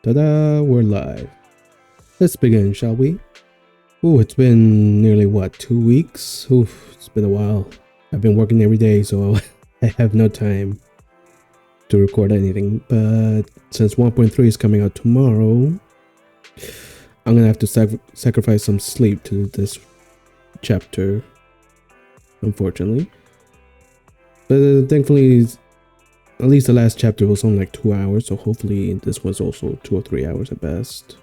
Ta-da! We're live. Let's begin, shall we? Ooh, it's been nearly, 2 weeks? Oof, it's been a while. I've been working every day, so I have no time to record anything. But since 1.3 is coming out tomorrow, I'm gonna have to sacrifice some sleep to this chapter, unfortunately. But thankfully, at least the last chapter was only like 2 hours, so hopefully this was also 2 or 3 hours at best.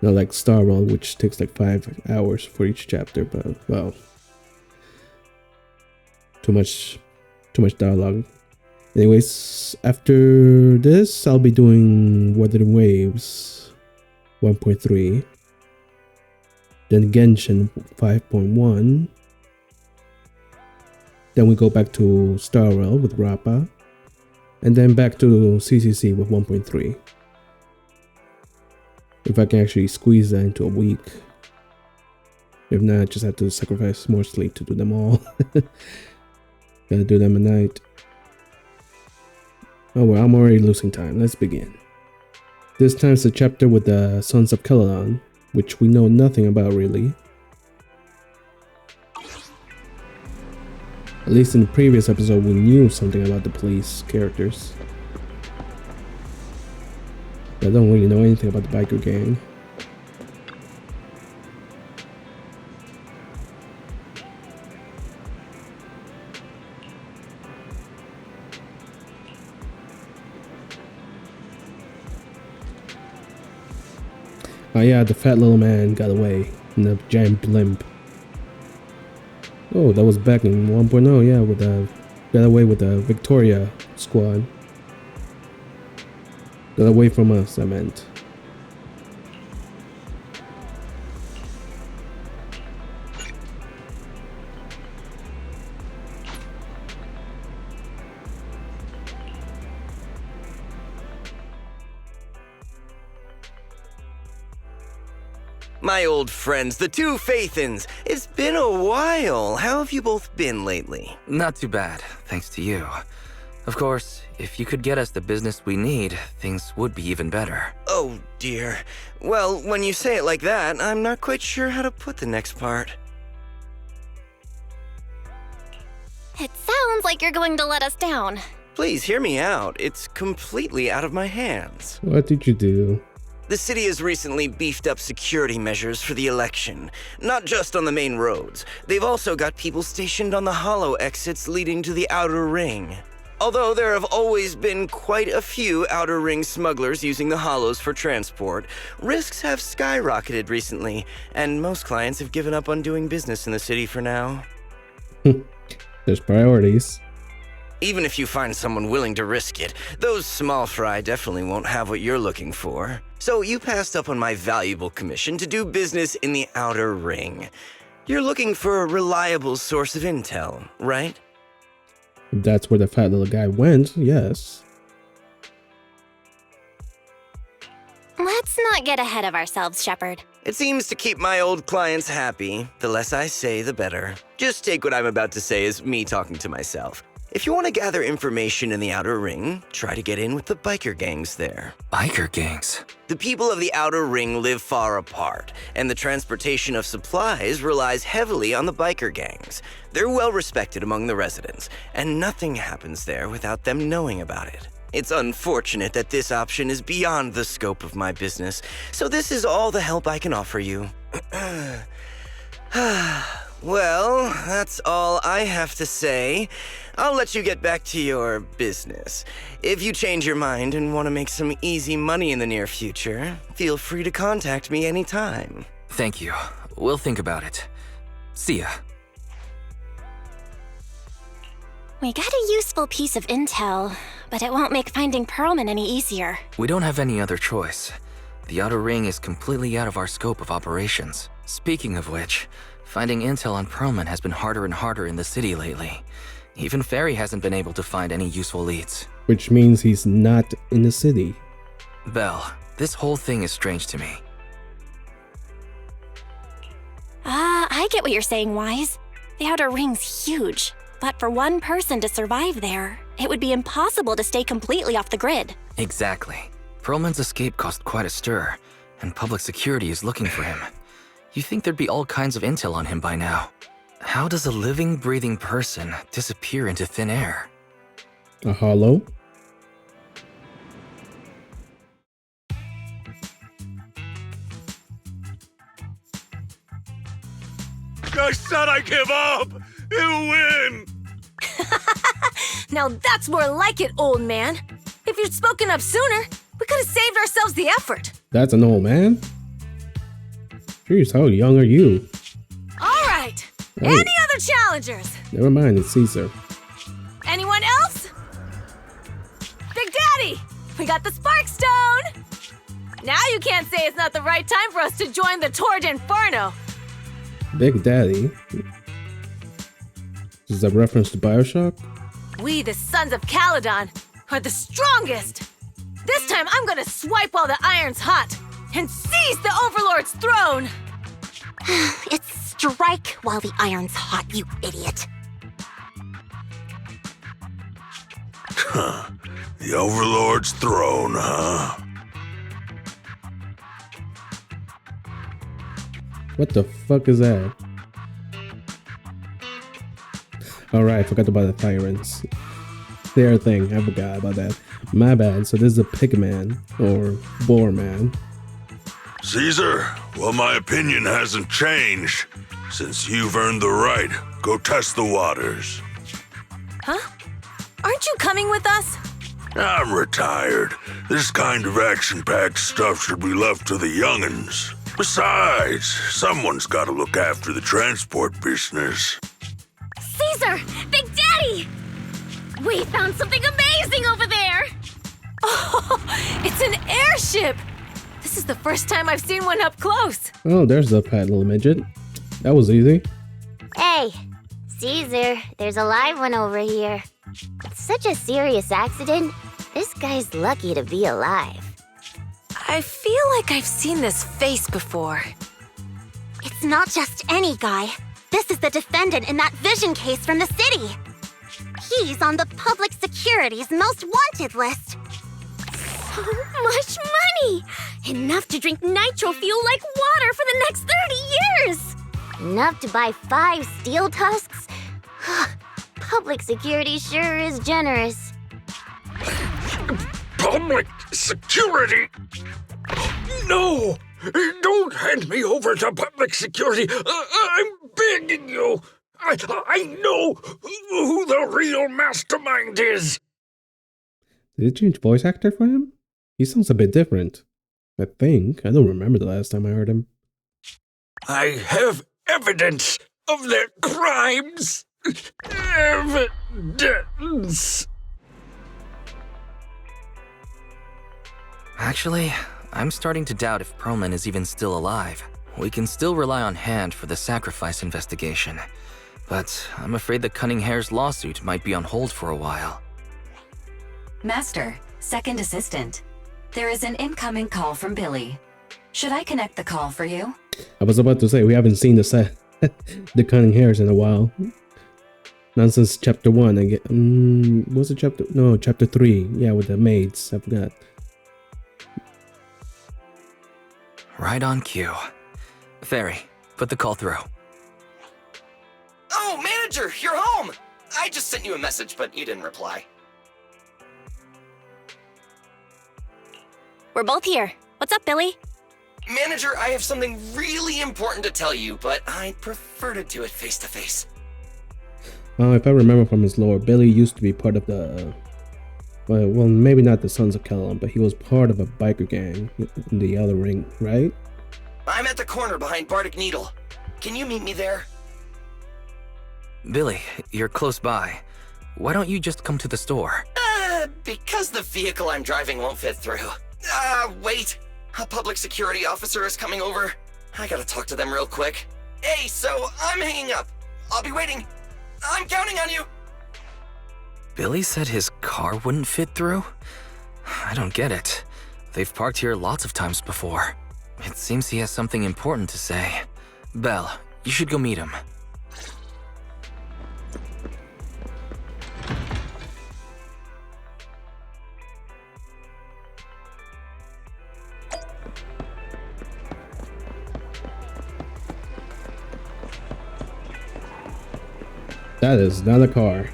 Not like Star World, which takes like 5 hours for each chapter, but well, too much dialogue. Anyways, after this, I'll be doing Weathered Waves 1.3, then Genshin 5.1. Then we go back to Star Realm with Rappa, and then back to CCC with 1.3. If I can actually squeeze that into a week. If not, I just have to sacrifice more sleep to do them all. Gotta do them at night. Oh well, I'm already losing time. Let's begin. This time's the chapter with the Sons of Caledon, which we know nothing about really. At least in the previous episode, we knew something about the police characters. But I don't really know anything about the biker gang. Oh yeah, the fat little man got away in the giant blimp. Oh, that was back in 1.0, yeah, with the got away with the Victoria squad. Got away from us, I meant. My old friends, the two Faithins. It's been a while. How have you both been lately? Not too bad, thanks to you. Of course, if you could get us the business we need, things would be even better. Oh dear. Well, when you say it like that, I'm not quite sure how to put the next part. It sounds like you're going to let us down. Please hear me out. It's completely out of my hands. What did you do? The city has recently beefed up security measures for the election, not just on the main roads. They've also got people stationed on the hollow exits leading to the outer ring. Although there have always been quite a few outer ring smugglers using the hollows for transport, risks have skyrocketed recently, and most clients have given up on doing business in the city for now. There's priorities. Even if you find someone willing to risk it, those small fry definitely won't have what you're looking for. So you passed up on my valuable commission to do business in the outer ring. You're looking for a reliable source of intel, right? If that's where the fat little guy went, yes. Let's not get ahead of ourselves, Shepard. It seems to keep my old clients happy. The less I say, the better. Just take what I'm about to say as me talking to myself. If you want to gather information in the outer ring, try to get in with the biker gangs there. Biker gangs? The people of the outer ring live far apart, and the transportation of supplies relies heavily on the biker gangs. They're well respected among the residents, and nothing happens there without them knowing about it. It's unfortunate that this option is beyond the scope of my business, so this is all the help I can offer you. Well, that's all I have to say. I'll let you get back to your business. If you change your mind and want to make some easy money in the near future, feel free to contact me anytime. Thank you. We'll think about it. See ya. We got a useful piece of intel, but it won't make finding Perlman any easier. We don't have any other choice. The outer ring is completely out of our scope of operations. Speaking of which, finding intel on Perlman has been harder and harder in the city lately. Even Ferry hasn't been able to find any useful leads. Which means he's not in the city. Belle, this whole thing is strange to me. I get what you're saying, Wise. The outer ring's huge, but for one person to survive there, it would be impossible to stay completely off the grid. Exactly. Perlman's escape caused quite a stir, and public security is looking for him. You think there'd be all kinds of intel on him by now. How does a living, breathing person disappear into thin air? A hollow? I said I give up! You win! Now that's more like it, old man. If you'd spoken up sooner, we could have saved ourselves the effort. That's an old man? Jeez, how young are you? All right. Oh. Any other challengers? Never mind, it's Caesar. Anyone else? Big Daddy, we got the Spark Stone. Now you can't say it's not the right time for us to join the Torrid Inferno. Big Daddy? Is that reference to Bioshock? We, the Sons of Caledon, are the strongest. This time I'm gonna swipe while the iron's hot and seize the Overlord's throne. It's strike while the iron's hot, you idiot. The Overlord's throne, huh? What the fuck is that? Alright, I forgot about the Thyrens. Their thing, I forgot about that. My bad, so this is a pigman, or boar man. Caesar, well, my opinion hasn't changed. Since you've earned the right, go test the waters. Huh? Aren't you coming with us? I'm retired. This kind of action-packed stuff should be left to the young'uns. Besides, someone's got to look after the transport business. Caesar! Big Daddy! We found something amazing over there! Oh, it's an airship! This is the first time I've seen one up close. Oh, there's the fat little midget. That was easy. Hey, Caesar, there's a live one over here. It's such a serious accident. This guy's lucky to be alive. I feel like I've seen this face before. It's not just any guy. This is the defendant in that vision case from the city. He's on the public security's most wanted list. So much money! Enough to drink nitro fuel like water for the next 30 years! Enough to buy 5 steel tusks? Public security sure is generous. Public security? No! Don't hand me over to public security! I'm begging you! I know who the real mastermind is! Did they change voice actor for him? He sounds a bit different. I think. I don't remember the last time I heard him. I have evidence of their crimes! Evidence! Actually, I'm starting to doubt if Perlman is even still alive. We can still rely on Hand for the sacrifice investigation, but I'm afraid the Cunning Hare's lawsuit might be on hold for a while. Master, second assistant. There is an incoming call from Billy. Should I connect the call for you? I was about to say, we haven't seen the Cunning Hares in a while. Not since chapter 1. I get, was it chapter? No, chapter 3. Yeah, with the maids. I forgot. Right on cue. Ferry, put the call through. Oh, manager, you're home! I just sent you a message, but you didn't reply. We're both here. What's up, Billy? Manager, I have something really important to tell you, but I'd prefer to do it face to face. If I remember from his lore, Billy used to be part of the... well, maybe not the Sons of Caledon, but he was part of a biker gang in the Outer Ring, right? I'm at the corner behind Bardic Needle. Can you meet me there? Billy, you're close by. Why don't you just come to the store? Because the vehicle I'm driving won't fit through. Wait. A public security officer is coming over. I gotta talk to them real quick. Hey, so I'm hanging up. I'll be waiting. I'm counting on you. Billy said his car wouldn't fit through? I don't get it. They've parked here lots of times before. It seems he has something important to say. Belle, you should go meet him. That is not a car.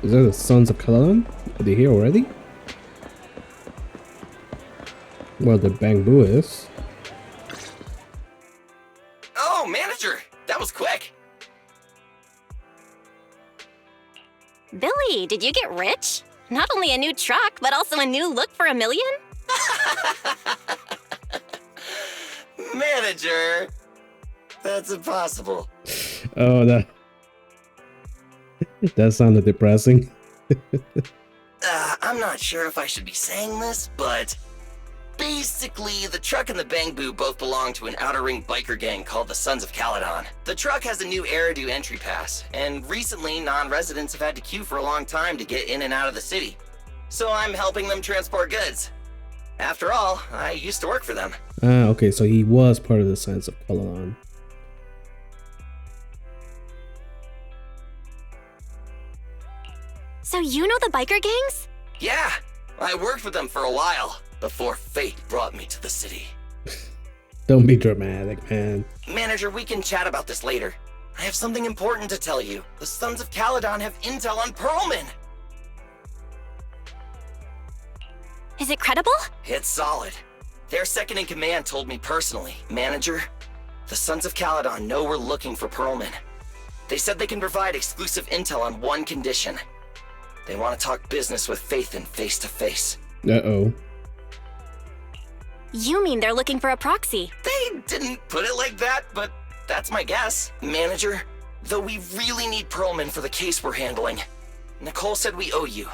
Is that the Sons of Caladon? Are they here already? Well, the bamboo is. Oh, manager! That was quick! Billy, did you get rich? Not only a new truck, but also a new look for $1 million? Manager! That's impossible. Oh, that sounded depressing. I'm not sure if I should be saying this, but basically, the truck and the bamboo both belong to an outer ring biker gang called the Sons of Caladon. The truck has a new Eridu entry pass, and recently non-residents have had to queue for a long time to get in and out of the city. So I'm helping them transport goods. After all, I used to work for them. Ah, okay, so he was part of the Sons of Caladon. So you know the biker gangs? Yeah, I worked with them for a while, before fate brought me to the city. Don't be dramatic, man. Manager, we can chat about this later. I have something important to tell you. The Sons of Caladon have intel on Pearlman. Is it credible? It's solid. Their second-in-command told me personally, Manager, the Sons of Caladon know we're looking for Pearlman. They said they can provide exclusive intel on one condition. They want to talk business with Phaethon face-to-face. Uh-oh. You mean they're looking for a proxy? They didn't put it like that, but that's my guess. Manager, though we really need Pearlman for the case we're handling. Nicole said we owe you,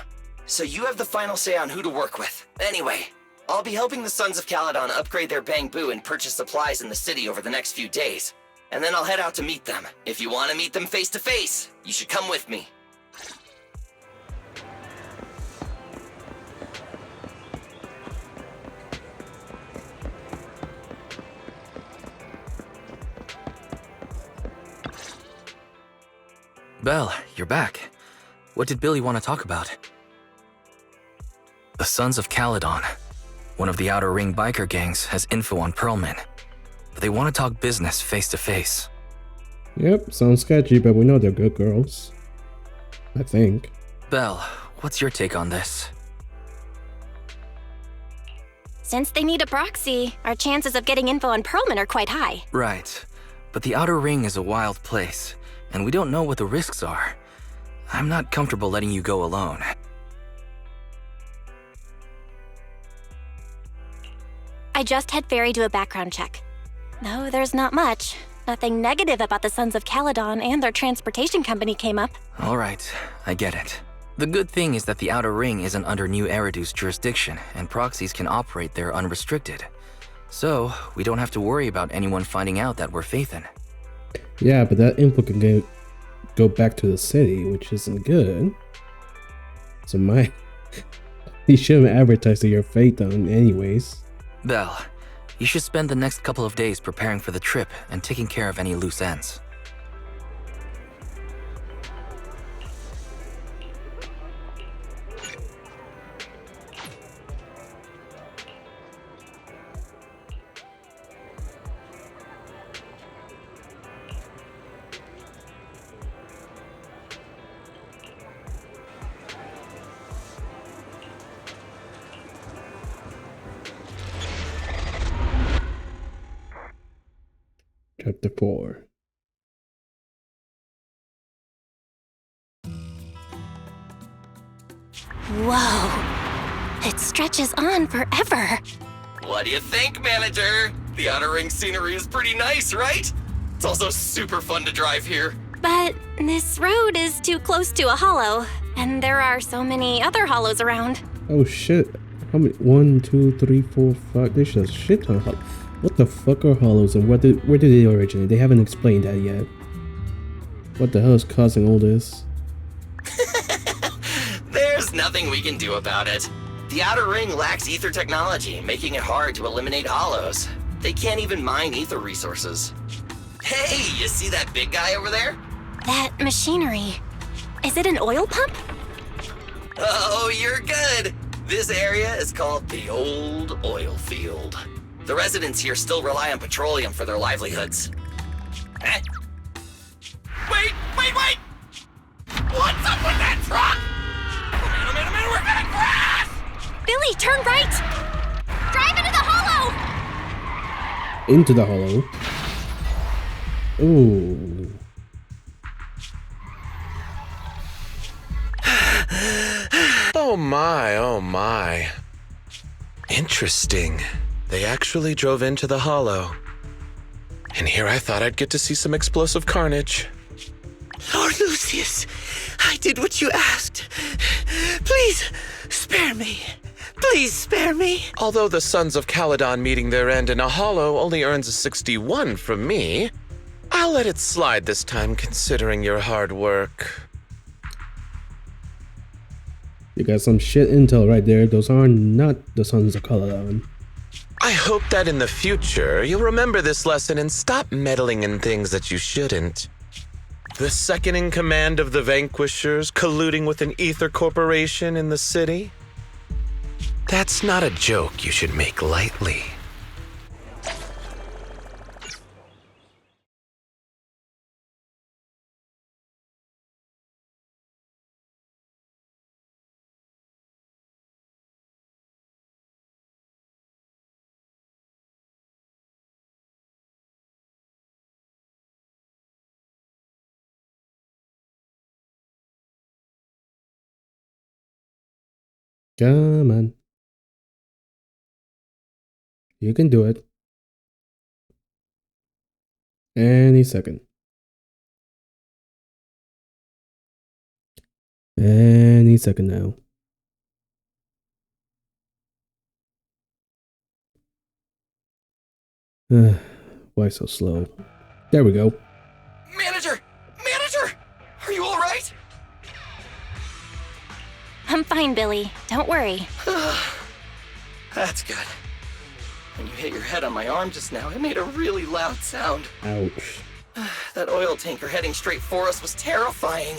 so you have the final say on who to work with. Anyway, I'll be helping the Sons of Caladon upgrade their bamboo and purchase supplies in the city over the next few days. And then I'll head out to meet them. If you want to meet them face-to-face, you should come with me. Belle, you're back. What did Billy want to talk about? The Sons of Caladon, one of the Outer Ring biker gangs, has info on Pearlman. But they want to talk business face to face. Yep, sounds sketchy, but we know they're good girls. I think. Belle, what's your take on this? Since they need a proxy, our chances of getting info on Pearlman are quite high. Right, but the Outer Ring is a wild place, and we don't know what the risks are. I'm not comfortable letting you go alone. I just had Ferry do a background check. No, there's not much. Nothing negative about the Sons of Caladon and their transportation company came up. All right, I get it. The good thing is that the Outer Ring isn't under New Eridu's jurisdiction, and proxies can operate there unrestricted. So, we don't have to worry about anyone finding out that we're Phaethon. Yeah, but that info can go back to the city, which isn't good. So you shouldn't advertise that you're Phaethon anyways. Belle, you should spend the next couple of days preparing for the trip and taking care of any loose ends. Chapter 4. Whoa! It stretches on forever. What do you think, Manager? The Outer Ring scenery is pretty nice, right? It's also super fun to drive here. But this road is too close to a hollow, and there are so many other hollows around. Oh shit. How many? 1, 2, 3, 4, 5. There's a shit ton of hollows. What the fuck are hollows and where did they originate? They haven't explained that yet. What the hell is causing all this? There's nothing we can do about it. The Outer Ring lacks ether technology, making it hard to eliminate hollows. They can't even mine ether resources. Hey, you see that big guy over there? That machinery. Is it an oil pump? Oh, you're good. This area is called the Old Oil Field. The residents here still rely on petroleum for their livelihoods. Wait! What's up with that truck? Oh man, we're gonna crash! Billy, turn right! Drive into the hollow! Into the hollow. Ooh. Oh my. Interesting. They actually drove into the hollow. And here I thought I'd get to see some explosive carnage. Lord Lucius, I did what you asked. Please, spare me. Please spare me. Although the Sons of Caledon meeting their end in a hollow only earns a 61 from me, I'll let it slide this time considering your hard work. You got some shit intel right there. Those are not the Sons of Caledon. I hope that in the future, you'll remember this lesson and stop meddling in things that you shouldn't. The second in command of the Vanquishers colluding with an ether corporation in the city? That's not a joke you should make lightly. Come on. You can do it. Any second. Any second now. Why so slow? There we go. Manager! Are you all right? I'm fine, Billy. Don't worry. That's good. When you hit your head on my arm just now, it made a really loud sound. Ouch. That oil tanker heading straight for us was terrifying.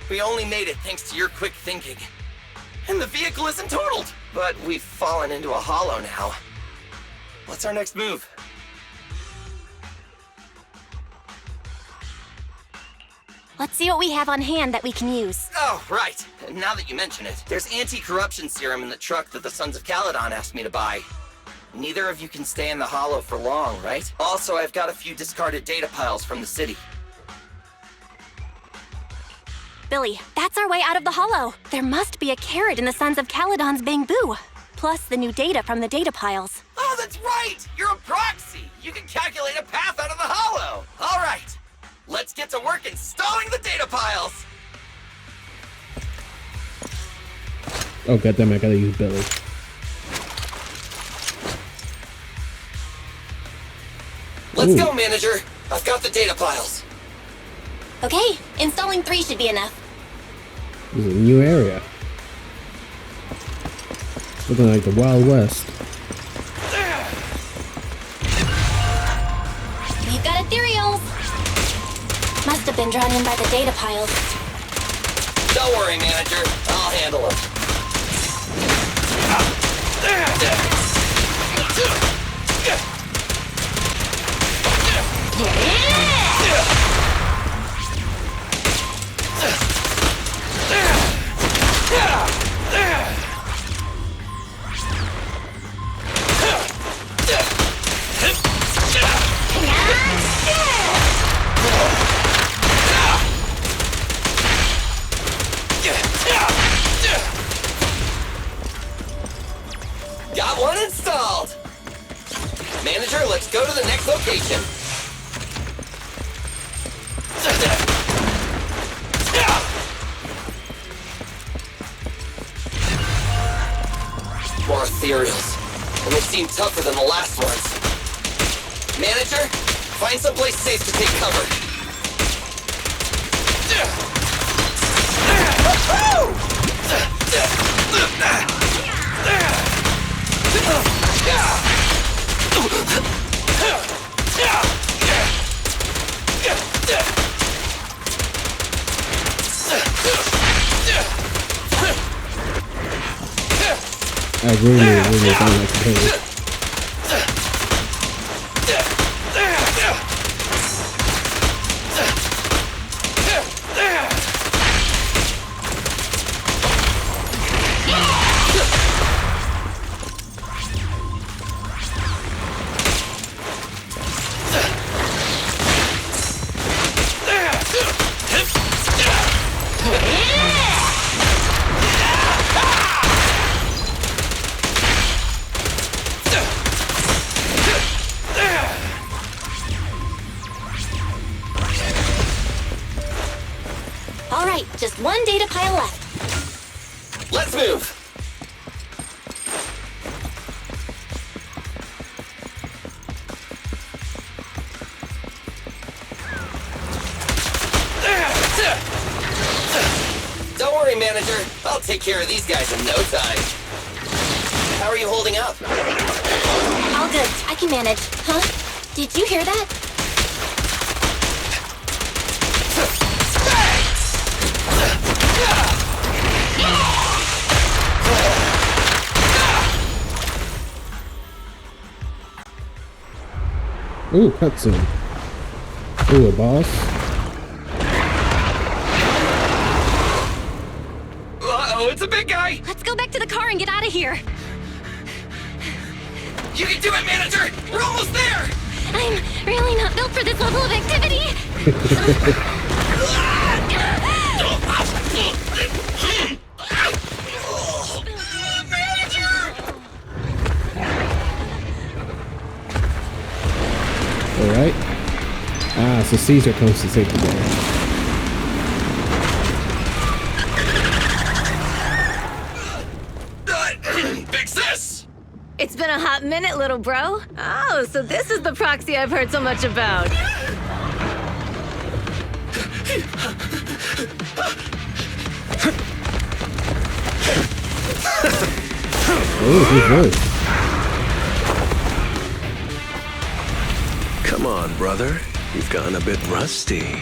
We only made it thanks to your quick thinking. And the vehicle isn't totaled, but we've fallen into a hollow now. What's our next move? Let's see what we have on hand that we can use. Oh, right. Now that you mention it, there's anti-corruption serum in the truck that the Sons of Caledon asked me to buy. Neither of you can stay in the hollow for long, right? Also, I've got a few discarded data piles from the city. Billy, that's our way out of the hollow. There must be a carrot in the Sons of Caledon's bamboo. Plus the new data from the data piles. Oh, that's right! You're a proxy! You can calculate a path out of the hollow! All right! Let's get to work installing the data piles! Oh goddamn, I gotta use Billy. Let's Ooh. go, manager! I've got the data piles. Okay, installing 3 should be enough. This is a new area. Looking like the Wild West. We've got ethereals! Must have been drawn in by the data piles. Don't worry, manager. I'll handle them. Got one installed! Manager, let's go to the next location. More ethereals, and they seem tougher than the last ones. Manager, find someplace safe to take cover. I really don't like to play. the left. Let's move. Don't worry, manager. I'll take care of these guys in no time. How are you holding up? All good. I can manage. Huh? Did you hear that? Ooh, cutscene. Ooh, a boss. Uh-oh, it's a big guy! Let's go back to the car and get out of here. You can do it, manager! We're almost there! I'm really not built for this level of activity. Alright. Ah, so Caesar comes to save the day. Fix this! It's been a hot minute, little bro. Oh, so this is the proxy I've heard so much about. Oh, good voice. Come on, brother. You've gotten a bit rusty.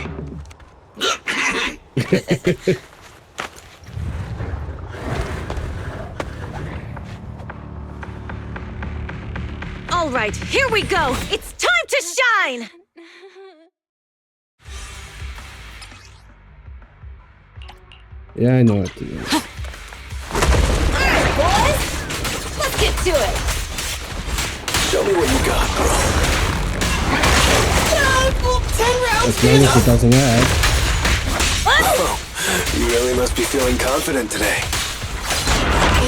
All right, here we go. It's time to shine. Yeah, I know what to do. All right, boys. Let's get to it. Show me what you got, bro. 10 rounds! As long as it doesn't lag. Oh, you really must be feeling confident today.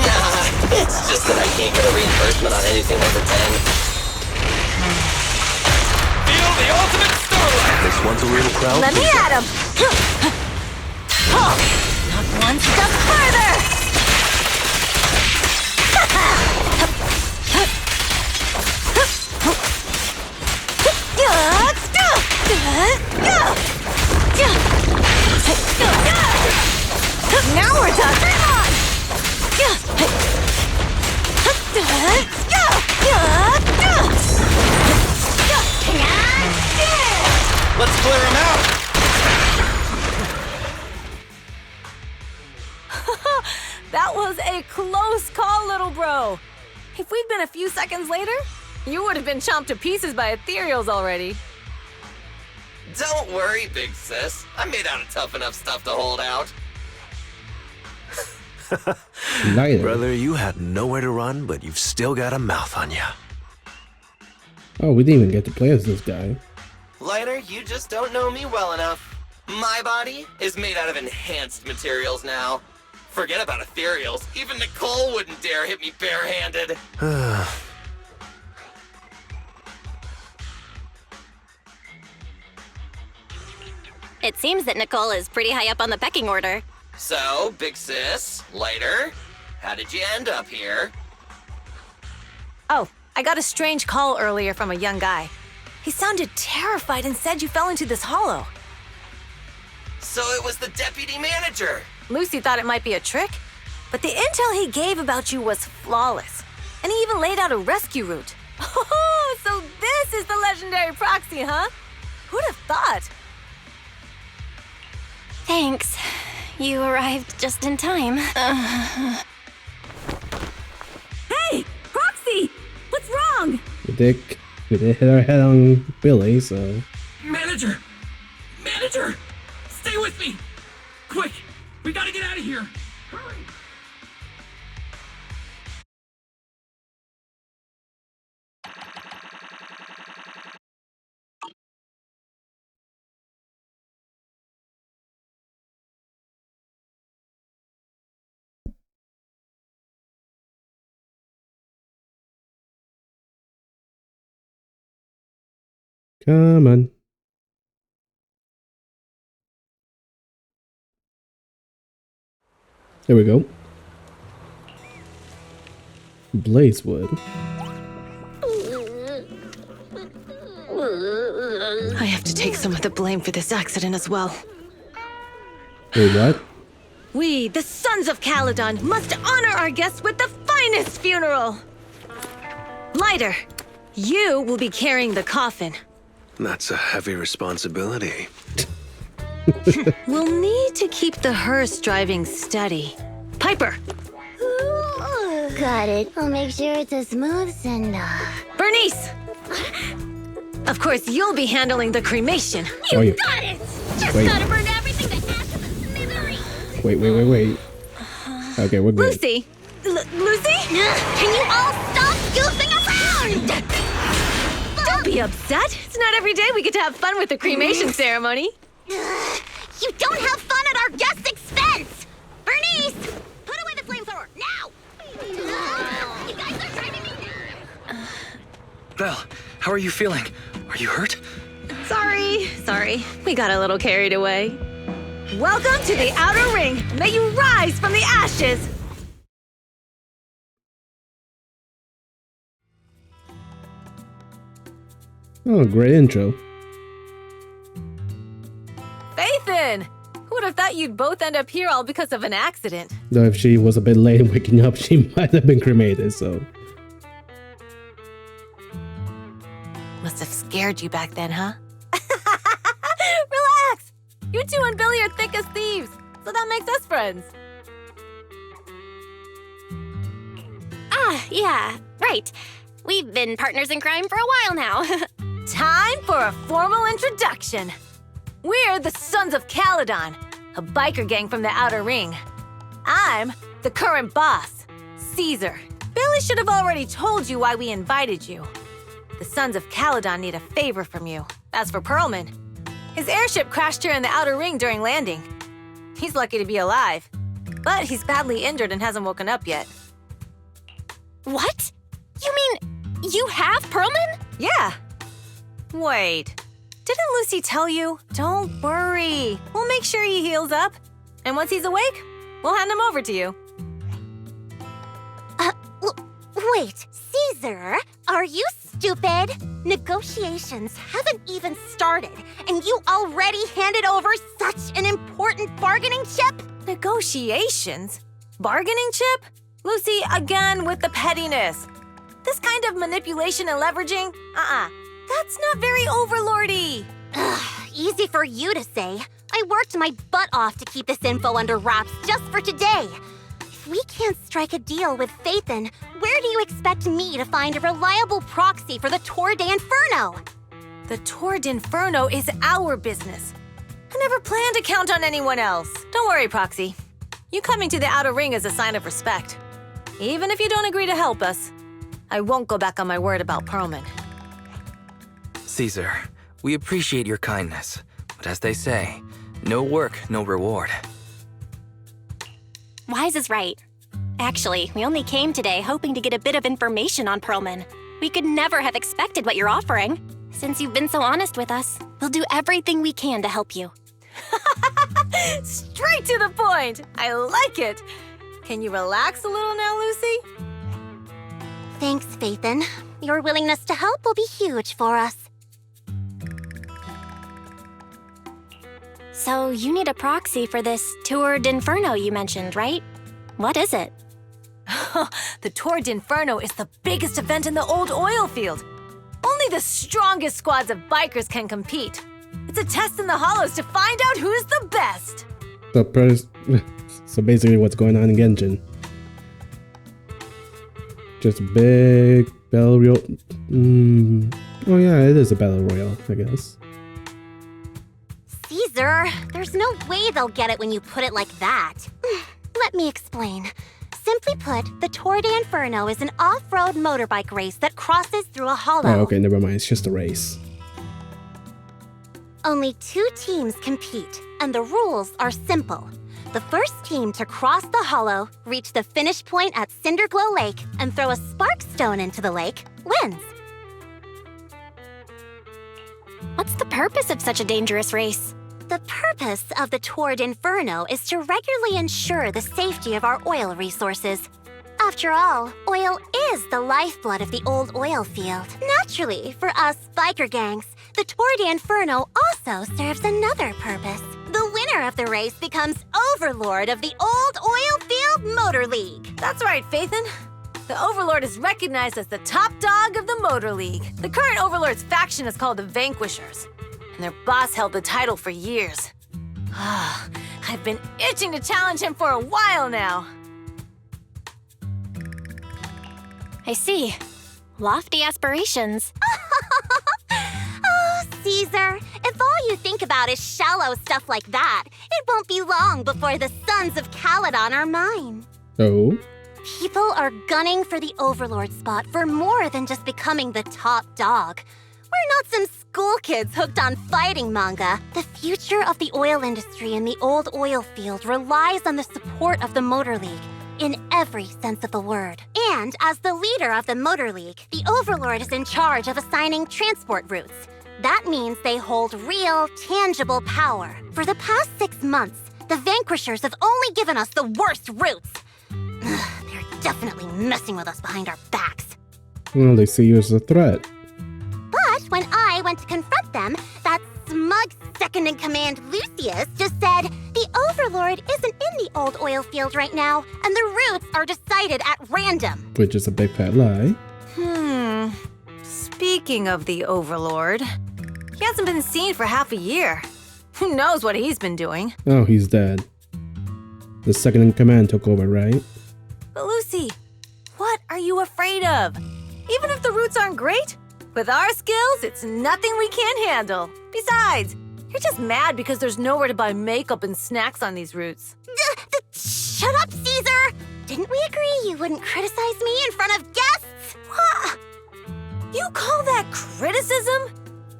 Nah, it's just that I can't get a reimbursement on anything over 10. Feel the ultimate starlight! This one's a real crowd. Let me at him. Not one step further. Now we're talking. Let's clear him out! That was a close call, little bro. If we'd been a few seconds later, you would have been chomped to pieces by ethereals already. Don't worry, big sis. I'm made out of tough enough stuff to hold out. Neither. Brother, you had nowhere to run, but you've still got a mouth on you. Oh, we didn't even get to play as this guy. Lighter, you just don't know me well enough. My body is made out of enhanced materials now. Forget about ethereals. Even Nicole wouldn't dare hit me barehanded. It seems that Nicole is pretty high up on the pecking order. So, big sis, Lighter, how did you end up here? Oh, I got a strange call earlier from a young guy. He sounded terrified and said you fell into this hollow. So it was the deputy manager. Lucy thought it might be a trick, but the intel he gave about you was flawless. And he even laid out a rescue route. Oh, so this is the legendary proxy, huh? Who'd have thought? Thanks. You arrived just in time. Hey, Proxy! What's wrong? We did hit our head on Billy, so. Manager! Manager! Stay with me! Quick! We gotta get out of here! Hurry! Come on. There we go. Blazewood. I have to take some of the blame for this accident as well. Wait, what? We, the Sons of Caledon, must honor our guests with the finest funeral! Lighter, you will be carrying the coffin. That's a heavy responsibility. We'll need to keep the hearse driving steady. Piper! Got it. I'll make sure it's a smooth send-off. Burnice! Of course, you'll be handling the cremation. Oh, yeah. Got it! Just Wait. gotta burn everything to ash to the smithereens! Wait. Okay, we're good. Lucy! Lucy? Can you all stop goofing around? Don't be upset. It's not every day we get to have fun with the cremation ceremony. You don't have fun at our guest expense! Burnice! Put away the flamethrower, now! You guys are driving me nuts! Belle, how are you feeling? Are you hurt? Sorry. We got a little carried away. Welcome to the Outer Ring. May you rise from the ashes. Oh, great intro. Fathan! Who would have thought you'd both end up here all because of an accident? Though if she was a bit late in waking up, she might have been cremated, so... Must have scared you back then, huh? Relax! You two and Billy are thick as thieves, so that makes us friends. Ah, yeah, right. We've been partners in crime for a while now. Time for a formal introduction. We're the Sons of Caledon, a biker gang from the Outer Ring. I'm the current boss, Caesar. Billy should have already told you why we invited you. The Sons of Caledon need a favor from you. As for Perlman, his airship crashed here in the Outer Ring during landing. He's lucky to be alive, but he's badly injured and hasn't woken up yet. What? You mean you have Perlman? Yeah. Wait, didn't Lucy tell you? Don't worry. We'll make sure he heals up. And once he's awake, we'll hand him over to you. Wait, Caesar, are you stupid? Negotiations haven't even started, and you already handed over such an important bargaining chip? Negotiations? Bargaining chip? Lucy, again with the pettiness. This kind of manipulation and leveraging? That's not very overlordy. Easy for you to say. I worked my butt off to keep this info under wraps just for today. If we can't strike a deal with Fathan, where do you expect me to find a reliable proxy for the Tour d'Inferno? The Tour d'Inferno is our business. I never planned to count on anyone else. Don't worry, Proxy. You coming to the Outer Ring is a sign of respect. Even if you don't agree to help us, I won't go back on my word about Perlman. Caesar, we appreciate your kindness, but as they say, no work, no reward. Wise is right. Actually, we only came today hoping to get a bit of information on Perlman. We could never have expected what you're offering. Since you've been so honest with us, we'll do everything we can to help you. Straight to the point! I like it! Can you relax a little now, Lucy? Thanks, Fathan. Your willingness to help will be huge for us. So, you need a proxy for this Tour d'Inferno you mentioned, right? What is it? The Tour d'Inferno is the biggest event in the old oil field. Only the strongest squads of bikers can compete. It's a test in the hollows to find out who's the best. So basically what's going on in Genshin. Just a big battle royale. Oh yeah, it is a battle royale, I guess. Caesar, there's no way they'll get it when you put it like that. Let me explain. Simply put, the Tour d'Inferno is an off-road motorbike race that crosses through a hollow. Oh, okay, never mind. It's just a race. Only 2 teams compete, and the rules are simple. The first team to cross the hollow, reach the finish point at Cinderglow Lake, and throw a spark stone into the lake, wins. What's the purpose of such a dangerous race? The purpose of the Toward Inferno is to regularly ensure the safety of our oil resources. After all, oil is the lifeblood of the old oil field. Naturally, for us biker gangs, the Toward Inferno also serves another purpose. The winner of the race becomes overlord of the old oil field Motor League. That's right, Phaethon. The Overlord is recognized as the top dog of the Motor League. The current Overlord's faction is called the Vanquishers, and their boss held the title for years. I've been itching to challenge him for a while now. I see. Lofty aspirations. Oh, Caesar, if all you think about is shallow stuff like that, it won't be long before the sons of Caledon are mine. Oh? People are gunning for the Overlord spot for more than just becoming the top dog. We're not some school kids hooked on fighting manga. The future of the oil industry in the old oil field relies on the support of the Motor League, in every sense of the word. And as the leader of the Motor League, the Overlord is in charge of assigning transport routes. That means they hold real, tangible power. For the past 6 months, the Vanquishers have only given us the worst routes. They're definitely messing with us behind our backs. Well, they see you as a threat. But when I went to confront them, that smug second-in-command Lucius just said, the Overlord isn't in the old oil field right now, and the routes are decided at random. Which is a big fat lie. Speaking of the Overlord, he hasn't been seen for half a year. Who knows what he's been doing? Oh, he's dead. The second in command took over, right? But Lucy, what are you afraid of? Even if the routes aren't great, with our skills, it's nothing we can't handle. Besides, you're just mad because there's nowhere to buy makeup and snacks on these routes. Shut up, Caesar! Didn't we agree you wouldn't criticize me in front of guests? What? You call that criticism?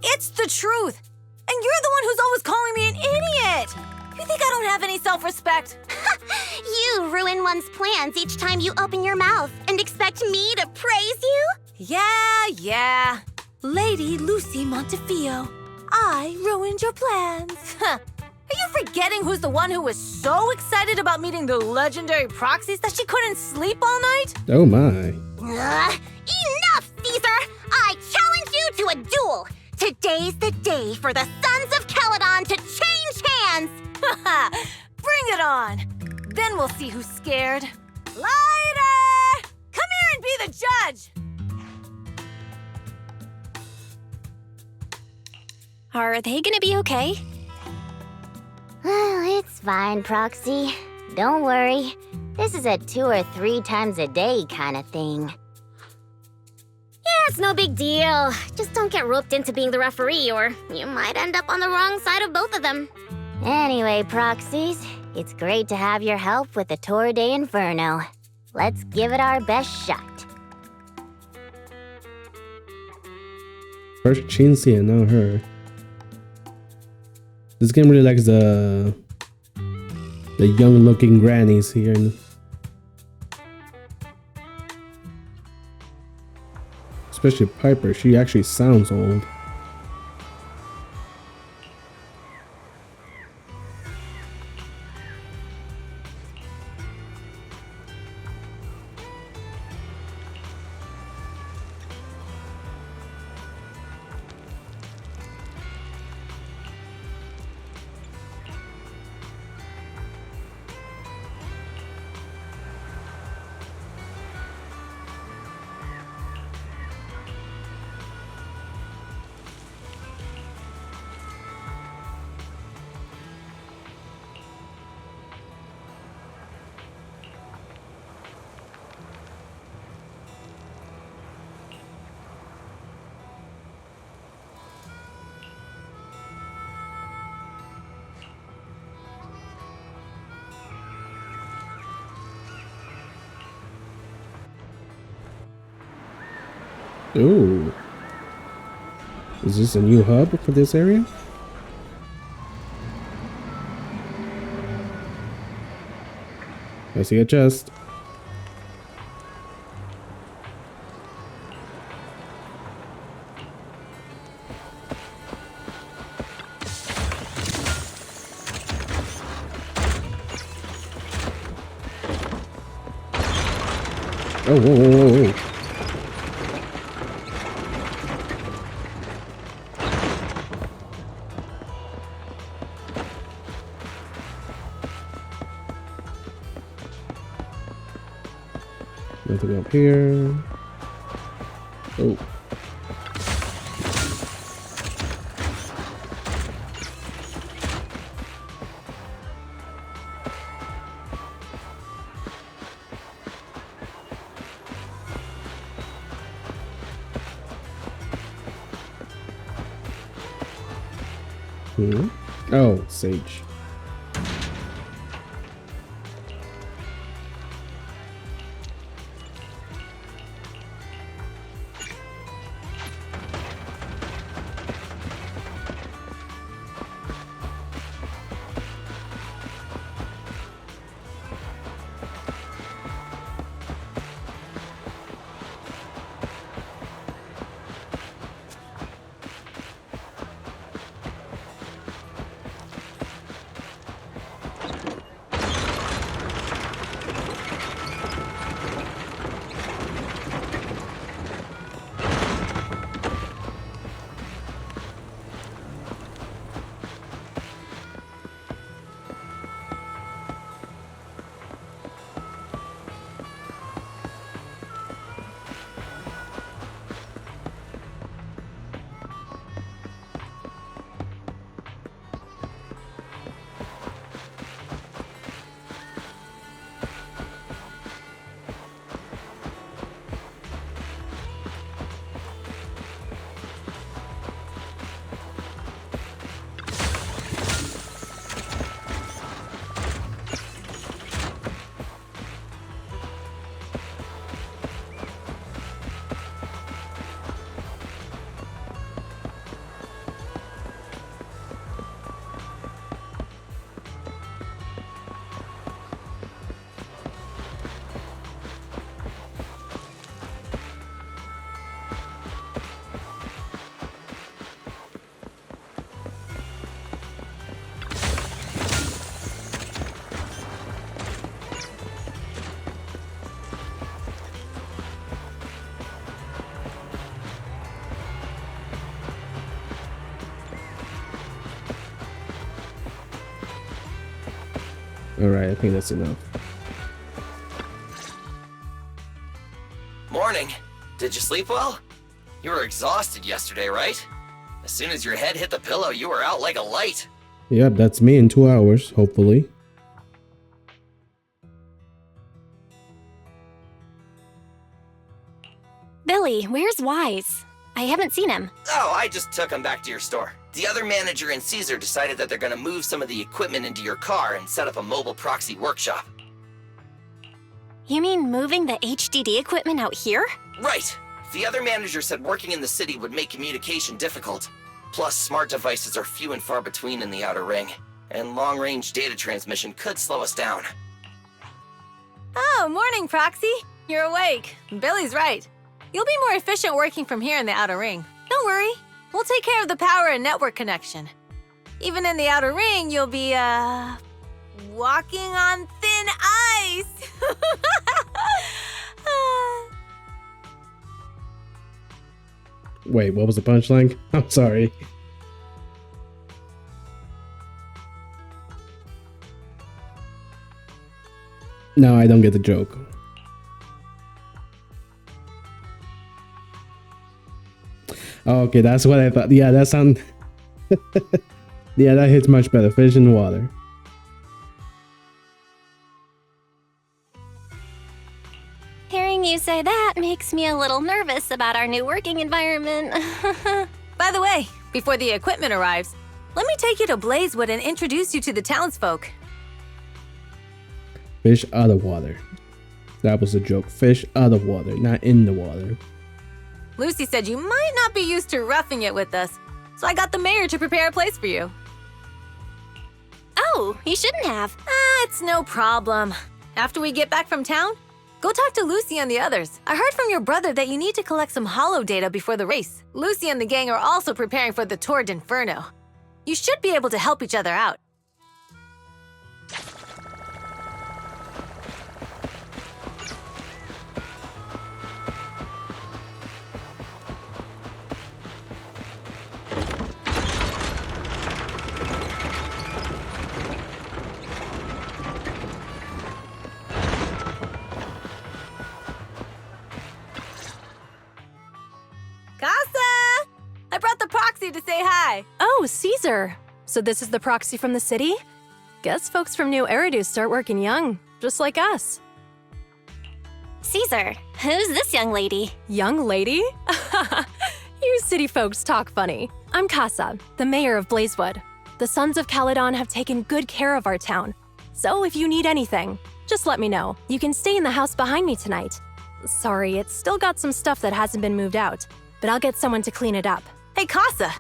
It's the truth. And you're the one who's always calling me an idiot. You think I don't have any self-respect? You ruin one's plans each time you open your mouth and expect me to praise you? Yeah. Lady Lucy Montefiore, I ruined your plans. Are you forgetting who's the one who was so excited about meeting the legendary proxies that she couldn't sleep all night? Oh my. Enough, Caesar! I challenge you to a duel! Today's the day for the Sons of Caledon to change hands! Bring it on! Then we'll see who's scared. Lighter! Come here and be the judge! Are they gonna be okay? Well, it's fine, Proxy. Don't worry. This is a 2 or 3 times a day kind of thing. Yeah, it's no big deal. Just don't get roped into being the referee or you might end up on the wrong side of both of them. Anyway, Proxies, it's great to have your help with the Tour de Inferno. Let's give it our best shot. First Chinsey and now her. This game really likes the young-looking grannies here. Especially Piper, she actually sounds old. Ooh. Is this a new hub for this area? I see a chest. Oh, whoa, whoa, whoa, whoa. Nothing up here. Oh. Hmm. Oh, sage. Alright, I think that's enough. Morning. Did you sleep well? You were exhausted yesterday, right? As soon as your head hit the pillow, you were out like a light. Yep, that's me in 2 hours, hopefully. Billy, where's Wise? I haven't seen him. Oh, I just took him back to your store. The other manager and Caesar decided that they're gonna move some of the equipment into your car and set up a mobile proxy workshop. You mean moving the HDD equipment out here? Right. The other manager said working in the city would make communication difficult. Plus, smart devices are few and far between in the Outer Ring, and long-range data transmission could slow us down. Oh, morning, Proxy. You're awake. Billy's right. You'll be more efficient working from here in the Outer Ring. Don't worry. We'll take care of the power and network connection. Even in the Outer Ring, you'll be, walking on thin ice. Wait, what was the punchline? I'm sorry. No, I don't get the joke. Oh, okay, that's what I thought. Yeah, that sound. Yeah, that hits much better. Fish in the water. Hearing you say that makes me a little nervous about our new working environment. By the way, before the equipment arrives, let me take you to Blazewood and introduce you to the townsfolk. Fish out of water. That was a joke. Fish out of water, not in the water. Lucy said you might not be used to roughing it with us, so I got the mayor to prepare a place for you. Oh, you shouldn't have. It's no problem. After we get back from town, go talk to Lucy and the others. I heard from your brother that you need to collect some holo data before the race. Lucy and the gang are also preparing for the Tour d'Inferno. You should be able to help each other out. Oh, Caesar. So this is the proxy from the city? Guess folks from New Eridu start working young, just like us. Caesar, who's this young lady? Young lady? You city folks talk funny. I'm Caeser, the mayor of Blazewood. The Sons of Caledon have taken good care of our town. So if you need anything, just let me know. You can stay in the house behind me tonight. Sorry, it's still got some stuff that hasn't been moved out, but I'll get someone to clean it up. Hey, Caeser!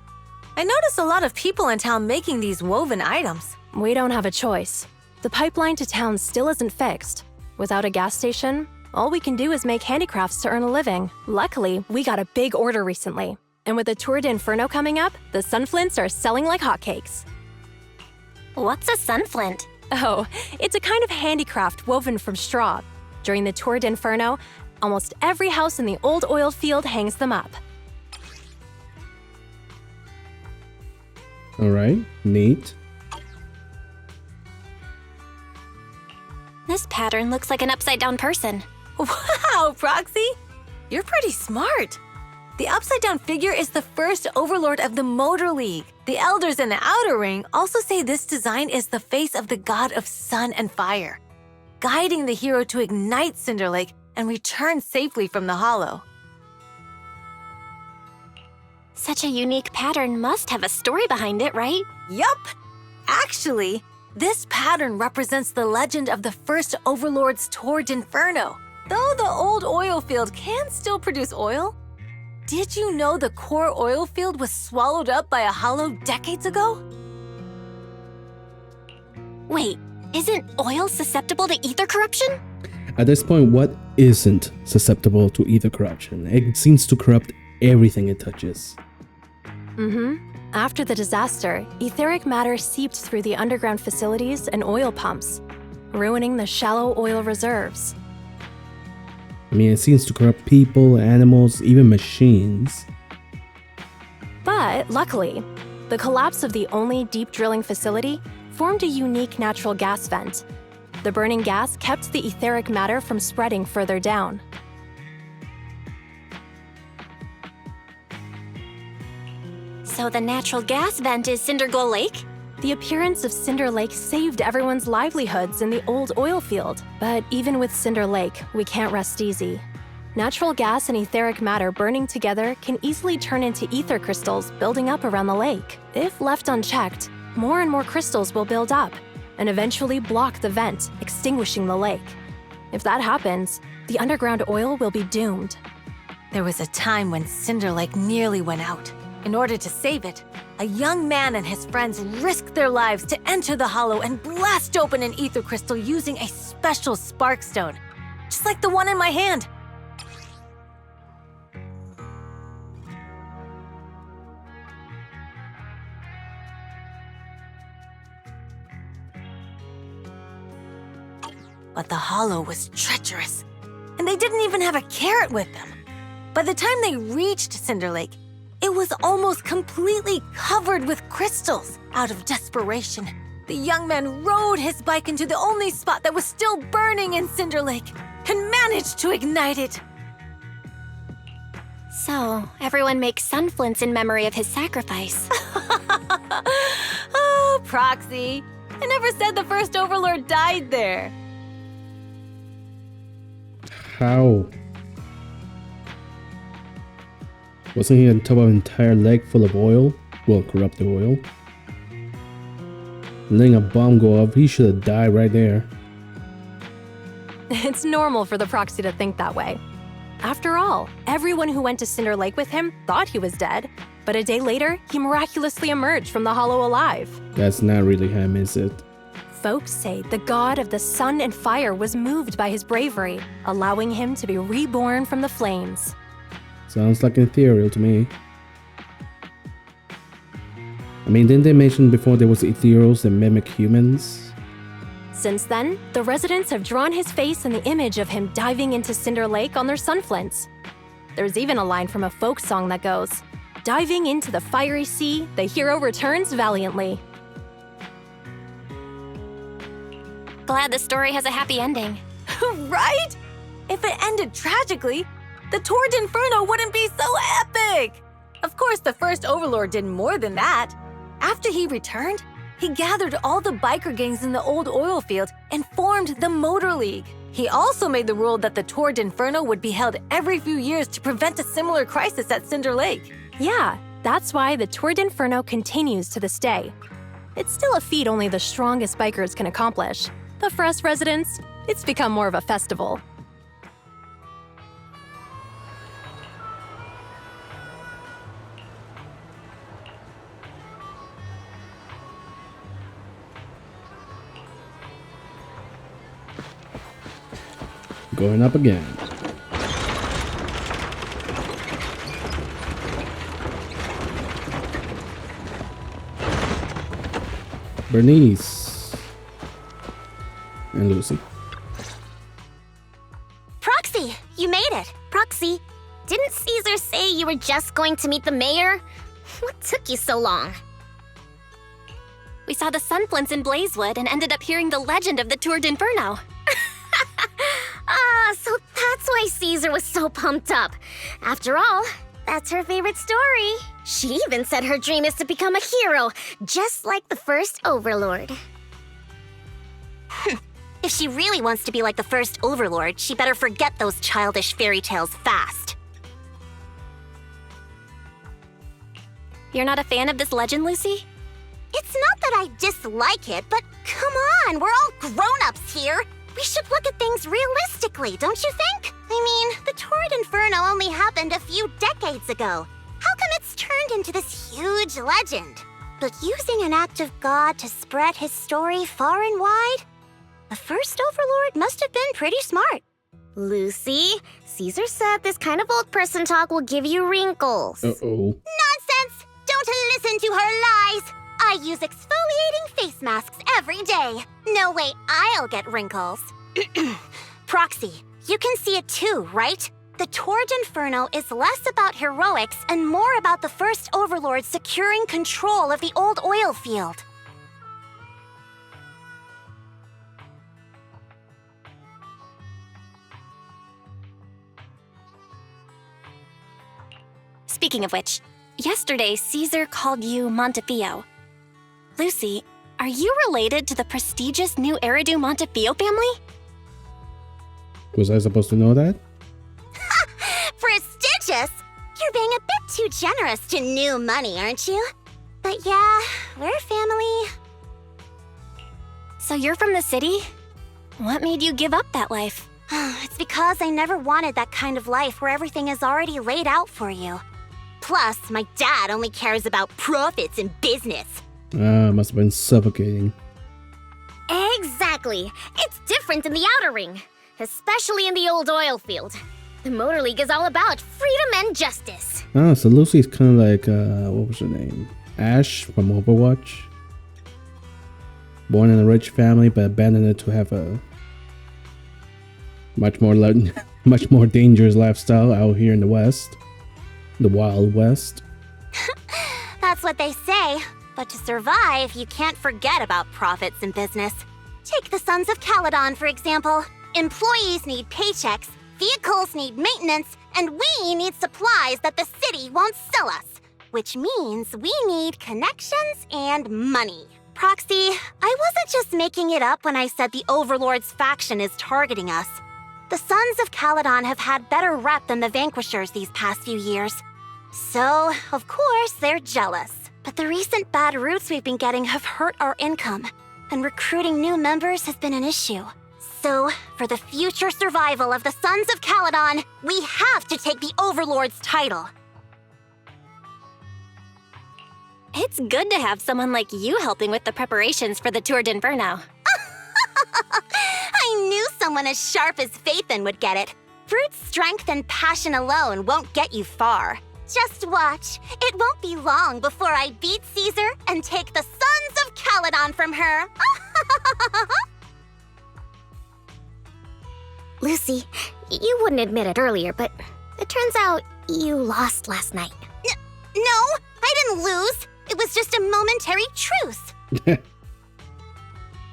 I notice a lot of people in town making these woven items. We don't have a choice. The pipeline to town still isn't fixed. Without a gas station, all we can do is make handicrafts to earn a living. Luckily, we got a big order recently. And with the Tour de Inferno coming up, the sunflints are selling like hotcakes. What's a sunflint? Oh, it's a kind of handicraft woven from straw. During the Tour de Inferno, almost every house in the old oil field hangs them up. Alright, neat. This pattern looks like an upside-down person. Wow, Proxy! You're pretty smart. The upside-down figure is the first overlord of the Motor League. The elders in the Outer Ring also say this design is the face of the god of sun and fire, guiding the hero to ignite Cinder Lake and return safely from the Hollow. Such a unique pattern must have a story behind it, right? Yup! Actually, this pattern represents the legend of the first Overlord's Tour de Inferno. Though the old oil field can still produce oil, did you know the core oil field was swallowed up by a hollow decades ago? Wait, isn't oil susceptible to ether corruption? At this point, what isn't susceptible to ether corruption? It seems to corrupt everything it touches. After the disaster, etheric matter seeped through the underground facilities and oil pumps, ruining the shallow oil reserves. I mean, it seems to corrupt people, animals, even machines. But luckily, the collapse of the only deep drilling facility formed a unique natural gas vent. The burning gas kept the etheric matter from spreading further down. So the natural gas vent is Cinder Lake? The appearance of Cinder Lake saved everyone's livelihoods in the old oil field. But even with Cinder Lake, we can't rest easy. Natural gas and etheric matter burning together can easily turn into ether crystals building up around the lake. If left unchecked, more and more crystals will build up and eventually block the vent, extinguishing the lake. If that happens, the underground oil will be doomed. There was a time when Cinder Lake nearly went out. In order to save it, a young man and his friends risked their lives to enter the hollow and blast open an ether crystal using a special spark stone, just like the one in my hand. But the hollow was treacherous, and they didn't even have a carrot with them. By the time they reached Cinder Lake, it was almost completely covered with crystals. Out of desperation, the young man rode his bike into the only spot that was still burning in Cinder Lake and managed to ignite it. So, everyone makes sunflints in memory of his sacrifice. Oh, Proxy. I never said the first Overlord died there. How? Wasn't he on top of an entire lake full of oil? Well, corrupted oil. Letting a bomb go off, he should have died right there. It's normal for the Proxy to think that way. After all, everyone who went to Cinder Lake with him thought he was dead, but a day later, he miraculously emerged from the hollow alive. That's not really him, is it? Folks say the god of the sun and fire was moved by his bravery, allowing him to be reborn from the flames. Sounds like ethereal to me. I mean, didn't they mention before there was ethereals that mimic humans? Since then, the residents have drawn his face and the image of him diving into Cinder Lake on their sunflints. There's even a line from a folk song that goes, "Diving into the fiery sea, the hero returns valiantly." Glad the story has a happy ending. Right? If it ended tragically, the Tour de Inferno wouldn't be so epic! Of course, the first Overlord did more than that. After he returned, he gathered all the biker gangs in the old oil field and formed the Motor League. He also made the rule that the Tour d'Inferno would be held every few years to prevent a similar crisis at Cinder Lake. Yeah, that's why the Tour d'Inferno continues to this day. It's still a feat only the strongest bikers can accomplish, but for us residents, it's become more of a festival. Going up again. Burnice and Lucy. Proxy, you made it. Proxy, didn't Caesar say you were just going to meet the mayor? What took you so long? We saw the sunflints in Blazewood and ended up hearing the legend of the Tour d'Inferno. So that's why Caesar was so pumped up. After all, that's her favorite story. She even said her dream is to become a hero, just like the first Overlord. If she really wants to be like the first Overlord, she better forget those childish fairy tales fast. You're not a fan of this legend, Lucy? It's not that I dislike it, but come on, we're all grown-ups here. We should look at things realistically, don't you think? I mean, the Tour d'Inferno only happened a few decades ago. How come it's turned into this huge legend? But using an act of God to spread his story far and wide? The first Overlord must have been pretty smart. Lucy, Caesar said this kind of old person talk will give you wrinkles. Uh-oh. Nonsense! Don't listen to her lies! I use exfoliating face masks every day. No way I'll get wrinkles. Proxy, you can see it too, right? The Tour d'Inferno is less about heroics and more about the first Overlord securing control of the old oil field. Speaking of which, yesterday Caesar called you Montefiore. Lucy, are you related to the prestigious new Eridu Montefiore family? Was I supposed to know that? Prestigious? You're being a bit too generous to new money, aren't you? But yeah, we're family. So you're from the city? What made you give up that life? It's because I never wanted that kind of life where everything is already laid out for you. Plus, my dad only cares about profits and business. Must have been suffocating. Exactly. It's different in the outer ring, especially in the old oil field. The Motor League is all about freedom and justice. Ah, so Lucy's kind of like, what was her name? Ash from Overwatch. Born in a rich family, but abandoned it to have a much more dangerous lifestyle out here in the West. The Wild West. That's what they say. But to survive, you can't forget about profits in business. Take the Sons of Caledon, for example. Employees need paychecks, vehicles need maintenance, and we need supplies that the city won't sell us. Which means we need connections and money. Proxy, I wasn't just making it up when I said the Overlord's faction is targeting us. The Sons of Caledon have had better rep than the Vanquishers these past few years. So, of course, they're jealous. But the recent bad routes we've been getting have hurt our income, and recruiting new members has been an issue. So, for the future survival of the Sons of Caledon, we have to take the Overlord's title. It's good to have someone like you helping with the preparations for the Tour d'Inferno. I knew someone as sharp as Phaethon would get it. Brute strength and passion alone won't get you far. Just watch. It won't be long before I beat Caesar and take the Sons of Caledon from her. Lucy, you wouldn't admit it earlier, but it turns out you lost last night. No, I didn't lose. It was just a momentary truce.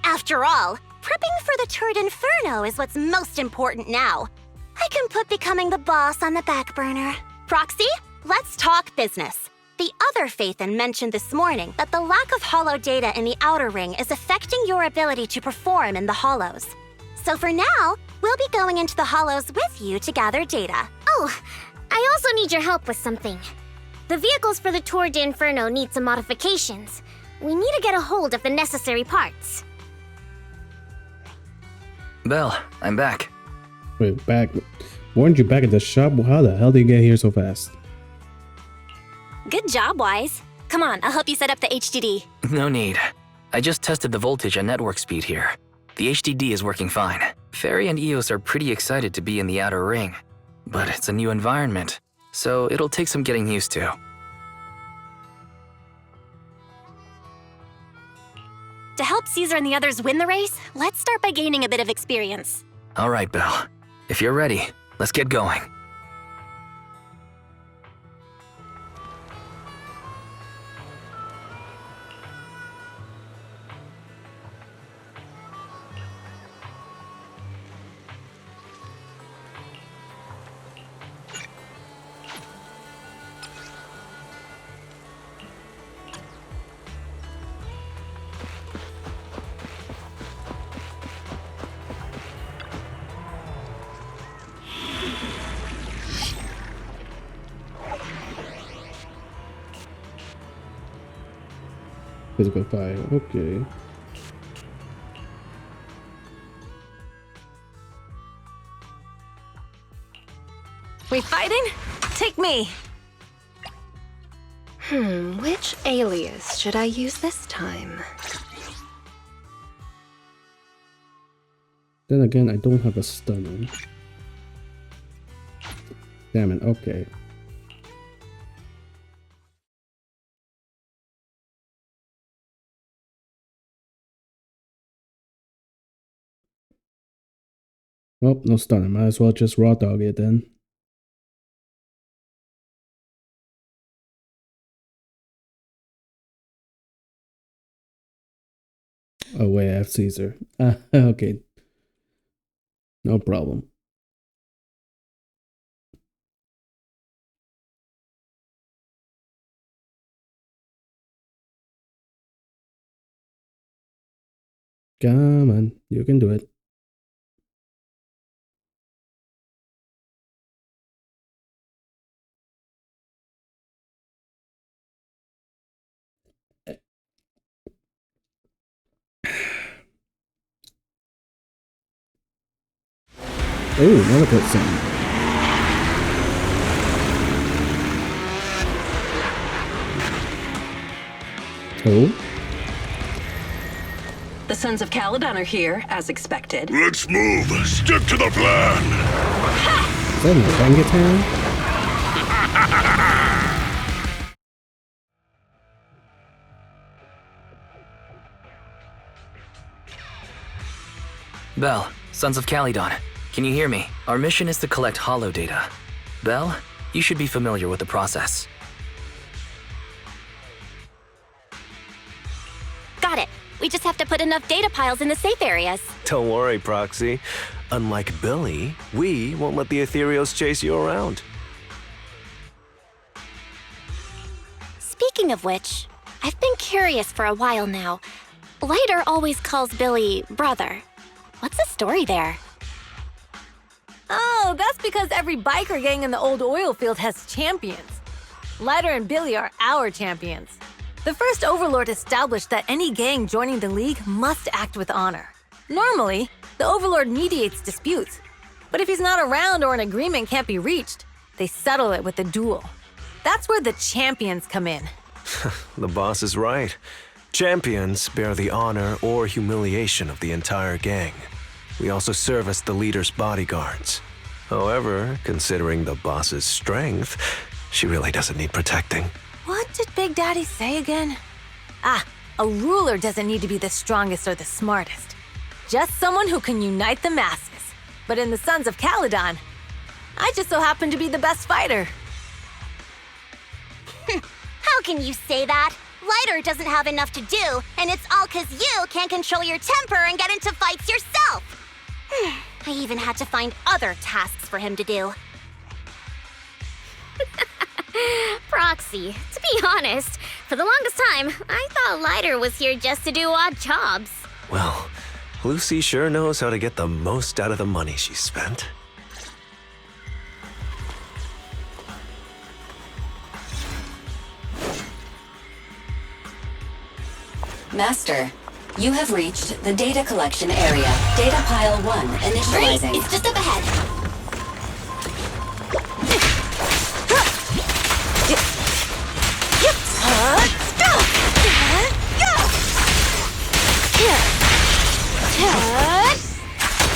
After all, prepping for the Tour d'Inferno is what's most important now. I can put becoming the boss on the back burner. Proxy, let's talk business. The other Phaethon mentioned this morning that the lack of hollow data in the outer ring is affecting your ability to perform in the hollows. So for now, we'll be going into the hollows with you to gather data. Oh, I also need your help with something. The vehicles for the Tour de Inferno need some modifications. We need to get a hold of the necessary parts. Belle, I'm back. Wait, back? Weren't you back at the shop? How the hell did you get here so fast? Good job, Wise. Come on, I'll help you set up the HDD. No need. I just tested the voltage and network speed here. The HDD is working fine. Fairy and Eos are pretty excited to be in the outer ring. But it's a new environment, so it'll take some getting used to. To help Caesar and the others win the race, let's start by gaining a bit of experience. All right, Belle. If you're ready, let's get going. Physical fire, okay. We fighting? Take me. Which alias should I use this time? Then again, I don't have a stunner. Damn it, okay. Well, no stunner. Might as well just raw dog it then. Oh wait, I have Caesar. Okay. No problem. Come on, you can do it. Oh, another person. Oh. The Sons of Caledon are here, as expected. Let's move. Stick to the plan. Is that an orangutan? Belle, Sons of Caledon, can you hear me? Our mission is to collect hollow data. Belle, you should be familiar with the process. Got it. We just have to put enough data piles in the safe areas. Don't worry, Proxy. Unlike Billy, we won't let the Ethereals chase you around. Speaking of which, I've been curious for a while now. Lighter always calls Billy brother. What's the story there? Oh, that's because every biker gang in the old oil field has champions. Lighter and Billy are our champions. The first Overlord established that any gang joining the League must act with honor. Normally, the Overlord mediates disputes, but if he's not around or an agreement can't be reached, they settle it with a duel. That's where the champions come in. The boss is right. Champions bear the honor or humiliation of the entire gang. We also serve as the leader's bodyguards. However, considering the boss's strength, she really doesn't need protecting. What did Big Daddy say again? Ah, a ruler doesn't need to be the strongest or the smartest. Just someone who can unite the masses. But in the Sons of Caledon, I just so happen to be the best fighter. How can you say that? Lighter doesn't have enough to do, and it's all 'cause you can't control your temper and get into fights yourself. I even had to find other tasks for him to do. proxy. To be honest, for the longest time, I thought Lighter was here just to do odd jobs. Well, Lucy sure knows how to get the most out of the money she spent. Master, you have reached the data collection area. Data pile 1 initializing. Great, it's just up ahead.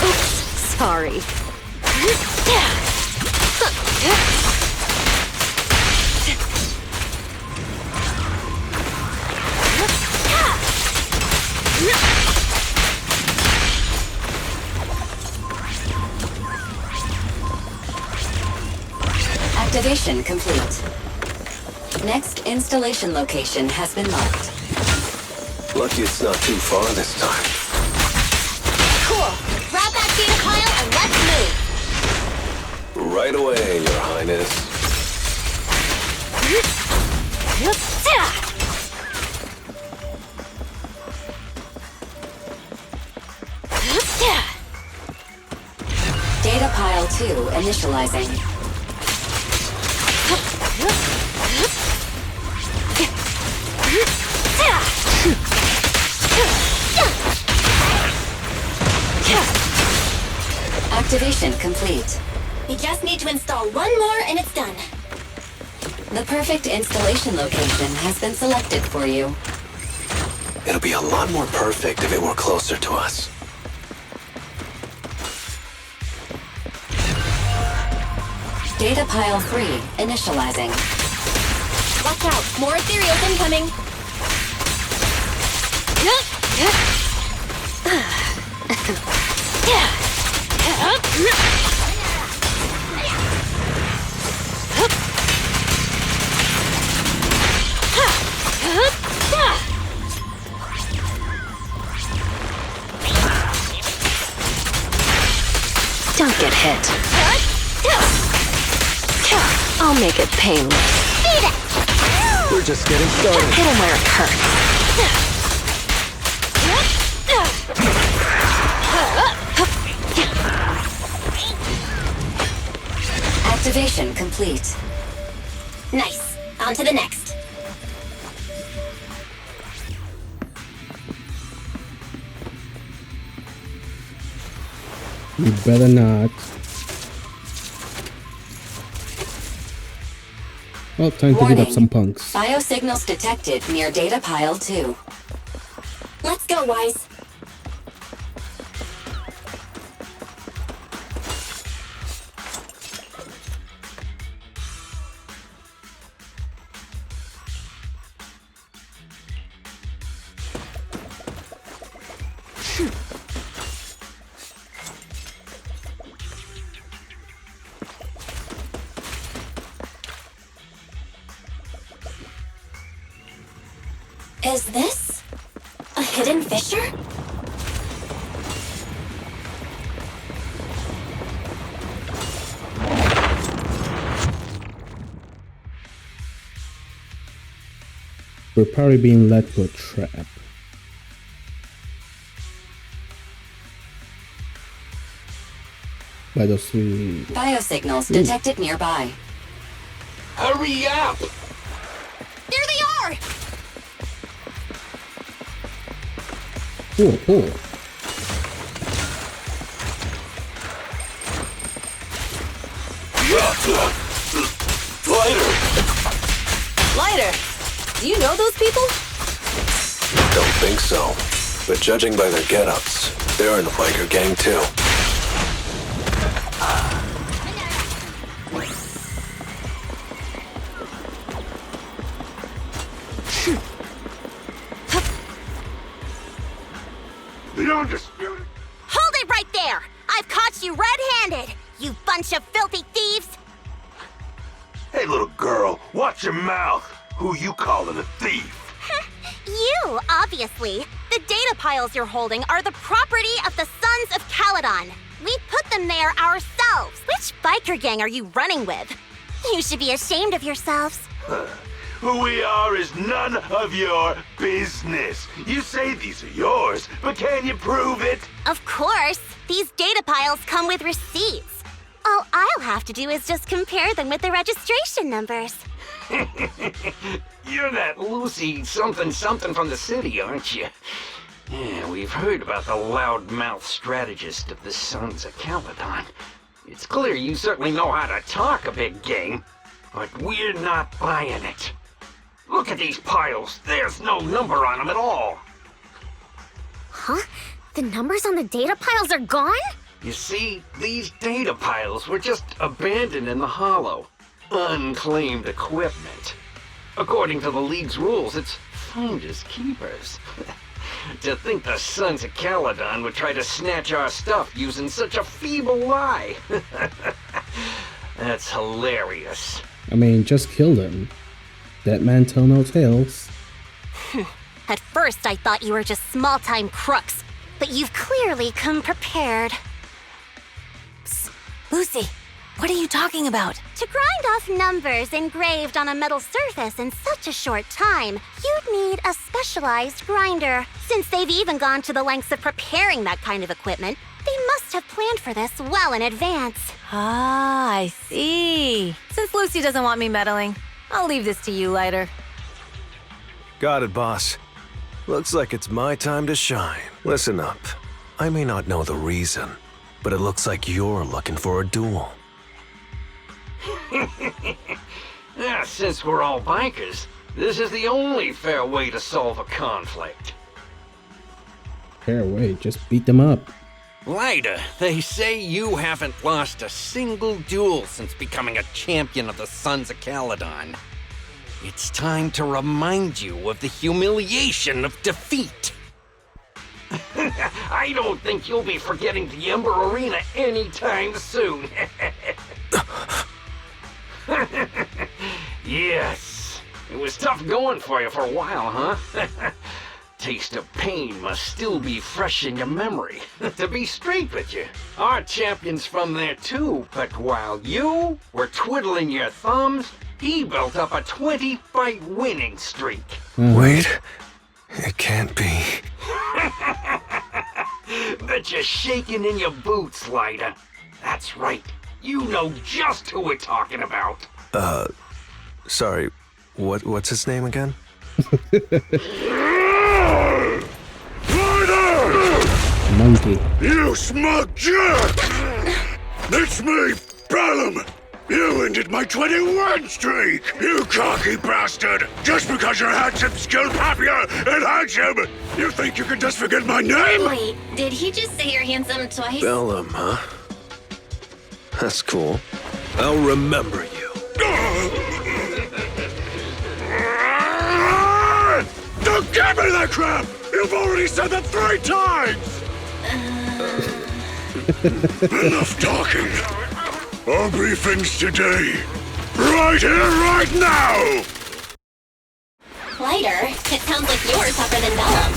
Oops, sorry. Activation complete. Next installation location has been marked. Lucky it's not too far this time. Cool. Grab that data pile and let's move. Right away, Your Highness. Data pile 2 initializing. Activation complete. We just need to install one more and it's done. The perfect installation location has been selected for you. It'll be a lot more perfect if it were closer to us. Data pile 3 initializing. Watch out, more ethereals incoming. Don't get hit. I'll make it painless. Beat it! We're just getting started. Hit him where it hurts. Activation complete. Nice. On to the next. You better not. Well, time to beat up some punks. Biosignals detected near data pile 2. Let's go, Wise. Is this a hidden fissure? We're probably being led to a trap. By those three. Biosignals detected nearby. Hurry up! There they are! Cool. Lighter, do you know those people? Don't think so. But judging by their get-ups, they're in the biker gang too. The undisputed. Hold it right there! I've caught you red-handed, you bunch of filthy thieves! Hey, little girl, watch your mouth. Who you calling a thief? You, obviously. The data piles you're holding are the property of the Sons of Caledon. We put them there ourselves. Which biker gang are you running with? You should be ashamed of yourselves. Who we are is none of your business. You say these are yours, but can you prove it? Of course. These data piles come with receipts. All I'll have to do is just compare them with the registration numbers. You're that Lucy something from the city, aren't you? Yeah, we've heard about the loudmouth strategist of the Sons of Caledon. It's clear you certainly know how to talk a big game, but we're not buying it. Look at these piles. There's no number on them at all. Huh? The numbers on the data piles are gone? You see, these data piles were just abandoned in the hollow. Unclaimed equipment. According to the League's rules, it's finders keepers. To think the Sons of Caledon would try to snatch our stuff using such a feeble lie. That's hilarious. I mean, just kill them. Dead man tell no tales. At first, I thought you were just small-time crooks, but you've clearly come prepared. Psst. Lucy, what are you talking about? To grind off numbers engraved on a metal surface in such a short time, you'd need a specialized grinder. Since they've even gone to the lengths of preparing that kind of equipment, they must have planned for this well in advance. Ah, I see. Since Lucy doesn't want me meddling, I'll leave this to you, Lighter. Got it, boss. Looks like it's my time to shine. Listen up. I may not know the reason, but it looks like you're looking for a duel. Since we're all bikers, this is the only fair way to solve a conflict. Fair way, just beat them up. Lighter, they say you haven't lost a single duel since becoming a champion of the Sons of Caledon. It's time to remind you of the humiliation of defeat. I don't think you'll be forgetting the Ember Arena anytime soon. Yes, it was tough going for you for a while, huh? Taste of pain must still be fresh in your memory. To be straight with you, our champion's from there too, but while you were twiddling your thumbs, he built up a 20-fight winning streak. Wait, it can't be. Bet you're shaking in your boots, Lighter. That's right, you know just who we're talking about. Sorry, what's his name again? Monkey. You smug jerk! It's me, Bellum! You ended my 21 streak, you cocky bastard! Just because you're handsome, skilled, happier, and handsome, you think you can just forget my name? Wait, did he just say you're handsome twice? Bellum, huh? That's cool. I'll remember you. Don't give me that crap! You've already said that 3 times! Enough talking. I'll brief things today. Right here, right now! Lighter, it sounds like you're tougher than Bellum.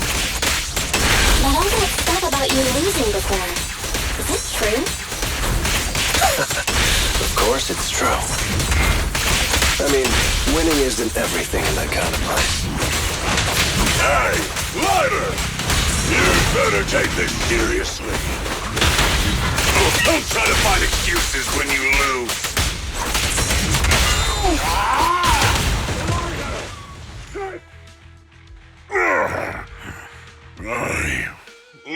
But all that stuff about you losing before, is it true? Of course it's true. I mean, winning isn't everything in that kind of place. Hey, Lighter! You'd better take this seriously. Don't try to find excuses when you lose. I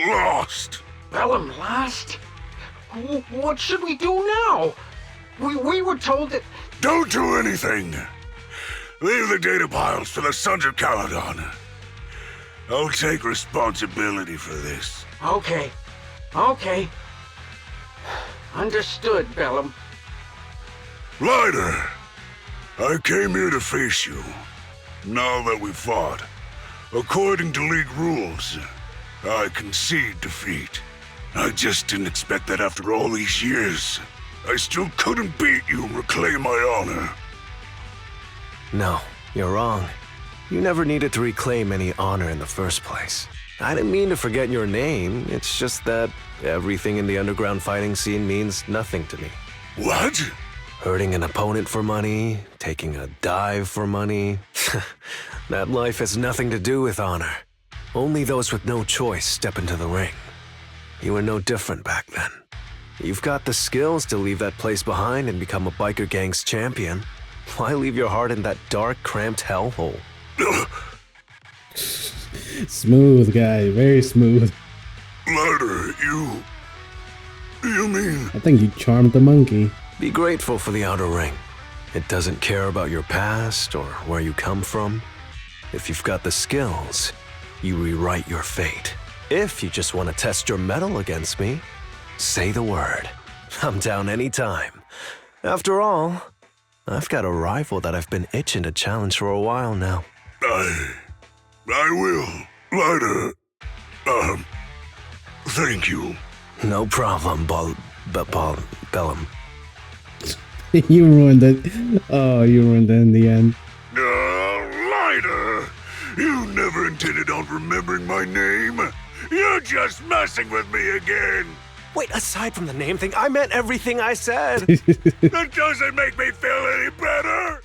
lost. Bellum lost? What should we do now? We were told that... Don't do anything. Leave the data piles to the Sons of Caledon. I'll take responsibility for this. Okay. Understood, Bellum. Lighter, I came here to face you. Now that we've fought, according to League rules, I concede defeat. I just didn't expect that after all these years. I still couldn't beat you and reclaim my honor. No, you're wrong. You never needed to reclaim any honor in the first place. I didn't mean to forget your name, it's just that everything in the underground fighting scene means nothing to me. What? Hurting an opponent for money, taking a dive for money. That life has nothing to do with honor. Only those with no choice step into the ring. You were no different back then. You've got the skills to leave that place behind and become a biker gang's champion. Why leave your heart in that dark, cramped hellhole? Smooth guy, very smooth. Lighter, you mean? I think you charmed the monkey. Be grateful for the outer ring. It doesn't care about your past or where you come from. If you've got the skills, you rewrite your fate. If you just want to test your mettle against me, say the word. I'm down anytime. After all, I've got a rival that I've been itching to challenge for a while now. I will. Lighter. Thank you. No problem, Bellum. You ruined it. Oh, you ruined it in the end. Lighter! You never intended on remembering my name. You're just messing with me again. Wait, aside from the name thing, I meant everything I said. That doesn't make me feel any better.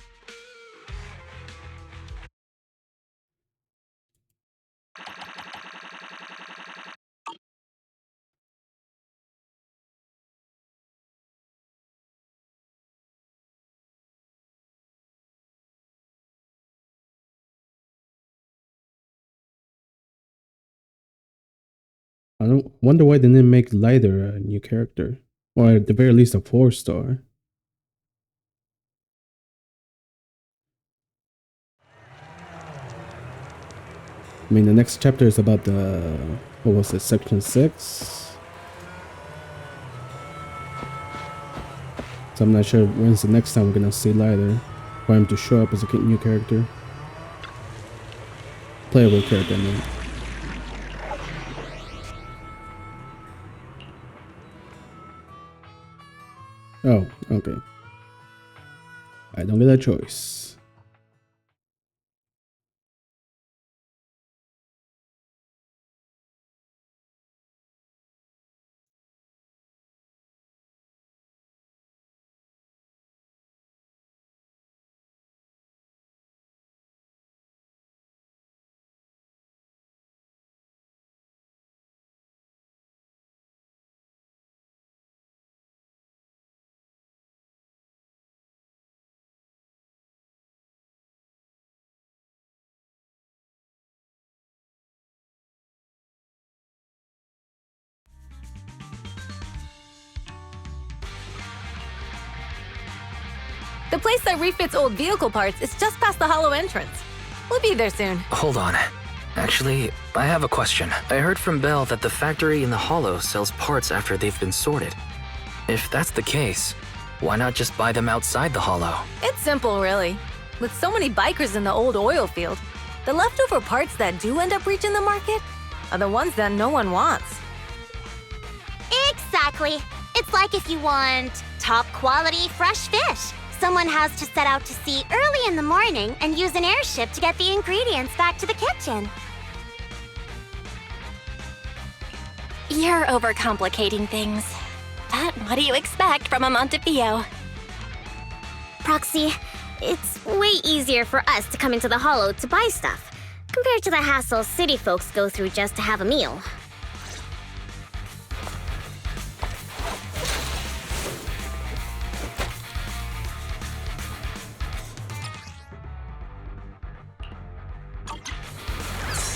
I don't wonder why they didn't make Lighter a new character, or at the very least a 4-star. I mean, the next chapter is about the, what was it, section 6? So I'm not sure when's the next time we're gonna see Lighter, for him to show up as a new character. Playable character, I mean. Oh, okay. I don't get a choice. The place that refits old vehicle parts is just past the hollow entrance. We'll be there soon. Hold on. Actually, I have a question. I heard from Belle that the factory in the hollow sells parts after they've been sorted. If that's the case, why not just buy them outside the hollow? It's simple, really. With so many bikers in the old oil field, the leftover parts that do end up reaching the market are the ones that no one wants. Exactly. It's like if you want top quality fresh fish. Someone has to set out to sea early in the morning and use an airship to get the ingredients back to the kitchen. You're overcomplicating things. But what do you expect from a Montefiore? Proxy, it's way easier for us to come into the hollow to buy stuff, compared to the hassle city folks go through just to have a meal.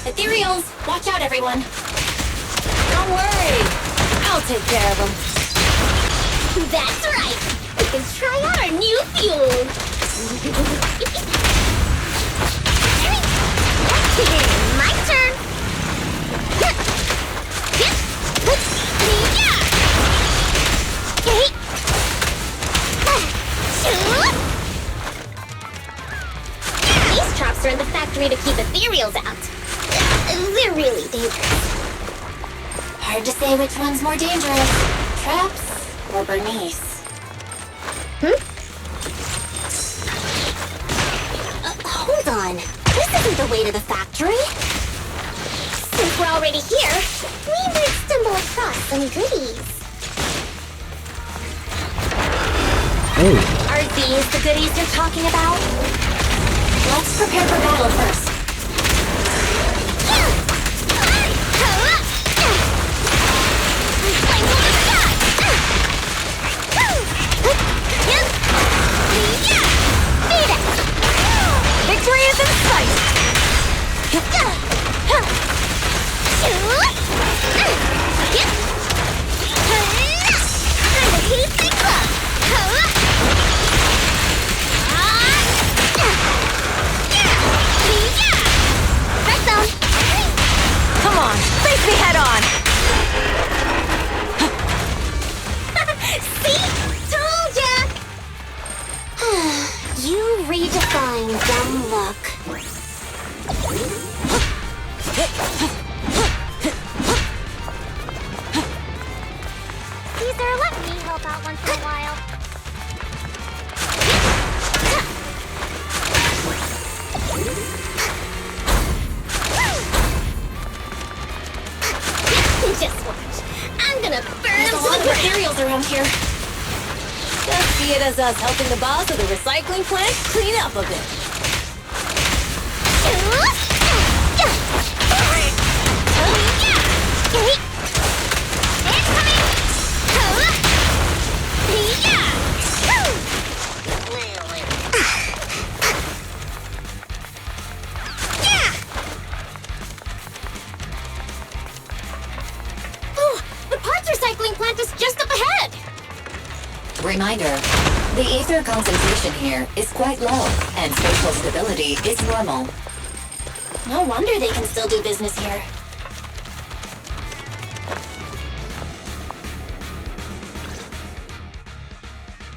Ethereals, watch out, everyone. Don't worry. I'll take care of them. That's right! We can try out our new fuel! My turn! These traps are in the factory to keep ethereals out. They're really dangerous. Hard to say which one's more dangerous. Traps or Burnice? Hold on. This isn't the way to the factory. Since we're already here, we might stumble across some goodies. Oh. Are These the goodies you're talking about? Let's prepare for battle first. Victory is in sight! Come on, face me head on! See? Told ya! You redefine dumb luck. Caesar, let me help out once in a while. Just watch. I'm gonna burn There's a lot of materials around here. Just see it as us helping the boss of the recycling plant clean up a bit. Reminder, the ether concentration here is quite low, and spatial stability is normal. No wonder they can still do business here.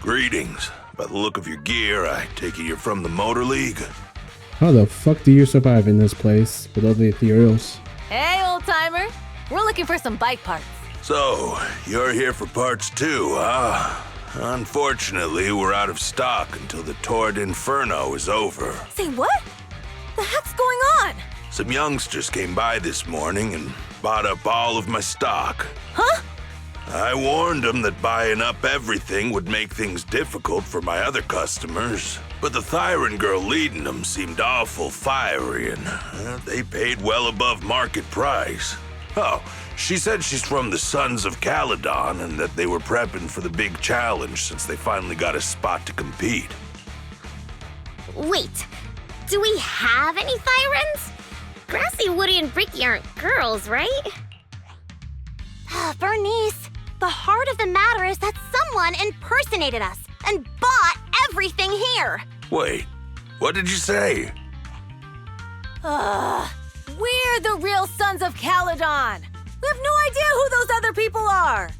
Greetings. By the look of your gear, I take it you're from the Motor League. How the fuck do you survive in this place with all the ethereals? Hey, old-timer. We're looking for some bike parts. So, you're here for parts too, huh? Unfortunately, we're out of stock until the Torrid Inferno is over. Say what? The heck's going on? Some youngsters came by this morning and bought up all of my stock. Huh? I warned them that buying up everything would make things difficult for my other customers. But the thiren girl leading them seemed awful fiery, and they paid well above market price. Oh, she said she's from the Sons of Caledon and that they were prepping for the big challenge since they finally got a spot to compete. Wait, do we have any thyrens? Grassy, Woody, and Bricky aren't girls, right? Burnice, the heart of the matter is that someone impersonated us and bought everything here. Wait, what did you say? We're the real Sons of Caledon. We have no idea who those other people are.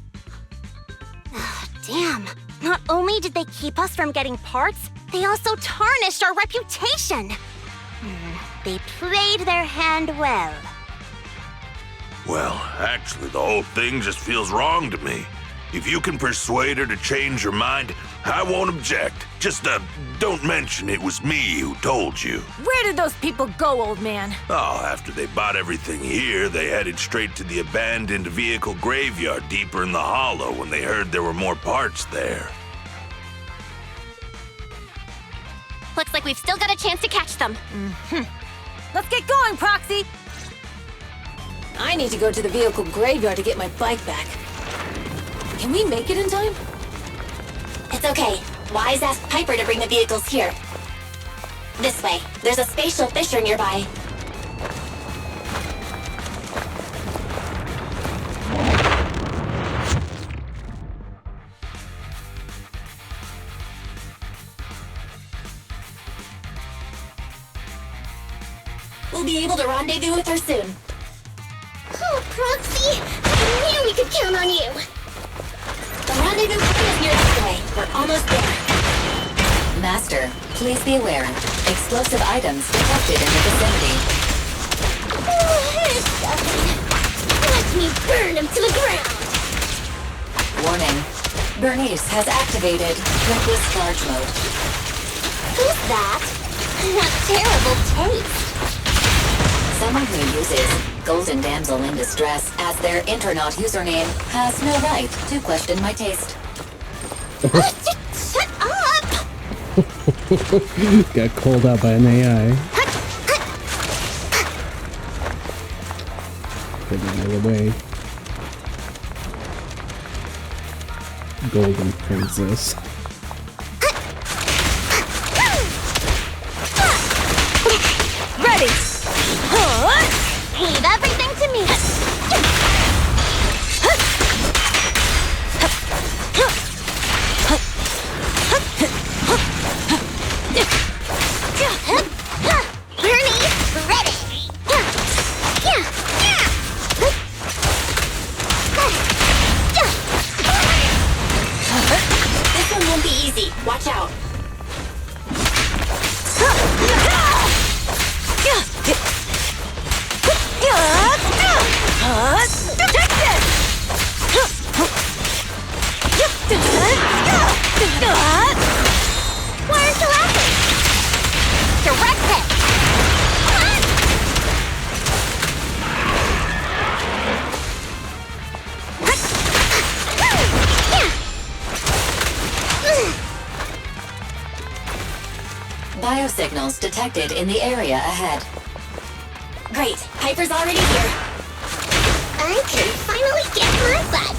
Damn. Not only did they keep us from getting parts, they also tarnished our reputation. They played their hand well. Well, actually, the whole thing just feels wrong to me. If you can persuade her to change her mind, I won't object. Just, don't mention it was me who told you. Where did those people go, old man? Oh, after they bought everything here, they headed straight to the abandoned vehicle graveyard deeper in the hollow when they heard there were more parts there. Looks like we've still got a chance to catch them. Let's get going, Proxy! I need to go to the vehicle graveyard to get my bike back. Can we make it in time? It's okay. Wise asked Piper to bring the vehicles here. This way. There's a spatial fissure nearby. We'll be able to rendezvous with her soon. Oh, Proxy! I knew we could count on you! The rendezvous point is near this way. We're almost there. Master, please be aware. Explosive items detected in the vicinity. Let me burn him to the ground! Warning. Burnice has activated Reckless Charge Mode. Who's that? What terrible taste! Someone who uses Golden Damsel in Distress as their Internaut username has no right to question my taste. Shut up! Got called out by an AI. Get out of the way. Golden Princess. Ready! Leave everything to me. Burnice, ready. This one won't be easy. Watch out. Why aren't you laughing? Direct hit. Biosignals detected in the area ahead. Great, Piper's already here. I can finally get my butt.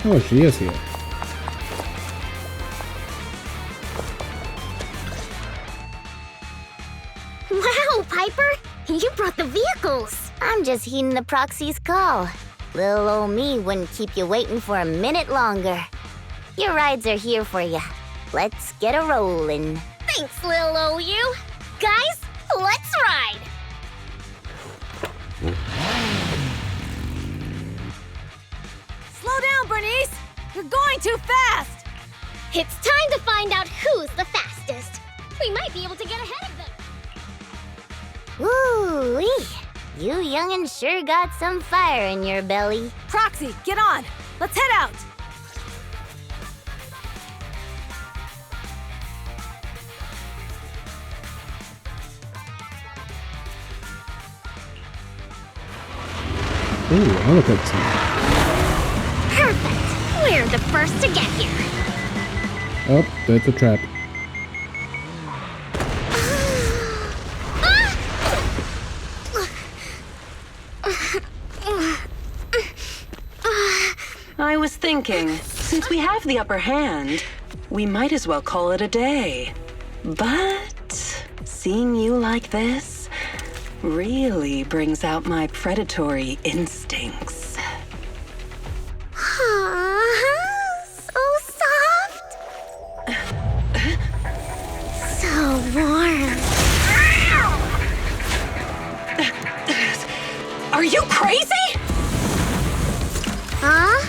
Oh, she is here. Wow, Piper! You brought the vehicles! I'm just heeding the proxy's call. Little old me wouldn't keep you waiting for a minute longer. Your rides are here for you. Let's get a rollin'. Thanks, little OU. Guys, let's ride! Slow down, Burnice! You're going too fast! It's time to find out who's the fastest. We might be able to get ahead of them. Woo-wee! You young'un sure got some fire in your belly. Proxy, get on! Let's head out! Ooh, elephants. Perfect. We're the first to get here. Oh, that's a trap. I was thinking, since we have the upper hand, we might as well call it a day. But seeing you like this really brings out my predatory instincts. So soft. So warm. Are you crazy? Huh?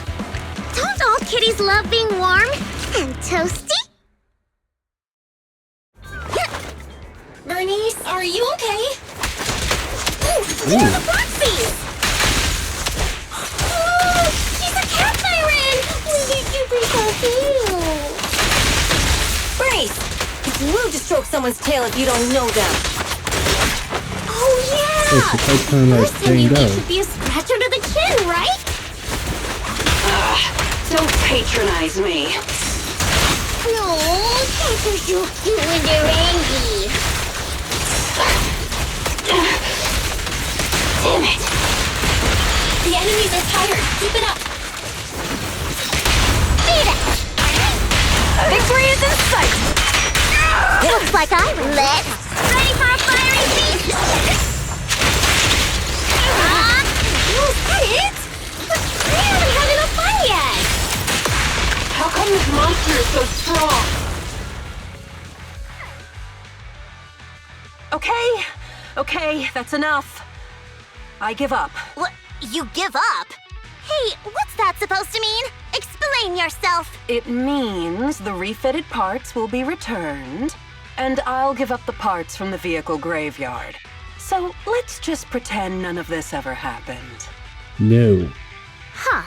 Don't all kitties love being warm and toasty? Burnice, are you okay? They're the proxies! Oh, she's a cat thiren! We need to be so cute! Burnice! It's rude to stroke someone's tail if you don't know them. Oh, yeah! It's kind of like First time you Jane Doe. eat should be a scratch under the chin, right? Don't patronize me. No, cats are so cute when they're angry. Damn it! The enemies are tired. Keep it up. Beat it! Victory is in sight! Looks like I'm lit. Ready for a fiery feast? Was that it? But we haven't had enough fun yet. How come this monster is so strong? Okay, that's enough. I give up. What? You give up? Hey, what's that supposed to mean? Explain yourself. It means the refitted parts will be returned, and I'll give up the parts from the vehicle graveyard. So let's just pretend none of this ever happened. No. Huh.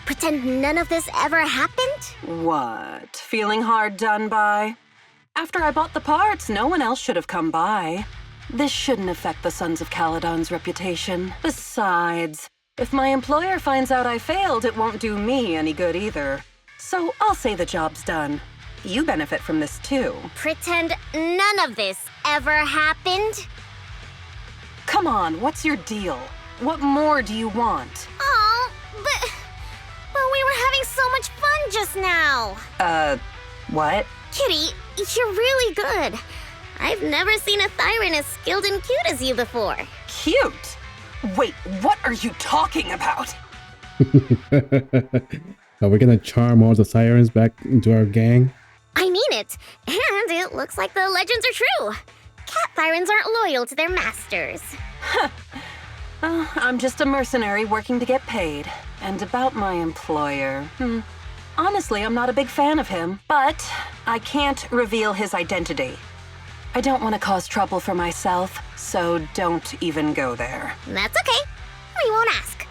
Pretend none of this ever happened? What? Feeling hard done by? After I bought the parts, no one else should have come by. This shouldn't affect the Sons of Caledon's reputation. Besides, if my employer finds out I failed, it won't do me any good either. So I'll say the job's done. You benefit from this too. Pretend none of this ever happened? Come on, what's your deal? What more do you want? Oh, but we were having so much fun just now. What? Kitty, you're really good. I've never seen a thiren as skilled and cute as you before. Cute? Wait, what are you talking about? Are we gonna charm all the thirens back into our gang? I mean it, and it looks like the legends are true. Cat thirens aren't loyal to their masters. I'm just a mercenary working to get paid. And about my employer, honestly, I'm not a big fan of him, but I can't reveal his identity. I don't want to cause trouble for myself, so don't even go there. That's okay. We won't ask.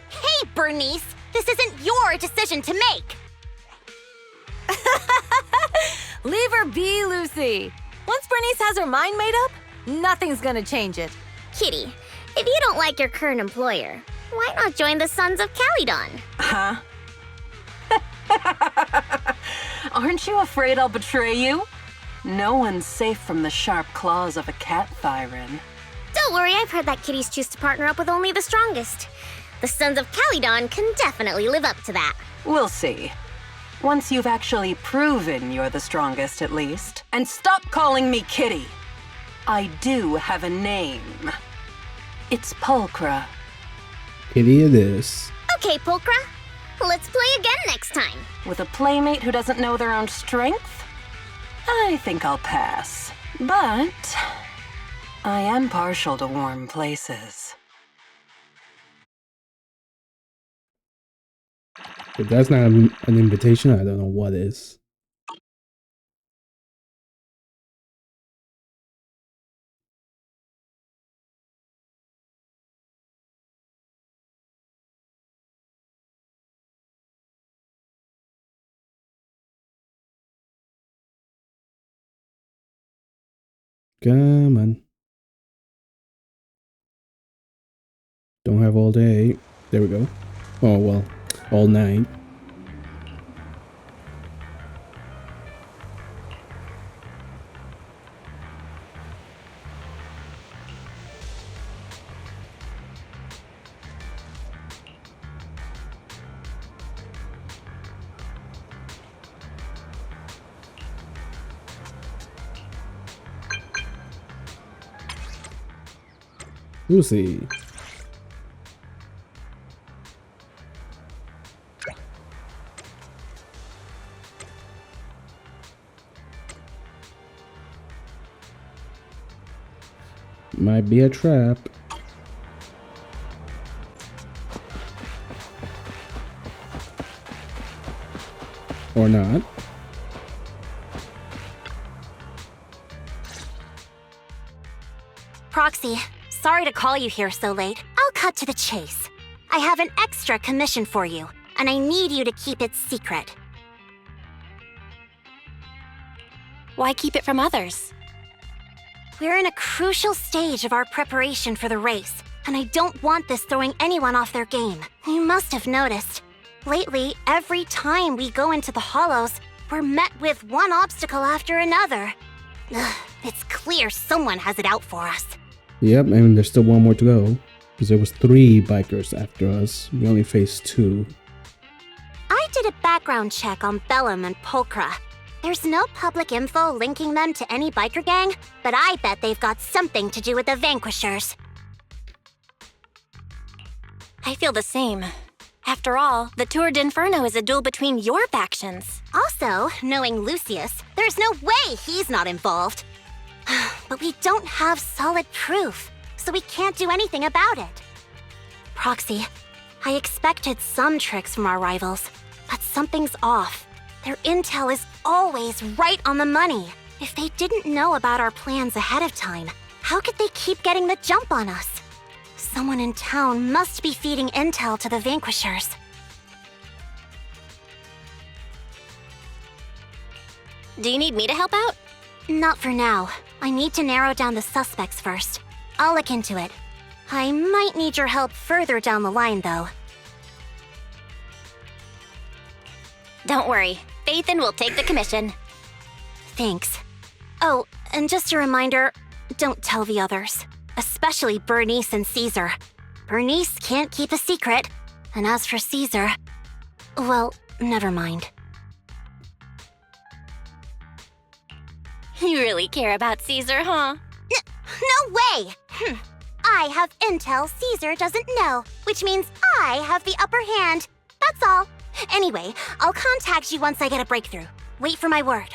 Hey, Burnice, this isn't your decision to make. Leave her be, Lucy. Once Burnice has her mind made up, nothing's gonna change it. Kitty, if you don't like your current employer, why not join the Sons of Caledon? Huh? Aren't you afraid I'll betray you? No one's safe from the sharp claws of a cat thiren. Don't worry, I've heard that kitties choose to partner up with only the strongest. The Sons of Caledon can definitely live up to that. We'll see. Once you've actually proven you're the strongest, at least. And stop calling me Kitty. I do have a name. It's Pulchra. Kitty it is. Okay, Pulchra. Let's play again next time. With a playmate who doesn't know their own strength? I think I'll pass. But I am partial to warm places. If that's not an invitation, I don't know what is. Come on. Don't have all day. There we go. Oh, well, all night. Lucy. Might be a trap. Or not. Proxy, sorry to call you here so late. I'll cut to the chase. I have an extra commission for you, and I need you to keep it secret. Why keep it from others? We're in a crucial stage of our preparation for the race, and I don't want this throwing anyone off their game. You must have noticed. Lately, every time we go into the hollows, we're met with one obstacle after another. Ugh, it's clear someone has it out for us. Yep, and there's still one more to go. Because there was 3 bikers after us. We only faced 2. I did a background check on Bellum and Pulchra. There's no public info linking them to any biker gang, but I bet they've got something to do with the Vanquishers. I feel the same. After all, the Tour d'Inferno is a duel between your factions. Also, knowing Lucius, there's no way he's not involved. But we don't have solid proof, so we can't do anything about it. Proxy, I expected some tricks from our rivals, but something's off. Their intel is always right on the money. If they didn't know about our plans ahead of time, how could they keep getting the jump on us? Someone in town must be feeding intel to the Vanquishers. Do you need me to help out? Not for now. I need to narrow down the suspects first. I'll look into it. I might need your help further down the line, though. Don't worry. Phaethon will take the commission. Thanks. Oh, and just a reminder, don't tell the others. Especially Burnice and Caesar. Burnice can't keep a secret. And as for Caesar, well, never mind. You really care about Caesar, huh? No way! I have intel Caesar doesn't know, which means I have the upper hand. That's all. Anyway, I'll contact you once I get a breakthrough. Wait for my word.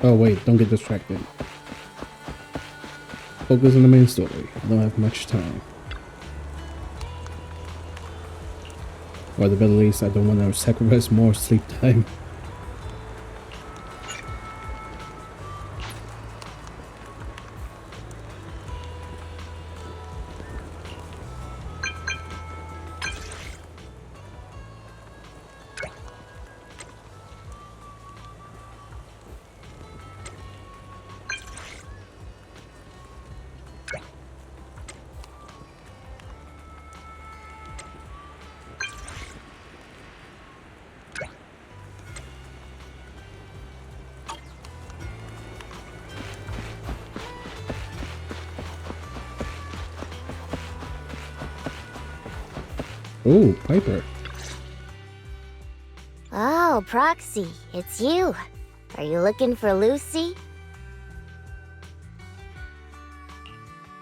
Oh wait, don't get distracted. Focus on the main story. I don't have much time. Or at the very least, I don't want to sacrifice more sleep time. Oh, Piper. Oh, Proxy, it's you. Are you looking for Lucy?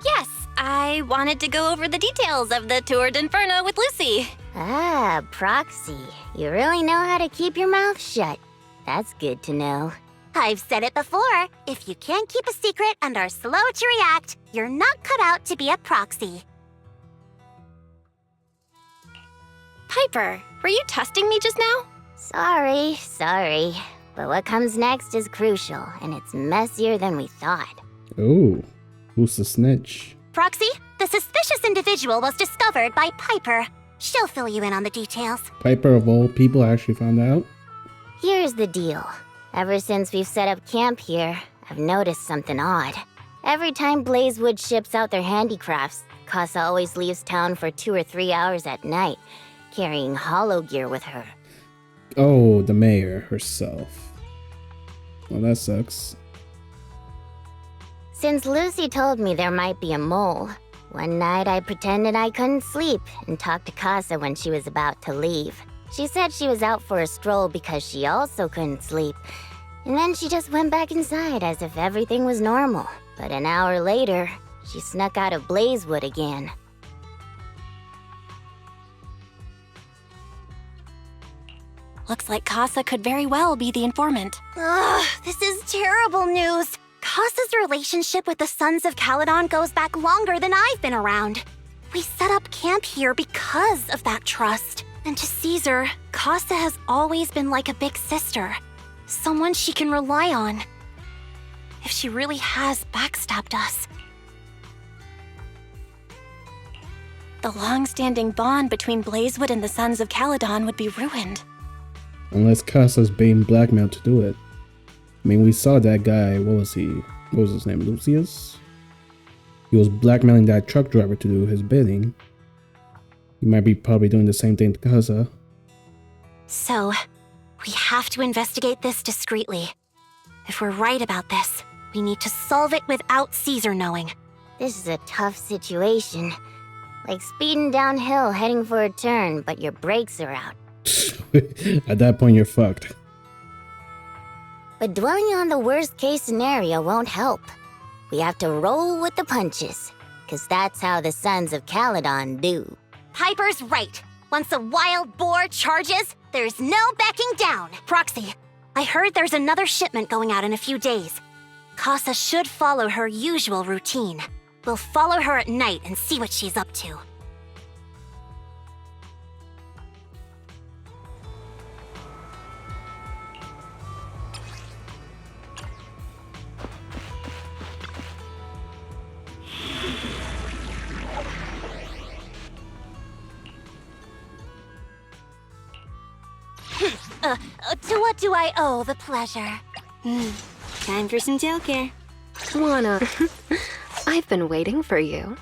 Yes, I wanted to go over the details of the tour d'Inferno with Lucy. Ah, Proxy. You really know how to keep your mouth shut. That's good to know. I've said it before. If you can't keep a secret and are slow to react, you're not cut out to be a proxy. Piper, were you testing me just now? Sorry. But what comes next is crucial, and it's messier than we thought. Oh, who's the snitch? Proxy, the suspicious individual was discovered by Piper. She'll fill you in on the details. Piper of all people actually found out? Here's the deal. Ever since we've set up camp here, I've noticed something odd. Every time Blazewood ships out their handicrafts, Casa always leaves town for 2 or 3 hours at night, carrying hollow gear with her. Oh, the mayor herself. Well, that sucks. Since Lucy told me there might be a mole, one night I pretended I couldn't sleep and talked to Caeser when she was about to leave. She said she was out for a stroll because she also couldn't sleep, and then she just went back inside as if everything was normal. But an hour later, she snuck out of Blazewood again. Looks like Caeser could very well be the informant. Ugh, this is terrible news. Caeser's relationship with the Sons of Caledon goes back longer than I've been around. We set up camp here because of that trust. And to Caesar, Caeser has always been like a big sister. Someone she can rely on. If she really has backstabbed us. The long-standing bond between Blazewood and the Sons of Caledon would be ruined. Unless Caeser's being blackmailed to do it. I mean, we saw that guy, what was his name, Lucius? He was blackmailing that truck driver to do his bidding. He might be probably doing the same thing to Caeser. So, we have to investigate this discreetly. If we're right about this, we need to solve it without Caesar knowing. This is a tough situation. Like speeding downhill heading for a turn, but your brakes are out. At that point, you're fucked. But dwelling on the worst case scenario won't help. We have to roll with the punches, because that's how the Sons of Caledon do. Piper's right. Once a wild boar charges, there's no backing down. Proxy, I heard there's another shipment going out in a few days. Caeser should follow her usual routine. We'll follow her at night and see what she's up to. To what do I owe the pleasure? Time for some joker. Wanna? I've been waiting for you.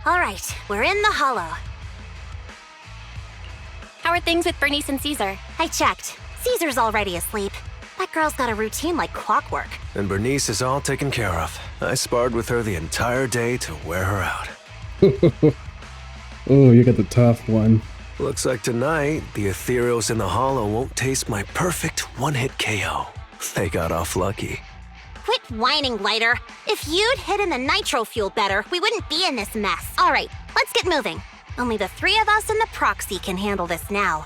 All right, we're in the hollow. How are things with Burnice and Caesar? I checked. Caesar's already asleep. That girl's got a routine like clockwork. And Burnice is all taken care of. I sparred with her the entire day to wear her out. Oh, you got the tough one. Looks like tonight, the ethereals in the hollow won't taste my perfect one-hit KO. They got off lucky. Quit whining, Lighter. If you'd hidden the nitro fuel better, we wouldn't be in this mess. All right, let's get moving. Only the three of us and the proxy can handle this now.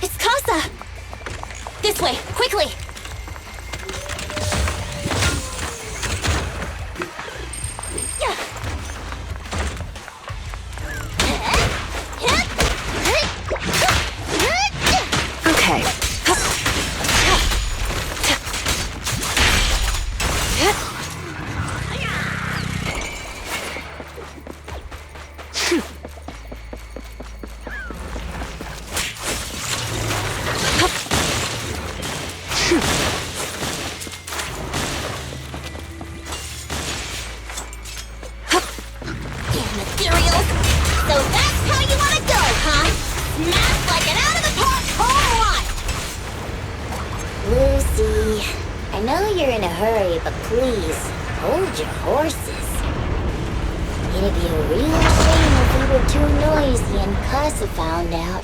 It's Caeser! This way, quickly! Okay. Materials! So that's how you want to go, huh? Smash like an out-of-the-park home run! Lucy, I know you're in a hurry, but please, hold your horses. It'd be a real shame if we were too noisy and Caeser found out.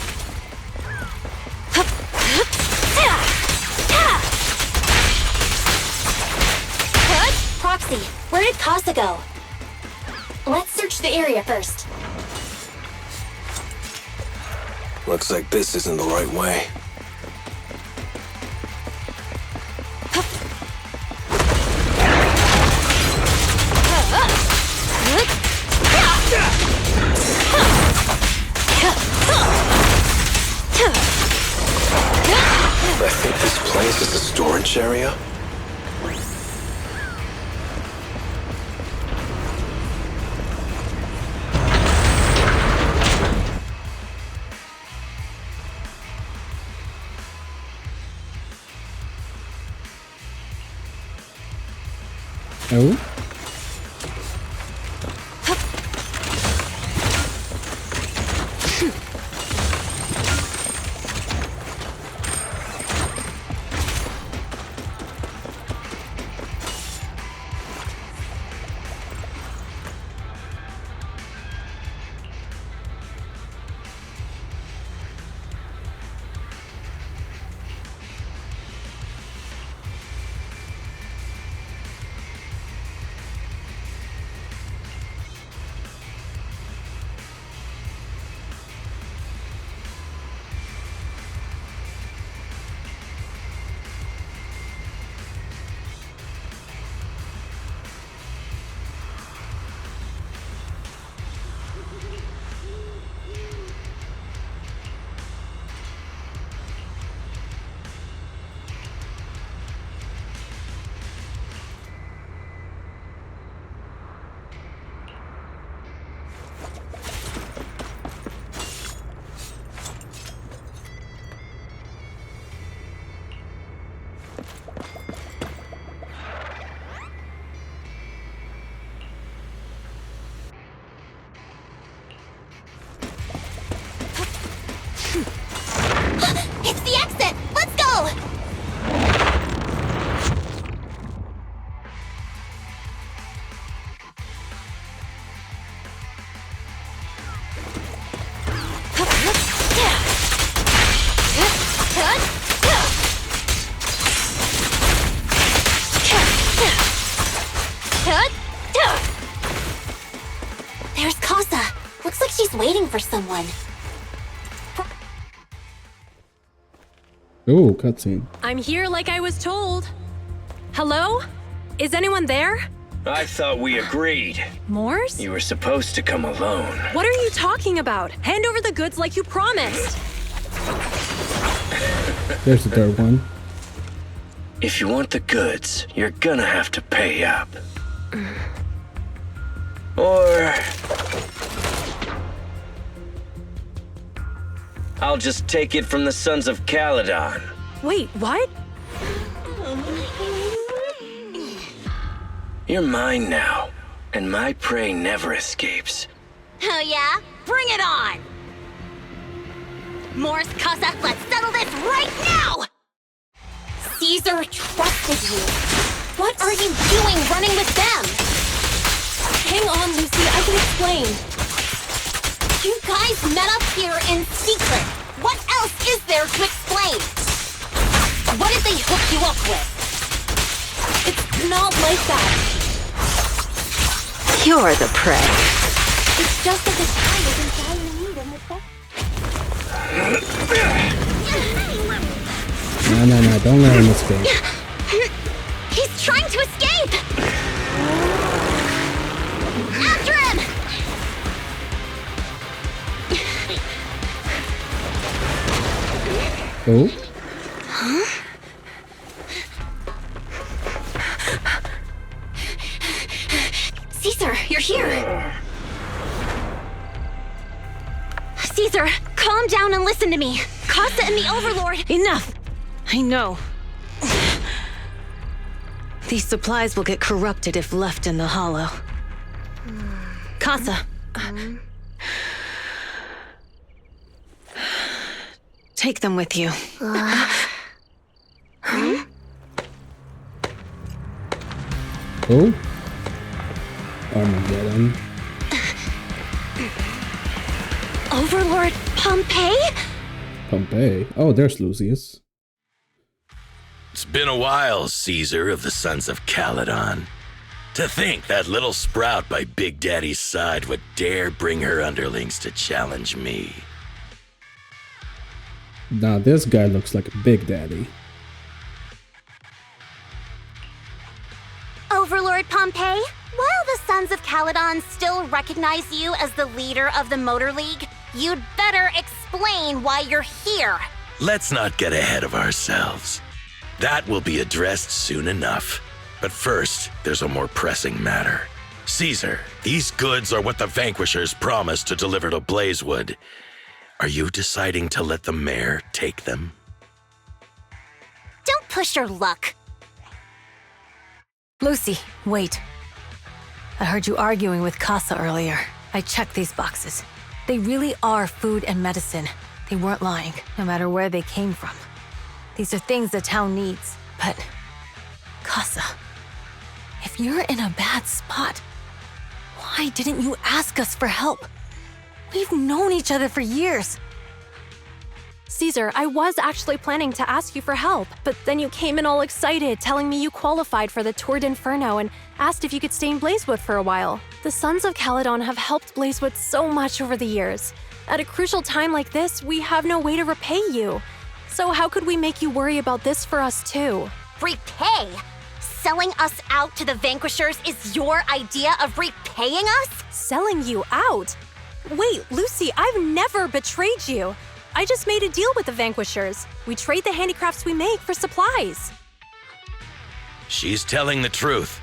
Proxy, where did Caeser go? Let's search the area first. Looks like this isn't the right way. I think this place is a storage area. Oh? It's the exit! Let's go! There's Caeser. Looks like she's waiting for someone. Oh, cutscene. I'm here like I was told. Hello? Is anyone there? I thought we agreed. Morse? You were supposed to come alone. What are you talking about? Hand over the goods like you promised. There's the third one. If you want the goods, you're gonna have to pay up. Or I'll just take it from the Sons of Caledon. Wait, what? You're mine now, and my prey never escapes. Oh yeah? Bring it on! Morse, Caeser, let's settle this right now! Caesar trusted you. What are you doing running with them? Hang on, Lucy, I can explain. You guys met up here in secret. What else is there to explain? What did they hook you up with? It's not like that. You're the prey. It's just that this guy is in dire need of necessity. No, don't let him escape. He's trying to escape! After him! Oh? Huh? Caesar, you're here! Caesar, calm down and listen to me. Caeser and the Overlord— Enough! I know. These supplies will get corrupted if left in the hollow. Caeser. Take them with you. Oh? Armageddon. Overlord Pompeii? Pompeii. Oh, there's Lucius. It's been a while, Caesar of the Sons of Caledon. To think that little sprout by Big Daddy's side would dare bring her underlings to challenge me. Now this guy looks like a Big Daddy. Overlord Pompeii, while the Sons of Caledon still recognize you as the leader of the Motor League, you'd better explain why you're here. Let's not get ahead of ourselves. That will be addressed soon enough. But first, there's a more pressing matter. Caesar, these goods are what the Vanquishers promised to deliver to Blazewood. Are you deciding to let the mayor take them? Don't push your luck. Lucy, wait. I heard you arguing with Caeser earlier. I checked these boxes. They really are food and medicine. They weren't lying, no matter where they came from. These are things the town needs, but... Caeser, if you're in a bad spot, why didn't you ask us for help? We've known each other for years. Caesar, I was actually planning to ask you for help, but then you came in all excited, telling me you qualified for the Tour d'Inferno and asked if you could stay in Blazewood for a while. The Sons of Caledon have helped Blazewood so much over the years. At a crucial time like this, we have no way to repay you. So how could we make you worry about this for us too? Repay? Selling us out to the Vanquishers is your idea of repaying us? Selling you out? Wait, Lucy, I've never betrayed you. I just made a deal with the Vanquishers. We trade the handicrafts we make for supplies. She's telling the truth.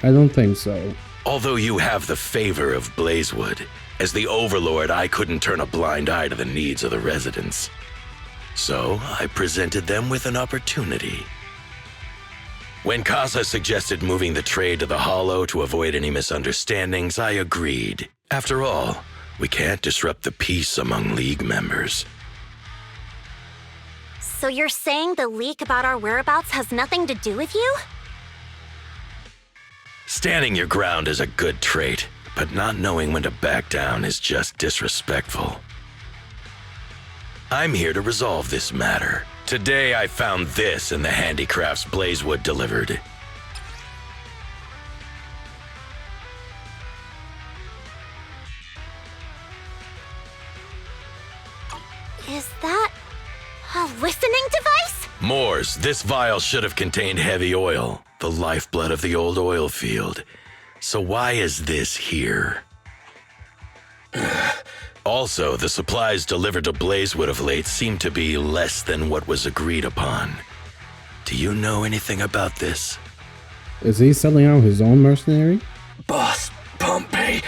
I don't think so. Although you have the favor of Blazewood, as the Overlord, I couldn't turn a blind eye to the needs of the residents. So I presented them with an opportunity. When Caeser suggested moving the trade to the Hollow to avoid any misunderstandings, I agreed. After all, we can't disrupt the peace among League members. So you're saying the leak about our whereabouts has nothing to do with you? Standing your ground is a good trait, but not knowing when to back down is just disrespectful. I'm here to resolve this matter. Today I found this in the handicrafts Blazewood delivered. Is that a listening device? Moors, this vial should have contained heavy oil, the lifeblood of the old oil field. So why is this here? Also, the supplies delivered to Blazewood of late seem to be less than what was agreed upon. Do you know anything about this? Is he selling out his own mercenary? Boss Pompeii,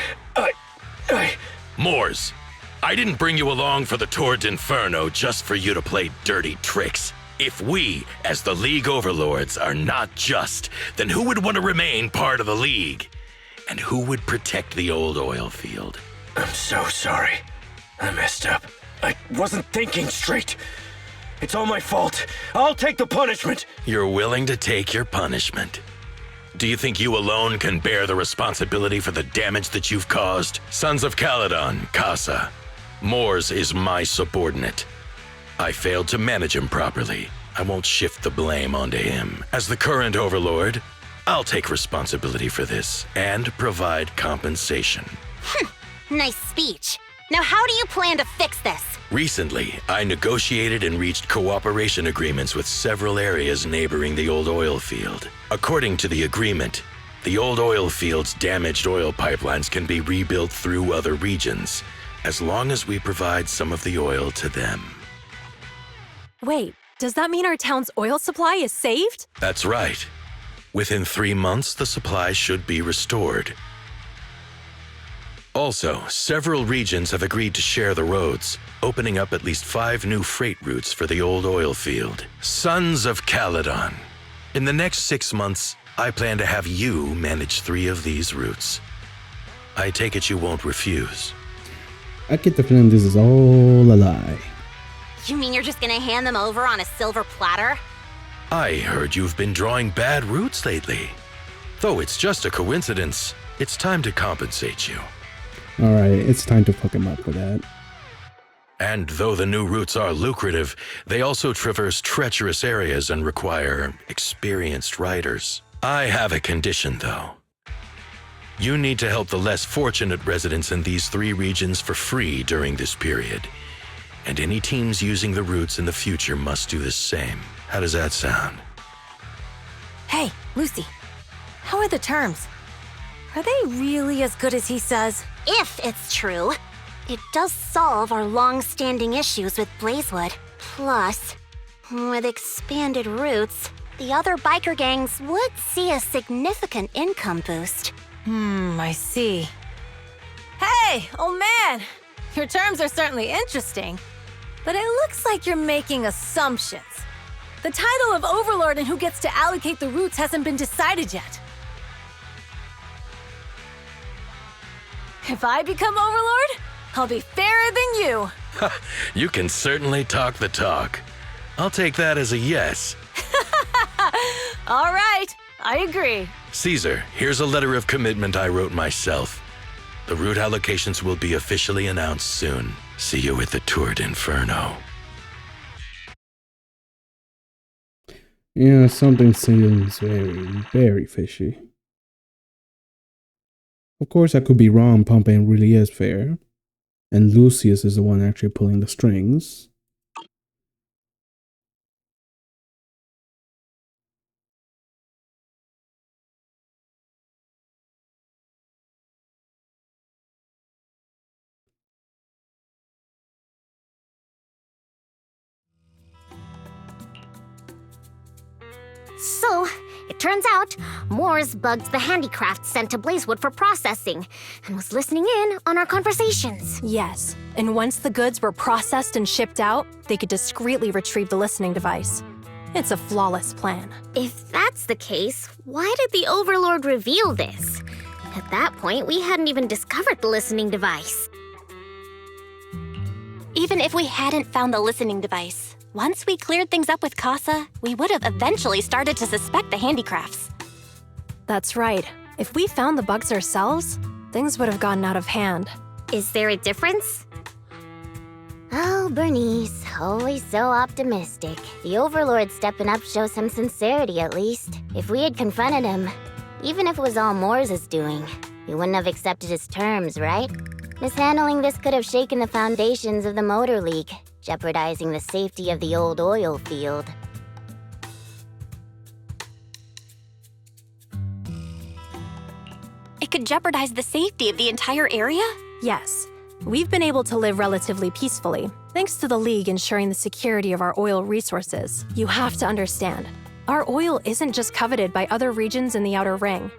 Moors, I didn't bring you along for the Tour d'Inferno just for you to play dirty tricks. If we, as the League Overlords, are not just, then who would want to remain part of the League? And who would protect the old oil field? I'm so sorry. I messed up. I wasn't thinking straight. It's all my fault. I'll take the punishment. You're willing to take your punishment. Do you think you alone can bear the responsibility for the damage that you've caused? Sons of Caledon, Caeser. Moors is my subordinate. I failed to manage him properly. I won't shift the blame onto him. As the current Overlord, I'll take responsibility for this and provide compensation. Nice speech. Now how do you plan to fix this? Recently, I negotiated and reached cooperation agreements with several areas neighboring the old oil field. According to the agreement, the old oil field's damaged oil pipelines can be rebuilt through other regions, as long as we provide some of the oil to them. Wait, does that mean our town's oil supply is saved? That's right. Within 3 months, the supply should be restored. Also, several regions have agreed to share the roads, opening up at least 5 new freight routes for the old oil field. Sons of Caledon. In the next 6 months, I plan to have you manage 3 of these routes. I take it you won't refuse. I get the feeling this is all a lie. You mean you're just gonna hand them over on a silver platter? I heard you've been drawing bad routes lately. Though it's just a coincidence, it's time to compensate you. Alright, it's time to fuck him up for that. And though the new routes are lucrative, they also traverse treacherous areas and require experienced riders. I have a condition, though. You need to help the less fortunate residents in these 3 regions for free during this period. And any teams using the routes in the future must do the same. How does that sound? Hey, Lucy. How are the terms? Are they really as good as he says? If it's true, it does solve our long-standing issues with Blazewood. Plus, with expanded routes, the other biker gangs would see a significant income boost. I see. Hey, old man! Your terms are certainly interesting, but it looks like you're making assumptions. The title of Overlord and who gets to allocate the routes hasn't been decided yet. If I become Overlord, I'll be fairer than you. You can certainly talk the talk. I'll take that as a yes. All right, I agree. Caesar, here's a letter of commitment I wrote myself. The route allocations will be officially announced soon. See you at the Tour d'Inferno. Yeah, something seems very, very fishy. Of course, I could be wrong. Pumping really is fair. And Lucius is the one actually pulling the strings. So, it turns out, Moores bugged the handicrafts sent to Blazewood for processing, and was listening in on our conversations. Yes, and once the goods were processed and shipped out, they could discreetly retrieve the listening device. It's a flawless plan. If that's the case, why did the Overlord reveal this? At that point, we hadn't even discovered the listening device. Even if we hadn't found the listening device, once we cleared things up with Caeser, we would have eventually started to suspect the handicrafts. That's right. If we found the bugs ourselves, things would have gotten out of hand. Is there a difference? Oh, Burnice, always so optimistic. The Overlord stepping up shows some sincerity at least. If we had confronted him, even if it was all Moores' doing, we wouldn't have accepted his terms, right? Mishandling this could have shaken the foundations of the Motor League, jeopardizing the safety of the old oil field. It could jeopardize the safety of the entire area? Yes. We've been able to live relatively peacefully, thanks to the League ensuring the security of our oil resources. You have to understand, our oil isn't just coveted by other regions in the Outer Ring.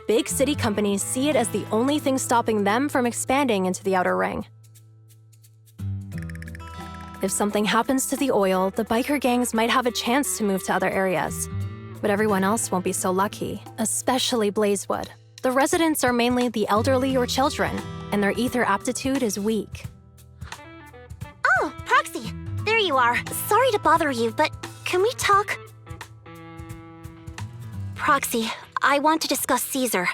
Big city companies see it as the only thing stopping them from expanding into the Outer Ring. If something happens to the oil, the biker gangs might have a chance to move to other areas. But everyone else won't be so lucky, especially Blazewood. The residents are mainly the elderly or children, and their ether aptitude is weak. Oh, Proxy, there you are. Sorry to bother you, but can we talk? Proxy, I want to discuss Caesar.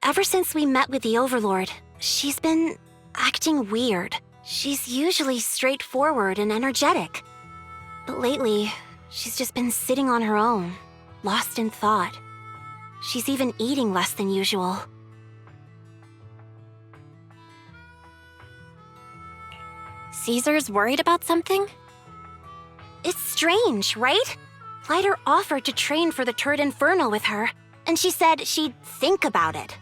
Ever since we met with the Overlord, she's been acting weird. She's usually straightforward and energetic. But lately, she's just been sitting on her own, lost in thought. She's even eating less than usual. Caesar's worried about something? It's strange, right? Lighter offered to train for the Tour d'Inferno with her, and she said she'd think about it.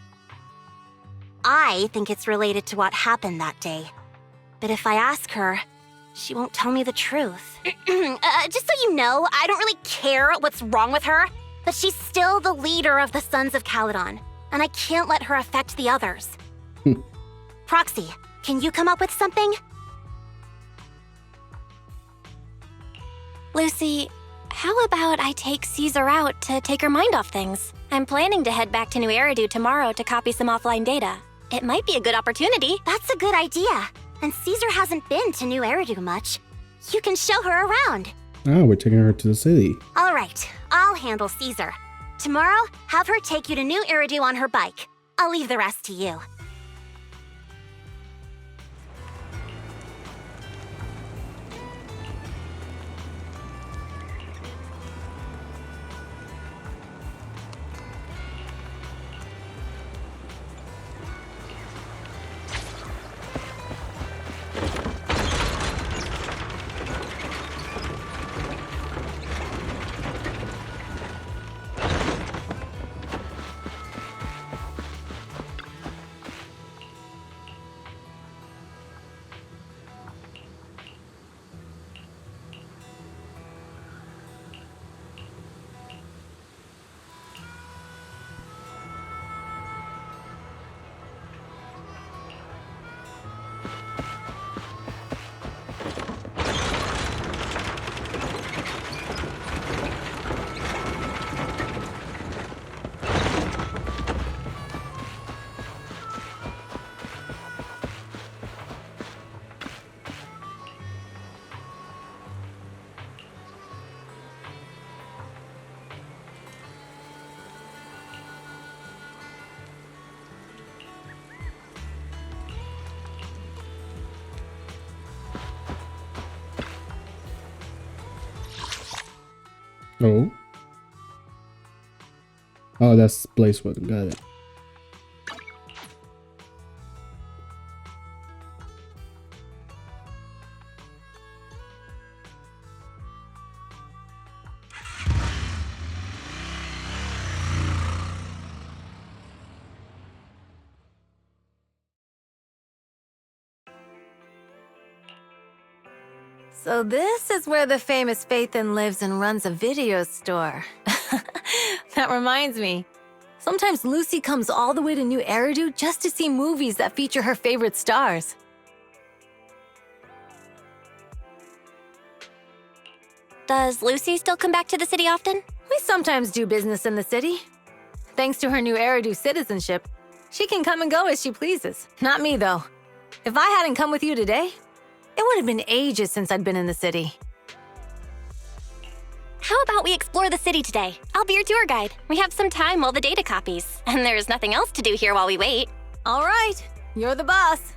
I think it's related to what happened that day. But if I ask her, she won't tell me the truth. Just so you know, I don't really care what's wrong with her, but she's still the leader of the Sons of Caledon, and I can't let her affect the others. Proxy, can you come up with something? Lucy, how about I take Caesar out to take her mind off things? I'm planning to head back to New Eridu tomorrow to copy some offline data. It might be a good opportunity. That's a good idea. And Caesar hasn't been to New Eridu much. You can show her around. Oh, we're taking her to the city. All right, I'll handle Caesar. Tomorrow, have her take you to New Eridu on her bike. I'll leave the rest to you. Oh. Oh, that's Blazewood. Got it. So this is where the famous Phaethon lives and runs a video store. That reminds me. Sometimes Lucy comes all the way to New Eridu just to see movies that feature her favorite stars. Does Lucy still come back to the city often? We sometimes do business in the city. Thanks to her New Eridu citizenship, she can come and go as she pleases. Not me, though. If I hadn't come with you today, it would have been ages since I'd been in the city. How about we explore the city today? I'll be your tour guide. We have some time while the data copies, and there's nothing else to do here while we wait. All right, you're the boss.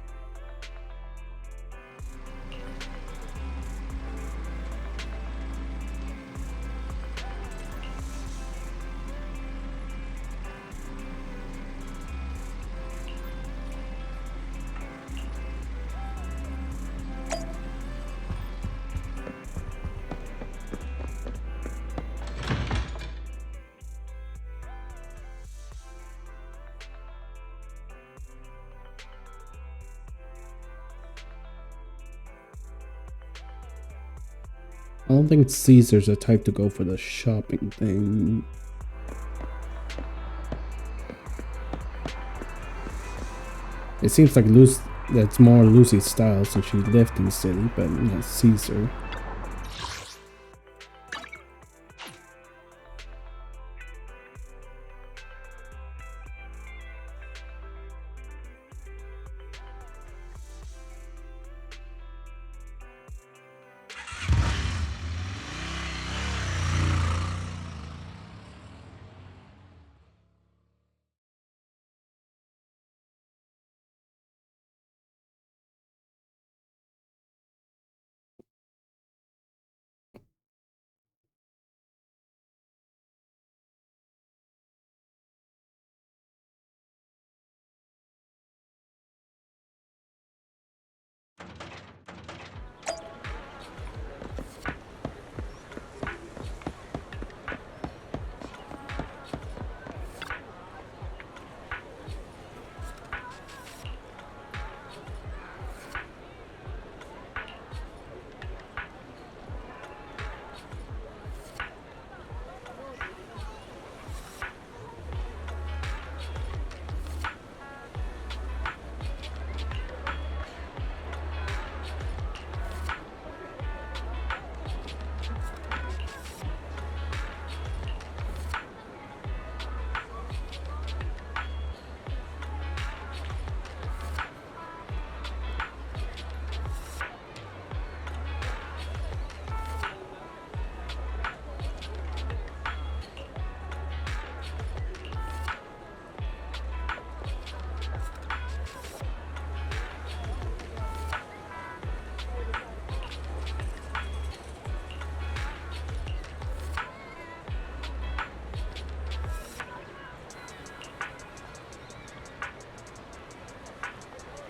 I don't think Caesar's the type to go for the shopping thing. It seems like that's more Lucy's style since she lived in the city, but not Caesar.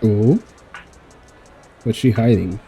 Oh, what's she hiding?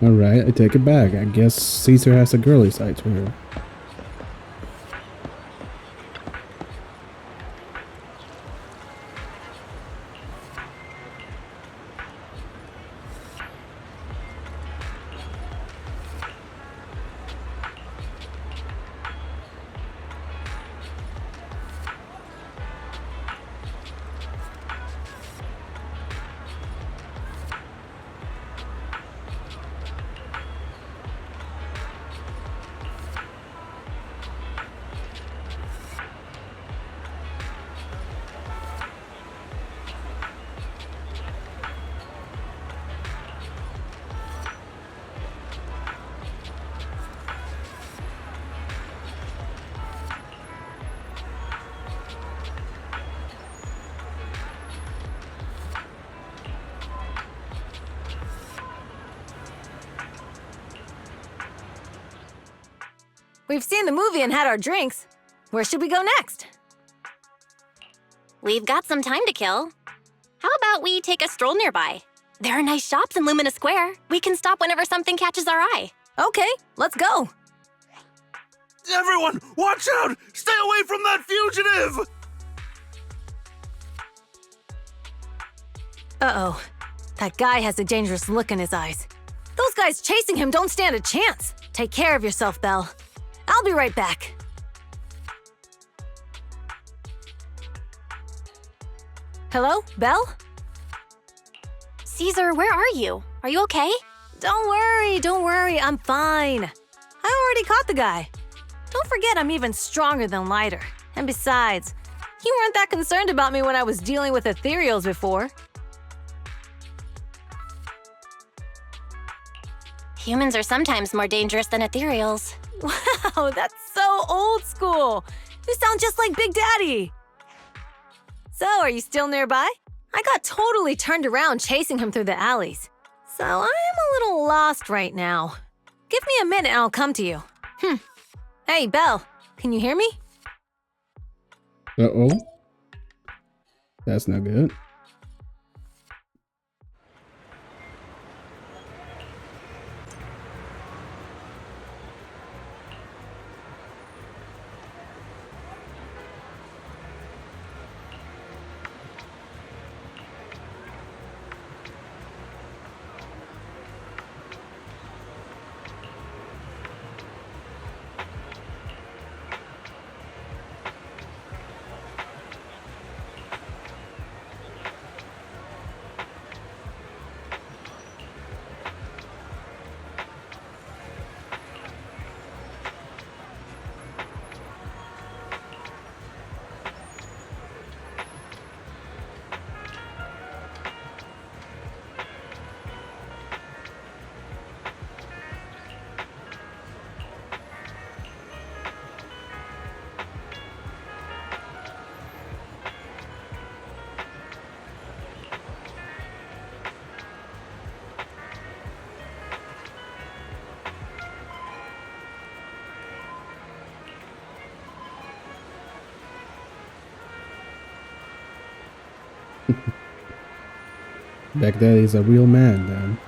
Alright, I take it back. I guess Caesar has a girly side to her. We've seen the movie and had our drinks. Where should we go next? We've got some time to kill. How about we take a stroll nearby? There are nice shops in Lumina Square. We can stop whenever something catches our eye. Okay, let's go. Everyone, watch out! Stay away from that fugitive! Uh-oh. That guy has a dangerous look in his eyes. Those guys chasing him don't stand a chance. Take care of yourself, Belle. I'll be right back. Hello, Belle? Caesar, where are you? Are you okay? Don't worry, I'm fine. I already caught the guy. Don't forget I'm even stronger than Lighter. And besides, you weren't that concerned about me when I was dealing with ethereals before. Humans are sometimes more dangerous than ethereals. Wow, that's so old school. You sound just like Big Daddy. So, are you still nearby? I got totally turned around chasing him through the alleys. So, I am a little lost right now. Give me a minute and I'll come to you. Hey, Belle, can you hear me? Uh-oh. That's not good. Back then, he's a real man, then.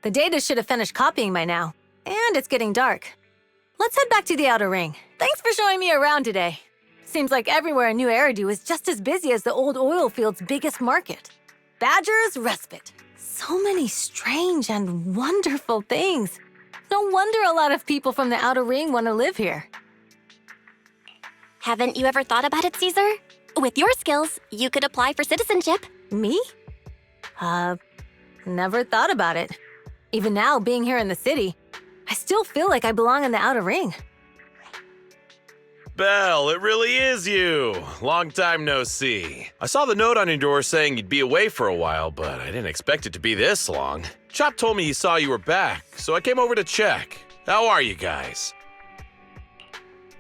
The data should have finished copying by now. And it's getting dark. Let's head back to the Outer Ring. Thanks for showing me around today. Seems like everywhere in New Eridu is just as busy as the old oil field's biggest market. Badger's Respite. So many strange and wonderful things. No wonder a lot of people from the Outer Ring want to live here. Haven't you ever thought about it, Caesar? With your skills, you could apply for citizenship. Me? Never thought about it. Even now, being here in the city, I still feel like I belong in the Outer Ring. Belle, it really is you. Long time no see. I saw the note on your door saying you'd be away for a while, but I didn't expect it to be this long. Chop told me he saw you were back, so I came over to check. How are you guys?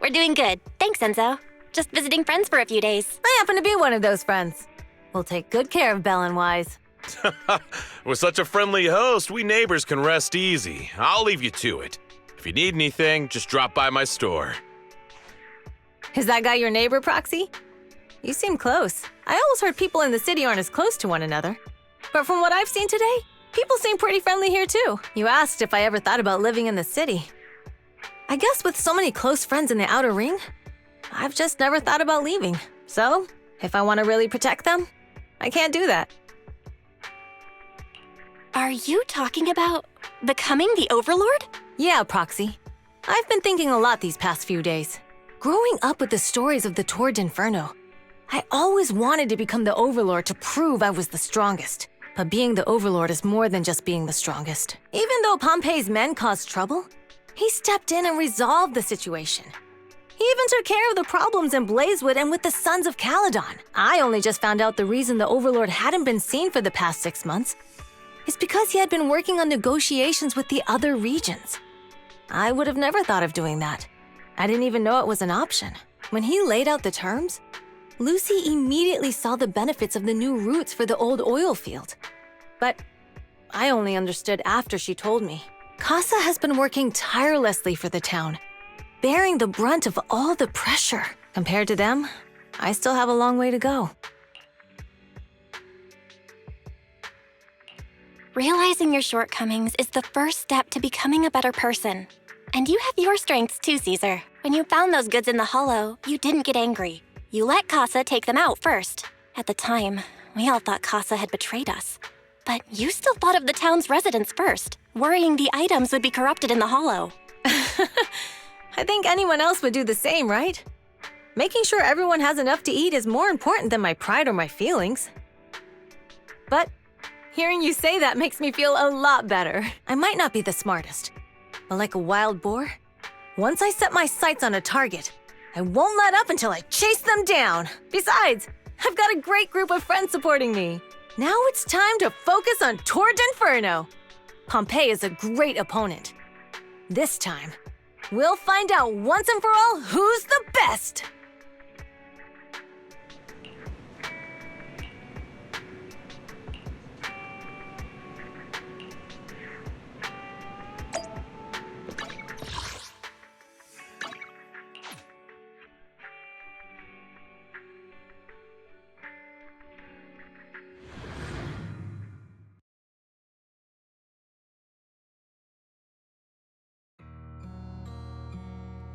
We're doing good. Thanks, Enzo. Just visiting friends for a few days. I happen to be one of those friends. We'll take good care of Belle and Wise. With such a friendly host, we neighbors can rest easy. I'll leave you to it. If you need anything, just drop by my store. Is that guy your neighbor, Proxy? You seem close. I always heard people in the city aren't as close to one another. But from what I've seen today, people seem pretty friendly here too. You asked if I ever thought about living in the city. I guess with so many close friends in the Outer Ring, I've just never thought about leaving. So, if I want to really protect them, I can't do that. Are you talking about becoming the Overlord? Yeah, Proxy. I've been thinking a lot these past few days. Growing up with the stories of the Tour d'Inferno, I always wanted to become the Overlord to prove I was the strongest. But being the Overlord is more than just being the strongest. Even though Pompey's men caused trouble, he stepped in and resolved the situation. He even took care of the problems in Blazewood and with the Sons of Caledon. I only just found out the reason the Overlord hadn't been seen for the past 6 months is because he had been working on negotiations with the other regions. I would have never thought of doing that. I didn't even know it was an option. When he laid out the terms, Lucy immediately saw the benefits of the new routes for the old oil field. But I only understood after she told me. Caeser has been working tirelessly for the town, bearing the brunt of all the pressure. Compared to them, I still have a long way to go. Realizing your shortcomings is the first step to becoming a better person. And you have your strengths too, Caesar. When you found those goods in the hollow, you didn't get angry. You let Caeser take them out first. At the time, we all thought Caeser had betrayed us. But you still thought of the town's residents first, worrying the items would be corrupted in the hollow. I think anyone else would do the same, right? Making sure everyone has enough to eat is more important than my pride or my feelings. But hearing you say that makes me feel a lot better. I might not be the smartest, but like a wild boar, once I set my sights on a target, I won't let up until I chase them down. Besides, I've got a great group of friends supporting me. Now it's time to focus on Tour d'Inferno. Pompey is a great opponent. This time, we'll find out once and for all who's the best.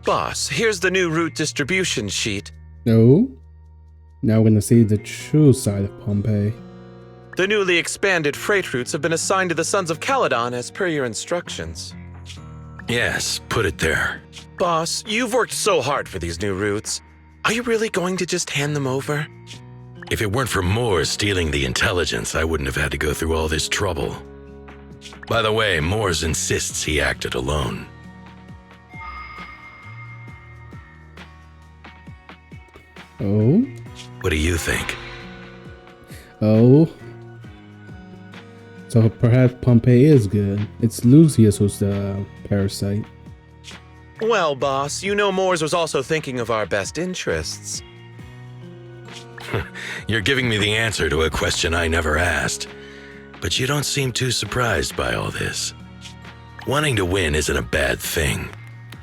Boss, here's the new route distribution sheet. No. Now we're gonna see the true side of Pompey. The newly expanded freight routes have been assigned to the Sons of Caledon as per your instructions. Yes, put it there. Boss, you've worked so hard for these new routes. Are you really going to just hand them over? If it weren't for Moore stealing the intelligence, I wouldn't have had to go through all this trouble. By the way, Moores insists he acted alone. Oh? What do you think? Oh? So perhaps Pompey is good. It's Lucius who's the parasite. Well, boss, you know Moores was also thinking of our best interests. You're giving me the answer to a question I never asked. But you don't seem too surprised by all this. Wanting to win isn't a bad thing.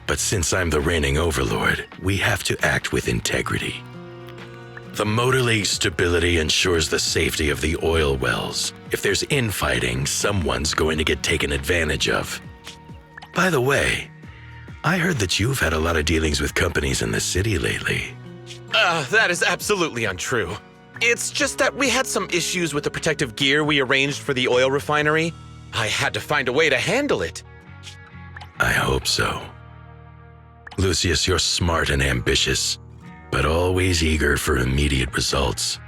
But since I'm the reigning overlord, we have to act with integrity. The motor league stability ensures the safety of the oil wells. If there's infighting, someone's going to get taken advantage of. By the way, I heard that you've had a lot of dealings with companies in the city lately. That is absolutely untrue. It's just that we had some issues with the protective gear we arranged for the oil refinery. I had to find a way to handle it. I hope so. Lucius, you're smart and ambitious, but always eager for immediate results.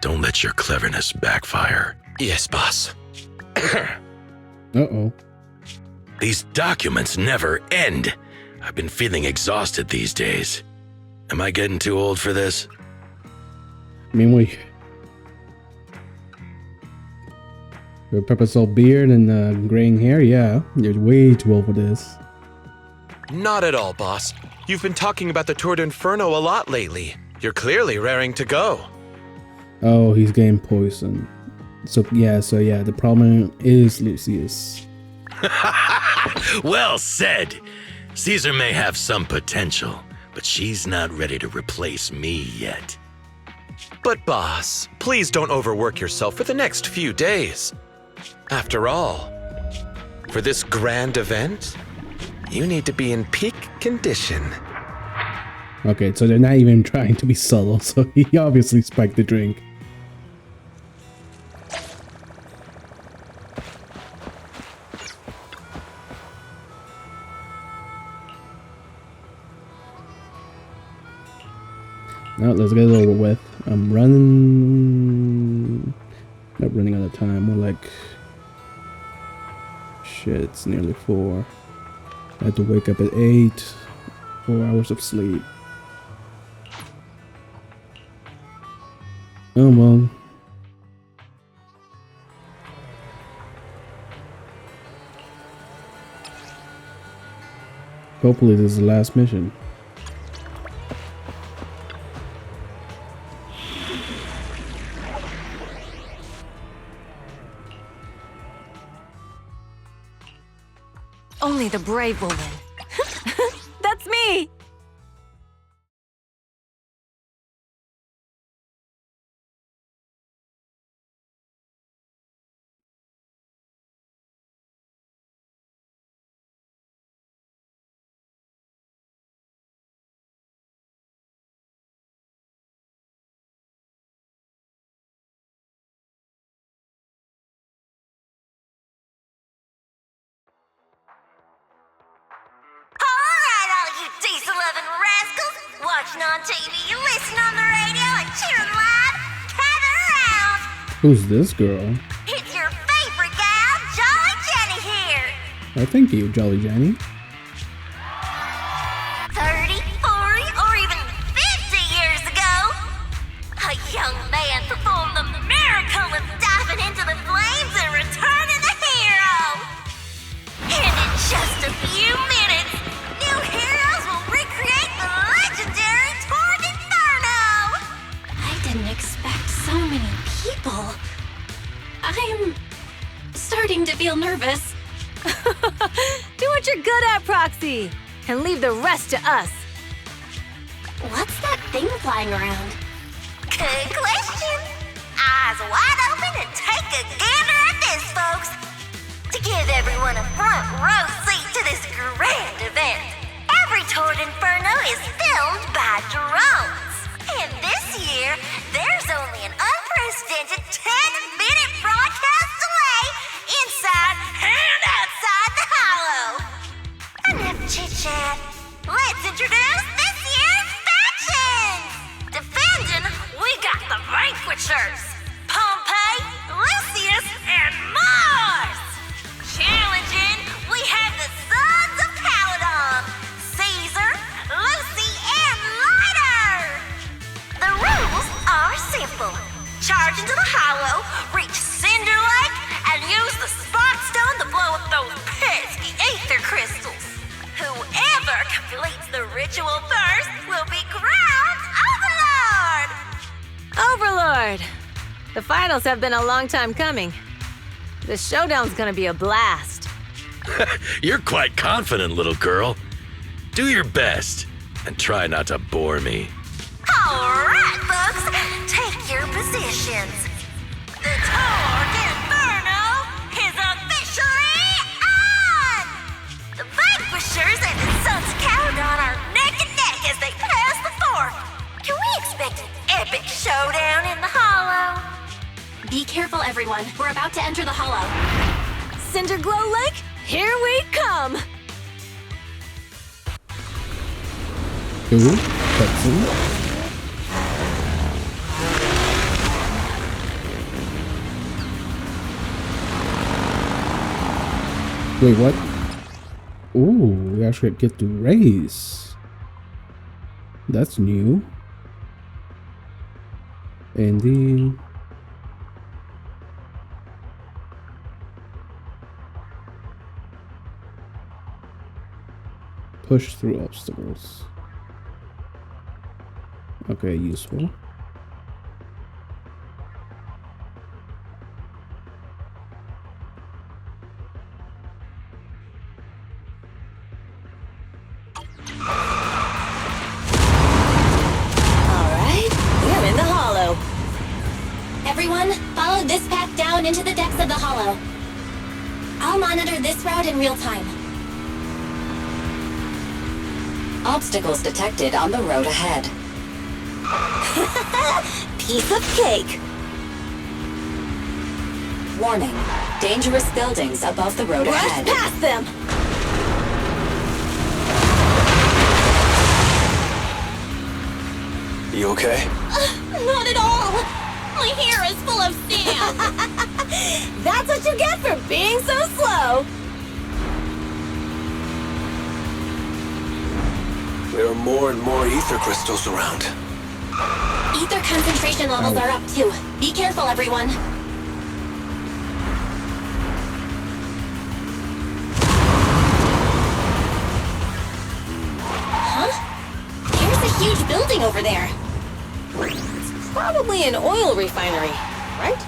Don't let your cleverness backfire. Yes, boss. Uh-oh. These documents never end. I've been feeling exhausted these days. Am I getting too old for this? I mean, your pepper salt beard and graying hair, yeah. You're way too old for this. Not at all, boss. You've been talking about the Tour d'Inferno a lot lately. You're clearly raring to go. Oh, he's getting poisoned. So yeah, the problem is Lucius. Well said. Caesar may have some potential, but she's not ready to replace me yet. But boss, please don't overwork yourself for the next few days. After all, for this grand event, you need to be in peak condition. Okay, so they're not even trying to be subtle, so he obviously spiked the drink. Now let's get it over with. I'm running... Not running out of time, more like... Shit, it's nearly 4. I had to wake up at 8. 4 hours of sleep. Oh well. Hopefully this is the last mission. Only the brave will win. That's me! Watching on TV, listening on the radio, and cheering live, gather around! Who's this girl? It's your favorite gal, Jolly Jenny here! Oh, thank you, Jolly Jenny. 30, 40, or even 50 years ago, a young man performed the miracle of diving into the flames and returning the hero! And in just a few minutes, new heroes will recreate the legendary Tour d'Inferno! I didn't expect so many people. I'm starting to feel nervous. Do what you're good at, Proxy, and leave the rest to us. What's that thing flying around? Good question. Eyes wide open and take a gander at this, folks. To give everyone a front row seat to this grand event, every Tour d'Inferno is filmed by drones. And this year, there's only an unprecedented 10-minute broadcast delay inside and outside the hollow. Enough chit-chat. Let's introduce this year's factions. Defending, we got the Vanquishers, Pompeii, Lucius, and Mars. Challenging, we have the Sons of Caledon, Caesar, Lucy, and Lighter. The rules are simple. Charge into the hollow, reach Cinder Lake, and use the Spark Stone to blow up those pesky ether crystals. Whoever completes the ritual first will be crowned Overlord! Overlord! The finals have been a long time coming. The showdown's gonna be a blast. You're quite confident, little girl. Do your best, and try not to bore me. All right, folks. positions. The Tord Inferno is officially on! The Vanquishers and the Sons of Caledon are neck and neck as they pass the fort. Can we expect an epic showdown in the Hollow? Be careful, everyone. We're about to enter the Hollow. Cinder Glow Lake, here we come! Ooh, cutscene. Wait, what? Ooh, we actually get to race. That's new. Ending. Push through obstacles. Okay, useful. Everyone, follow this path down into the depths of the Hollow. I'll monitor this route in real time. Obstacles detected on the road ahead. Piece of cake! Warning, dangerous buildings above the road ahead. Rush past them! You okay? Not at all! My hair is full of sand! That's what you get for being so slow! There are more and more ether crystals around. Ether concentration levels are up too. Be careful, everyone. Huh? There's a huge building over there. Probably an oil refinery, right?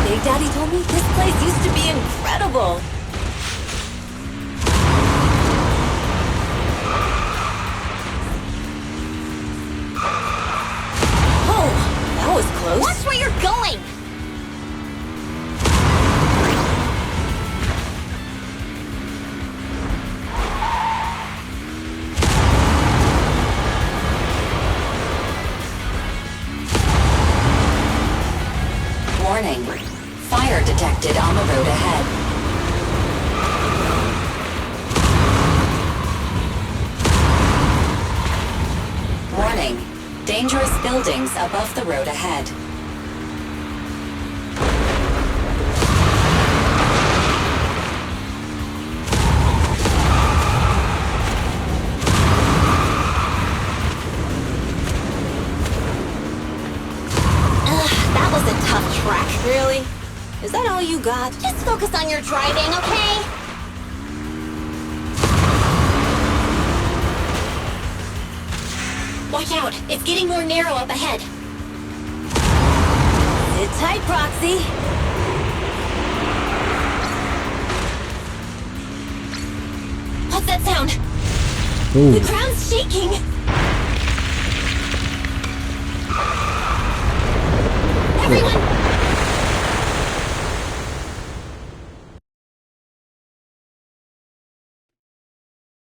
Big Daddy told me this place used to be incredible. Oh, that was close. Watch where you're going! Warning, fire detected on the road ahead. Warning, dangerous buildings above the road ahead. That was a tough track. Really? Is that all you got? Just focus on your driving, okay? Watch out, it's getting more narrow up ahead. Sit tight, Proxy. What's that sound? Ooh. The ground's shaking. Everyone!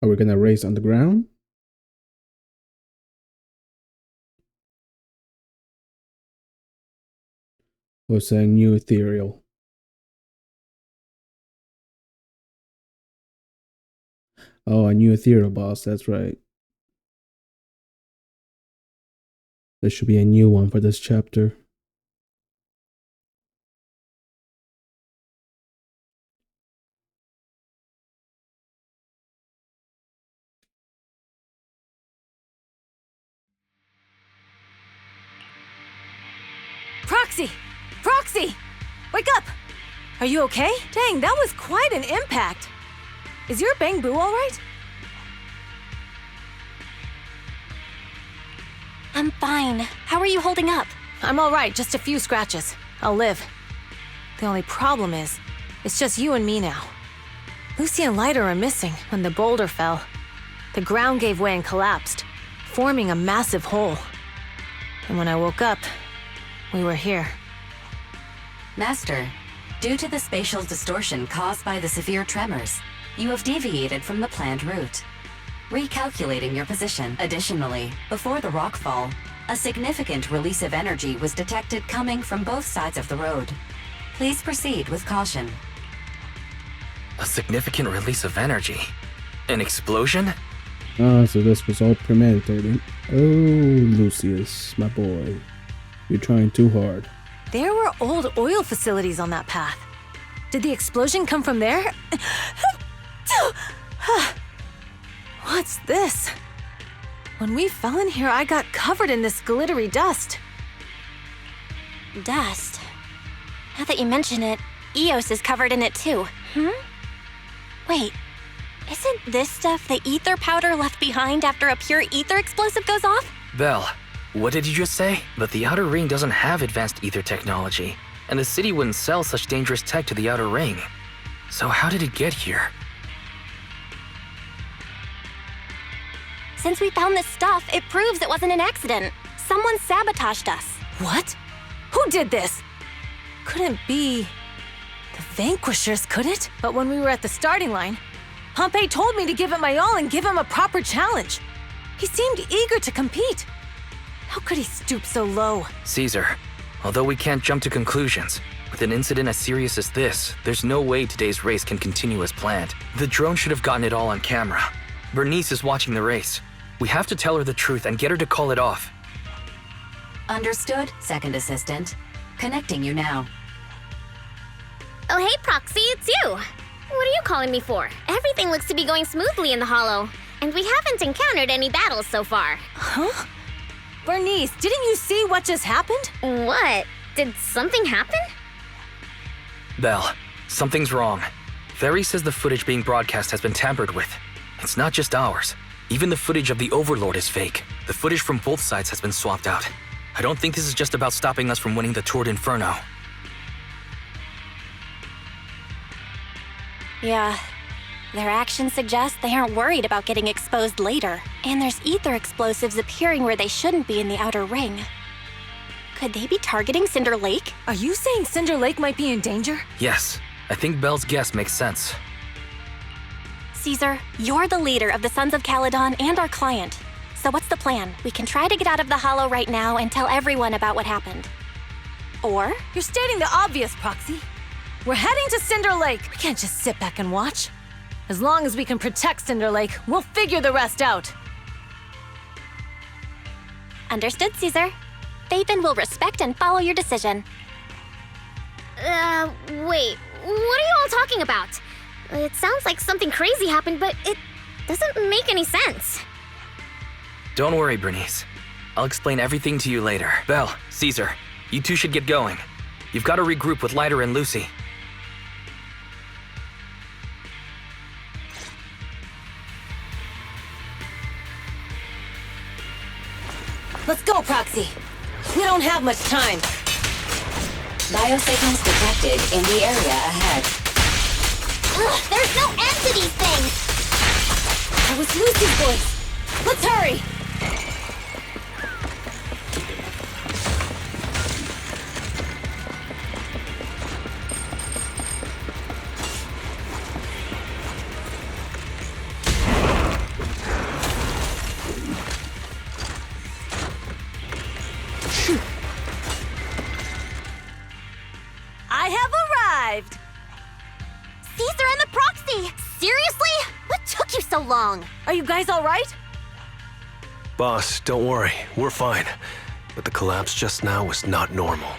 Are we gonna race on the ground? Or is that a new ethereal? Oh, a new ethereal boss, that's right. There should be a new one for this chapter. Proxy! Proxy! Wake up! Are you okay? Dang, that was quite an impact. Is your Bang Boo all right? I'm fine. How are you holding up? I'm all right, just a few scratches. I'll live. The only problem is, it's just you and me now. Lucy and Lighter are missing when the boulder fell. The ground gave way and collapsed, forming a massive hole. And when I woke up, we were here. Master, due to the spatial distortion caused by the severe tremors, you have deviated from the planned route. Recalculating your position. Additionally, before the rockfall, a significant release of energy was detected coming from both sides of the road. Please proceed with caution. A significant release of energy? An explosion? Ah, so this was all premeditated. Oh, Lucius, my boy. You're trying too hard. There were old oil facilities on that path. Did the explosion come from there? What's this? When we fell in here, I got covered in this glittery dust. Dust? Now that you mention it, Eos is covered in it too. Wait, isn't this stuff the ether powder left behind after a pure ether explosive goes off? Belle, what did you just say? But the Outer Ring doesn't have advanced ether technology, and the city wouldn't sell such dangerous tech to the Outer Ring. So how did it get here? Since we found this stuff, it proves it wasn't an accident. Someone sabotaged us. What? Who did this? Couldn't be the Vanquishers, could it? But when we were at the starting line, Pompey told me to give it my all and give him a proper challenge. He seemed eager to compete. How could he stoop so low? Caesar, although we can't jump to conclusions, with an incident as serious as this, there's no way today's race can continue as planned. The drone should have gotten it all on camera. Burnice is watching the race. We have to tell her the truth and get her to call it off. Understood, Second Assistant. Connecting you now. Oh, hey, Proxy, it's you. What are you calling me for? Everything looks to be going smoothly in the Hollow, and we haven't encountered any battles so far. Huh? Burnice, didn't you see what just happened? What? Did something happen? Belle, something's wrong. Ferry says the footage being broadcast has been tampered with. It's not just ours. Even the footage of the Overlord is fake. The footage from both sides has been swapped out. I don't think this is just about stopping us from winning the Tour d'Inferno. Yeah. Their actions suggest they aren't worried about getting exposed later. And there's ether explosives appearing where they shouldn't be in the Outer Ring. Could they be targeting Cinder Lake? Are you saying Cinder Lake might be in danger? Yes, I think Belle's guess makes sense. Caesar, you're the leader of the Sons of Caledon and our client. So what's the plan? We can try to get out of the Hollow right now and tell everyone about what happened. Or? You're stating the obvious, Proxy. We're heading to Cinder Lake. We can't just sit back and watch. As long as we can protect Cinder Lake, we'll figure the rest out. Understood, Caesar. Phaethon will respect and follow your decision. Wait, what are you all talking about? It sounds like something crazy happened, but it doesn't make any sense. Don't worry, Burnice. I'll explain everything to you later. Belle, Caesar, you two should get going. You've got to regroup with Cinder and Lucy. Let's go, Proxy. We don't have much time. Biosignals detected in the area ahead. Ugh, there's no end to these things! That was Lucy's voice. Let's hurry! I have arrived! Caesar and the Proxy! Seriously? What took you so long? Are you guys all right? Boss, don't worry. We're fine. But the collapse just now was not normal.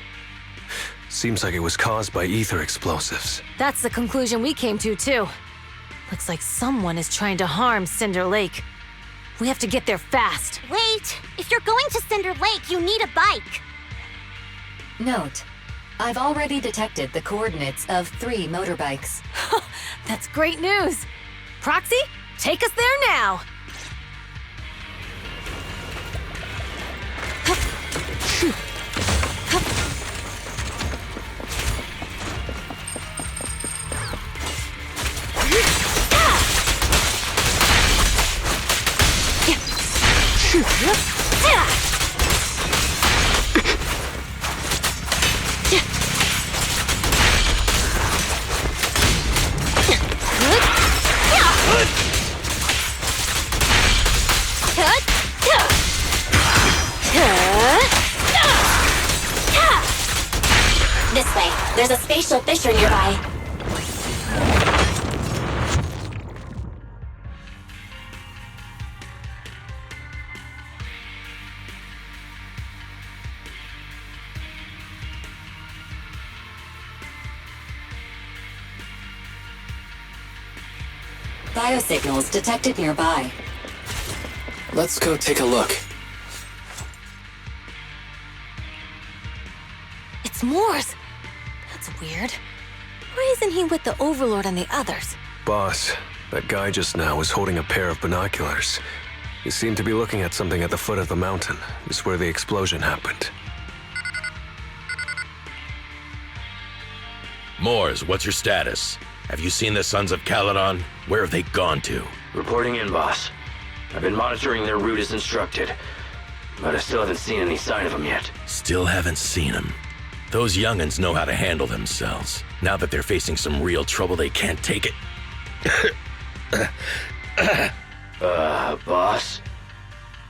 Seems like it was caused by ether explosives. That's the conclusion we came to, too. Looks like someone is trying to harm Cinder Lake. We have to get there fast. Wait! If you're going to Cinder Lake, you need a bike! Note: I've already detected the coordinates of 3 motorbikes. That's great news! Proxy, take us there now! this way. There's a spatial fissure nearby. Biosignals detected nearby. Let's go take a look. It's Moores. That's weird. Why isn't he with the Overlord and the others? Boss, that guy just now was holding a pair of binoculars. He seemed to be looking at something at the foot of the mountain. It's where the explosion happened. Moores, what's your status? Have you seen the Sons of Caledon? Where have they gone to? Reporting in, boss. I've been monitoring their route as instructed, but I still haven't seen any sign of them yet. Still haven't seen them. Those young'uns know how to handle themselves. Now that they're facing some real trouble, they can't take it. Boss?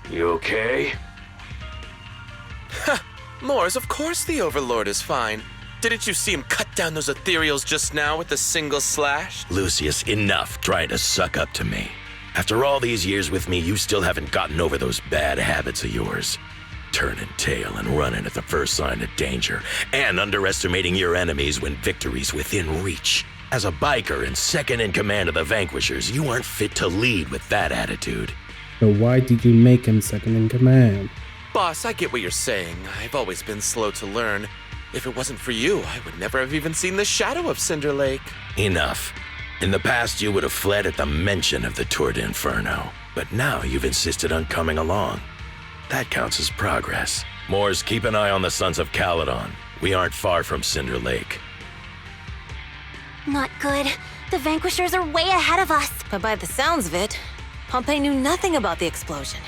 You okay? Moores, of course the Overlord is fine. Didn't you see him cut down those ethereals just now with a single slash? Lucius, enough trying to suck up to me. After all these years with me, you still haven't gotten over those bad habits of yours. Turning tail and running at the first sign of danger, and underestimating your enemies when victory's within reach. As a biker and second in command of the Vanquishers, you aren't fit to lead with that attitude. So why did you make him second in command? Boss, I get what you're saying. I've always been slow to learn. If it wasn't for you, I would never have even seen the shadow of Cinder Lake. Enough. In the past, you would have fled at the mention of the Tour d'Inferno, but now you've insisted on coming along. That counts as progress. Moores, keep an eye on the Sons of Caledon. We aren't far from Cinder Lake. Not good. The Vanquishers are way ahead of us. But by the sounds of it, Pompey knew nothing about the explosion.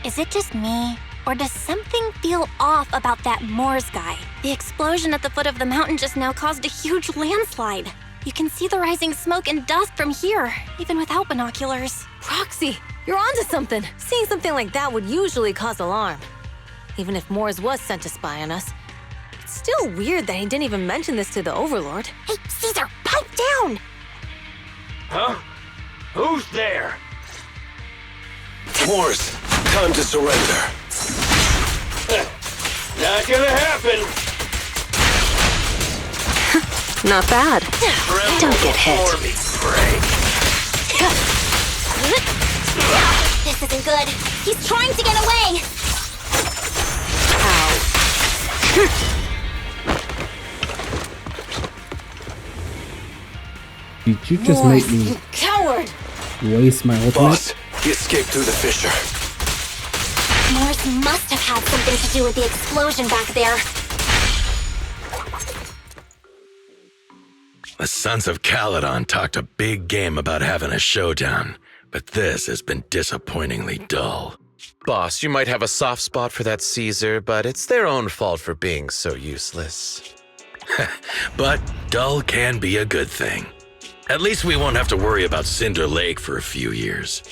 Is it just me? Or does something feel off about that Moores guy? The explosion at the foot of the mountain just now caused a huge landslide. You can see the rising smoke and dust from here, even without binoculars. Proxy, you're onto something. Seeing something like that would usually cause alarm. Even if Moores was sent to spy on us, it's still weird that he didn't even mention this to the Overlord. Hey, Caesar, pipe down! Huh? Who's there? Moores, time to surrender. Not gonna happen! Not bad. Don't get hit. This isn't good. He's trying to get away! Did you just make me coward waste my ultimate? Boss, he escaped through the fissure. Moores must have had something to do with the explosion back there. The Sons of Caledon talked a big game about having a showdown, but this has been disappointingly dull. Boss, you might have a soft spot for that Caesar, but it's their own fault for being so useless. But dull can be a good thing. At least we won't have to worry about Cinder Lake for a few years.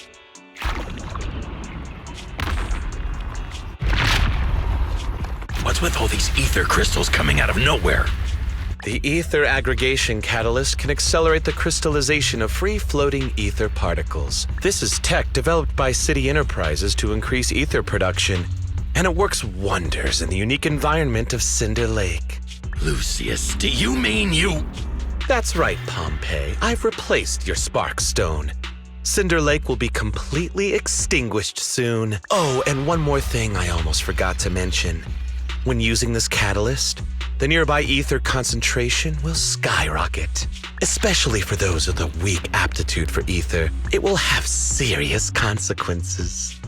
What's with all these ether crystals coming out of nowhere? The ether aggregation catalyst can accelerate the crystallization of free-floating ether particles. This is tech developed by City Enterprises to increase ether production, and it works wonders in the unique environment of Cinder Lake. Lucius, do you mean you... That's right, Pompey. I've replaced your spark stone. Cinder Lake will be completely extinguished soon. Oh, and one more thing I almost forgot to mention. When using this catalyst, the nearby ether concentration will skyrocket. Especially for those with a weak aptitude for ether, it will have serious consequences.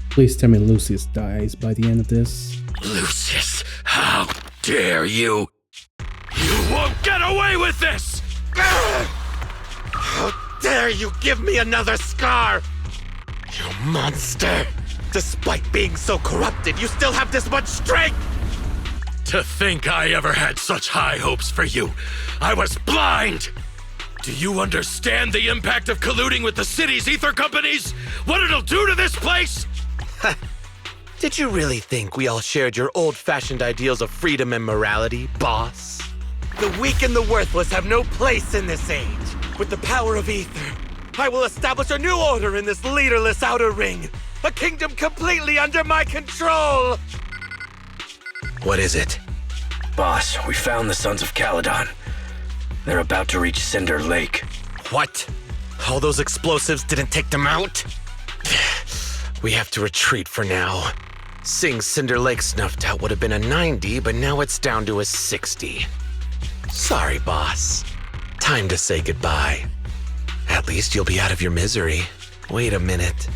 Please tell me Lucius dies by the end of this. Lucius, how dare you? You won't get away with this! How dare you give me another scar! You monster! Despite being so corrupted, you still have this much strength! To think I ever had such high hopes for you. I was blind! Do you understand the impact of colluding with the city's ether companies? What it'll do to this place? Did you really think we all shared your old-fashioned ideals of freedom and morality, boss? The weak and the worthless have no place in this age. With the power of Ether, I will establish a new order in this leaderless outer ring. A kingdom completely under my control! What is it? Boss, we found the Sons of Caledon. They're about to reach Cinder Lake. What? All those explosives didn't take them out? We have to retreat for now. Seeing Cinder Lake snuffed out would have been a 90, but now it's down to a 60. Sorry, boss. Time to say goodbye. At least you'll be out of your misery. Wait a minute.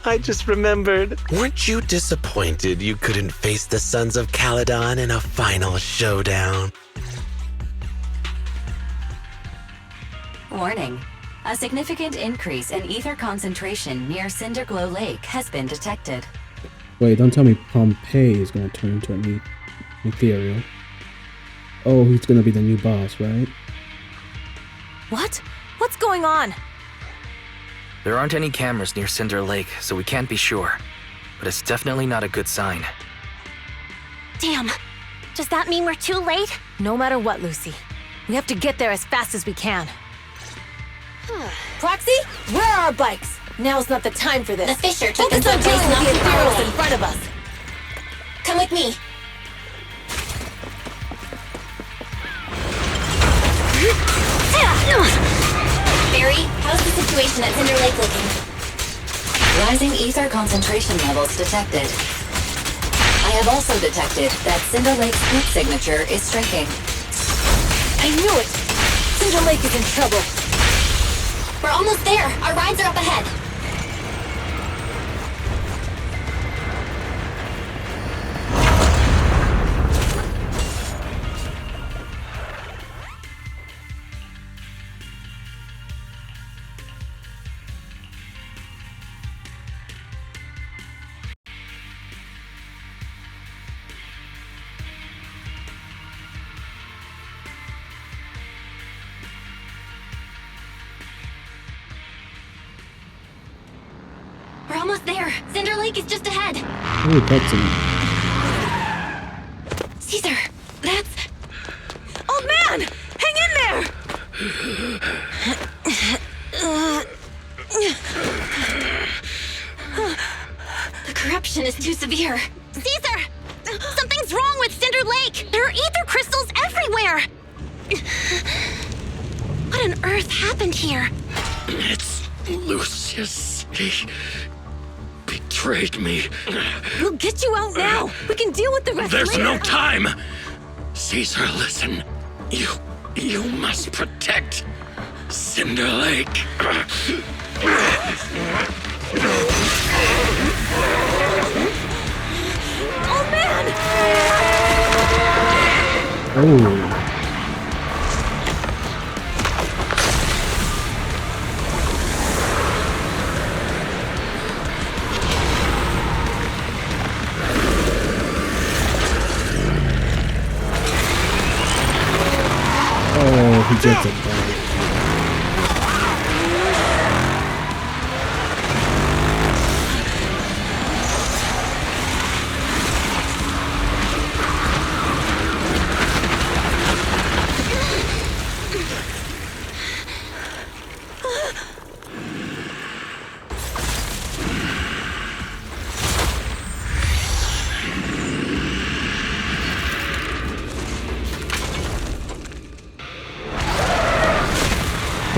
I just remembered. Weren't you disappointed you couldn't face the Sons of Caledon in a final showdown? Warning. A significant increase in ether concentration near Cinderglow Lake has been detected. Wait, don't tell me Pompeii is gonna turn into an ethereal. Oh, he's gonna be the new boss, right? What? What's going on? There aren't any cameras near Cinder Lake, so we can't be sure. But it's definitely not a good sign. Damn. Does that mean we're too late? No matter what, Lucy. We have to get there as fast as we can. Proxy, where are our bikes? Now's not the time for this. The Fisher took Focus us on someplace dealing with not the too far Ethereals away. in front of us. Come with me. Barry, how's the situation at Cinder Lake looking? Rising ether concentration levels detected. I have also detected that Cinder Lake's heat signature is shrinking. I knew it! Cinder Lake is in trouble. We're almost there. Our rides are up ahead. We're almost there. Cinder Lake is just ahead. Ooh, that's Caesar, that's... Old man! Hang in there! The corruption is too severe. Caesar! Something's wrong with Cinder Lake! There are ether crystals everywhere! What on earth happened here? It's Lucius. He betrayed me. We'll get you out now! We can deal with the rest There's later! no time! Caesar, listen. You must protect Cinder Lake. Oh man! Oh. Oh, he gets it back.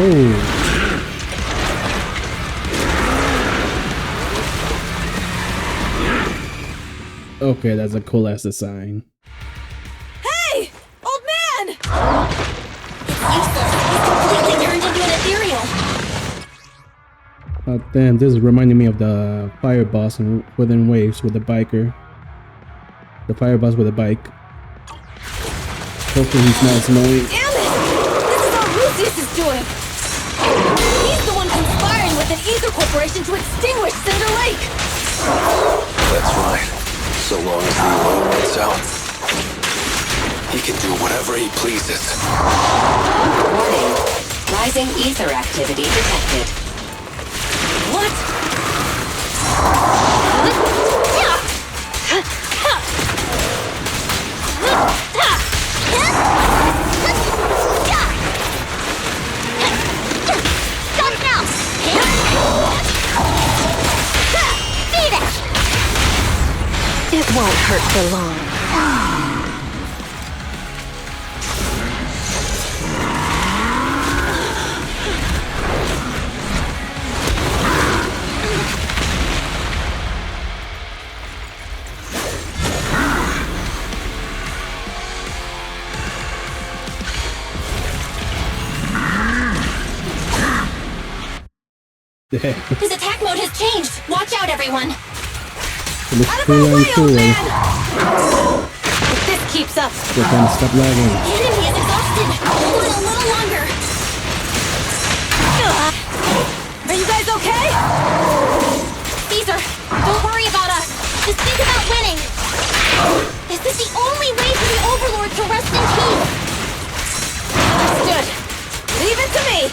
Oh. Okay, that's a cool ass design. Hey! Old man! It's useless. He's completely turned into an ethereal. Oh damn, this is reminding me of the fire boss in Within Waves with the biker. The fire boss with a bike. Hopefully he's not as annoying. Damn it! This is all Lucius is doing! He's the one conspiring with an ether corporation to extinguish Cinder Lake! That's right. So long as the oil runs out, he can do whatever he pleases. Warning. Rising ether activity detected. What? Stop now! Beat it! It won't hurt for long. His attack mode has changed. Watch out, everyone. Out of our way, old man! If this keeps up, We're gonna stop lagging. The enemy is exhausted. Hold on a little longer. are you guys okay? Caesar, don't worry about us. Just think about winning. This is the only way for the Overlord to rest in peace. Understood. Leave it to me.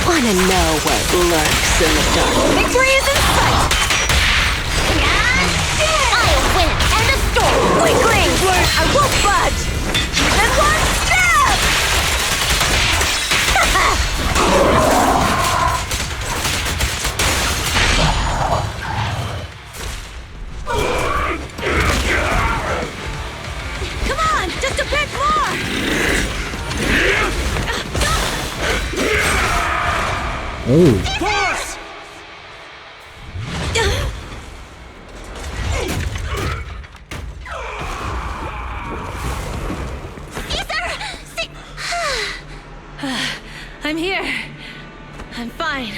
Wanna know what lurks in the dark? Victory is in sight! I'll win. End of story. Weakling! I won't budge! Even one step! Come on! Just a bit more! Oh. Boss! I'm here. I'm fine.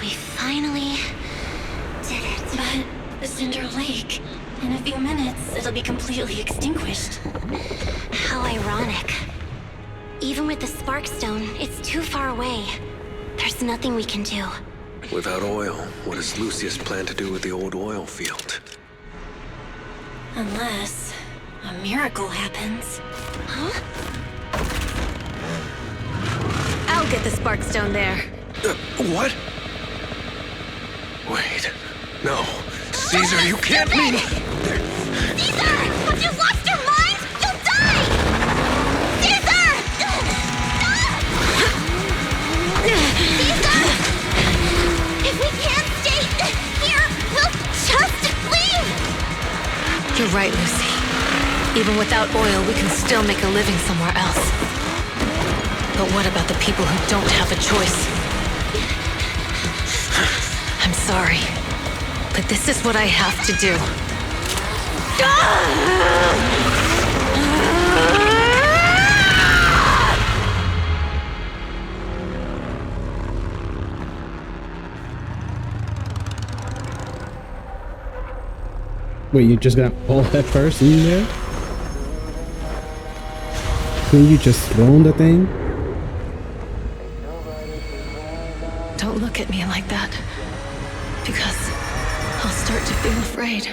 We finally did it. But the Cinder Lake, in a few minutes, it'll be completely extinguished. How ironic. Even with the Sparkstone, it's too far away. There's nothing we can do. Without oil, what does Lucius plan to do with the old oil field? Unless a miracle happens. Huh? I'll get the Sparkstone there. What? Wait. No. Caesar, you can't mean... Caesar! Have you lost your mind? You'll die! Caesar! Caesar! If we can't stay here, we'll just leave! You're right, Lucy. Even without oil, we can still make a living somewhere else. But what about the people who don't have a choice? I'm sorry, but this is what I have to do. Wait, you just got all that first in there? Couldn't you just throw the thing? Don't look at me like that, because I'll start to feel afraid.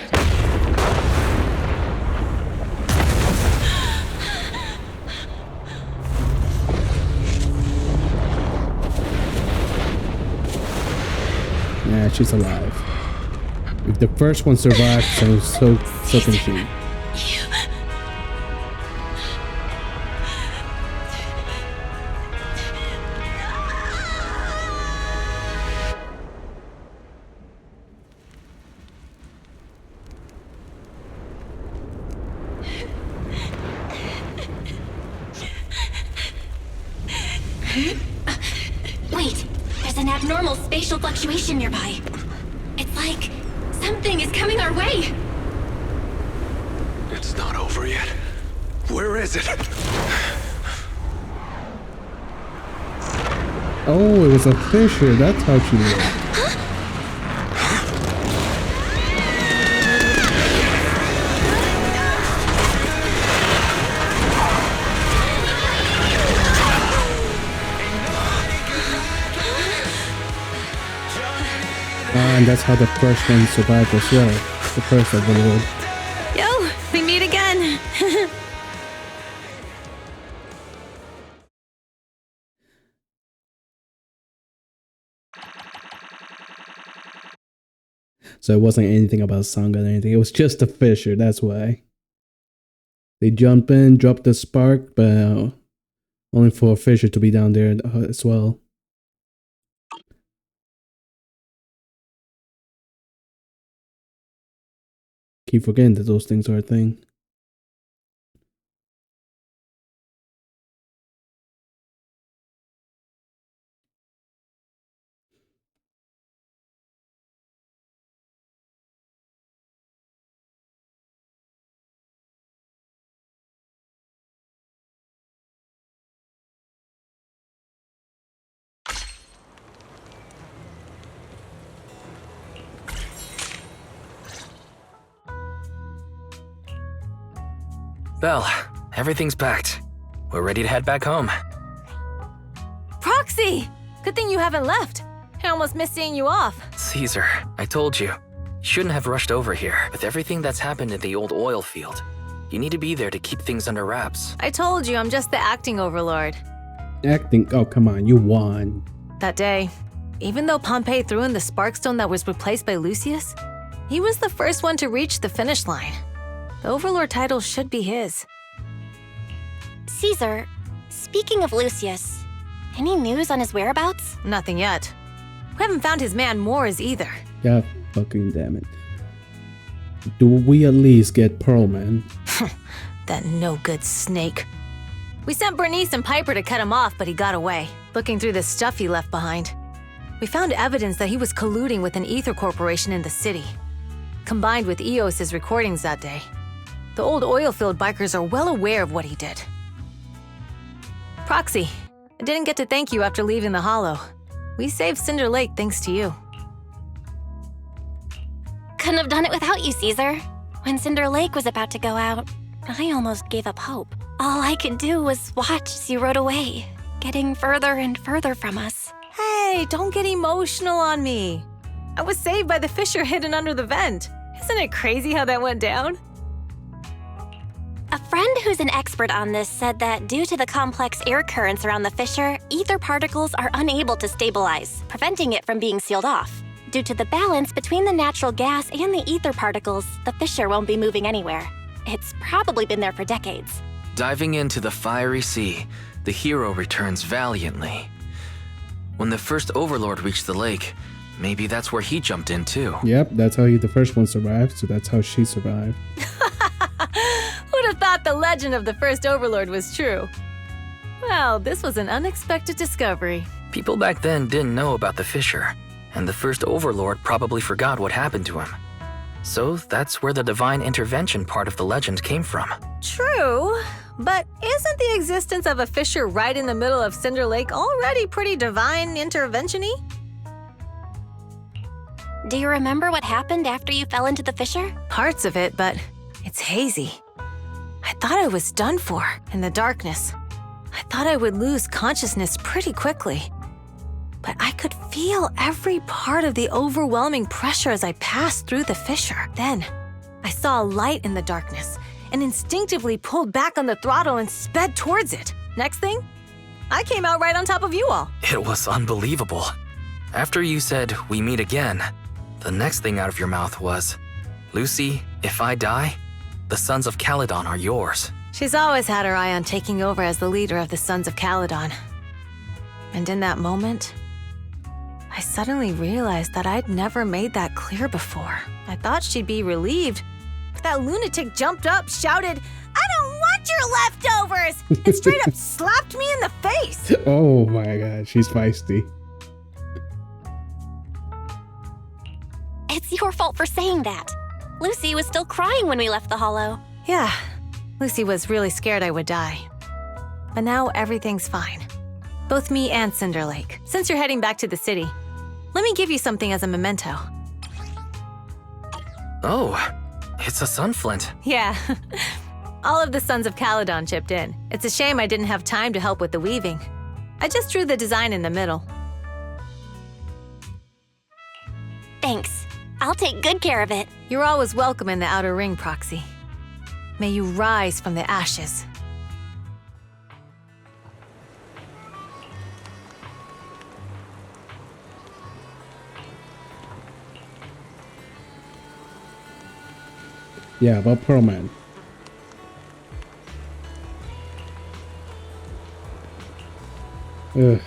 Yeah, she's alive. If the first one survived, so can she. Wait, there's an abnormal spatial fluctuation nearby. It's like something is coming our way. It's not over yet. Where is it? Oh, it was a fisher. That's how she knew. And that's how the first one survived as well. the first Overlord. Yo, we meet again. So it wasn't anything about Sangha or anything. It was just the Fisher. That's why. They jump in, drop the spark, but only for Fisher to be down there as well. Keep forgetting that those things are a thing. Belle, everything's packed. We're ready to head back home. Proxy! Good thing you haven't left. I almost missed seeing you off. Caesar, I told you. You shouldn't have rushed over here. With everything that's happened in the old oil field, you need to be there to keep things under wraps. I told you I'm just the acting overlord. Acting? Oh, come on. You won. That day, even though Pompey threw in the Sparkstone that was replaced by Lucius, he was the first one to reach the finish line. The Overlord title should be his. Caesar, speaking of Lucius, any news on his whereabouts? Nothing yet. We haven't found his man Moors either. God fucking damn it. Do we at least get Pearl Man? That no-good snake. We sent Burnice and Piper to cut him off, but he got away, looking through the stuff he left behind. We found evidence that he was colluding with an ether corporation in the city, combined with Eos's recordings that day. The old oilfield bikers are well aware of what he did. Proxy, I didn't get to thank you after leaving the Hollow. We saved Cinder Lake thanks to you. Couldn't have done it without you, Caesar. When Cinder Lake was about to go out, I almost gave up hope. All I could do was watch as you rode away, getting further and further from us. Hey, don't get emotional on me. I was saved by the Fisher hidden under the vent. Isn't it crazy how that went down? A friend who's an expert on this said that due to the complex air currents around the fissure, ether particles are unable to stabilize, preventing it from being sealed off. Due to the balance between the natural gas and the ether particles, the fissure won't be moving anywhere. It's probably been there for decades. Diving into the fiery sea, the hero returns valiantly. When the first Overlord reached the lake, maybe that's where he jumped in too. Yep, that's how the first one survived, so that's how she survived. Who'd have thought the legend of the first Overlord was true? Well, this was an unexpected discovery. People back then didn't know about the Fisher, and the first Overlord probably forgot what happened to him. So that's where the divine intervention part of the legend came from. True, but isn't the existence of a fissure right in the middle of Cinder Lake already pretty divine intervention-y? Do you remember what happened after you fell into the fissure? Parts of it, but it's hazy. I thought I was done for in the darkness. I thought I would lose consciousness pretty quickly. But I could feel every part of the overwhelming pressure as I passed through the fissure. Then, I saw a light in the darkness and instinctively pulled back on the throttle and sped towards it. Next thing, I came out right on top of you all. It was unbelievable. After you said, "We meet again," the next thing out of your mouth was, "Lucy, if I die, the Sons of Caledon are yours." She's always had her eye on taking over as the leader of the Sons of Caledon. And in that moment, I suddenly realized that I'd never made that clear before. I thought she'd be relieved, but that lunatic jumped up, shouted, "I don't want your leftovers!" and straight up slapped me in the face. Oh my god, she's feisty. It's your fault for saying that. Lucy was still crying when we left the Hollow. Yeah, Lucy was really scared I would die. But now everything's fine. Both me and Cinder Lake. Since you're heading back to the city, let me give you something as a memento. Oh, it's a sunflint. Yeah. All of the Sons of Caledon chipped in. It's a shame I didn't have time to help with the weaving. I just drew the design in the middle. Thanks. I'll take good care of it. You're always welcome in the Outer Ring, Proxy. May you rise from the ashes. Yeah, about Pearl Man. Ugh.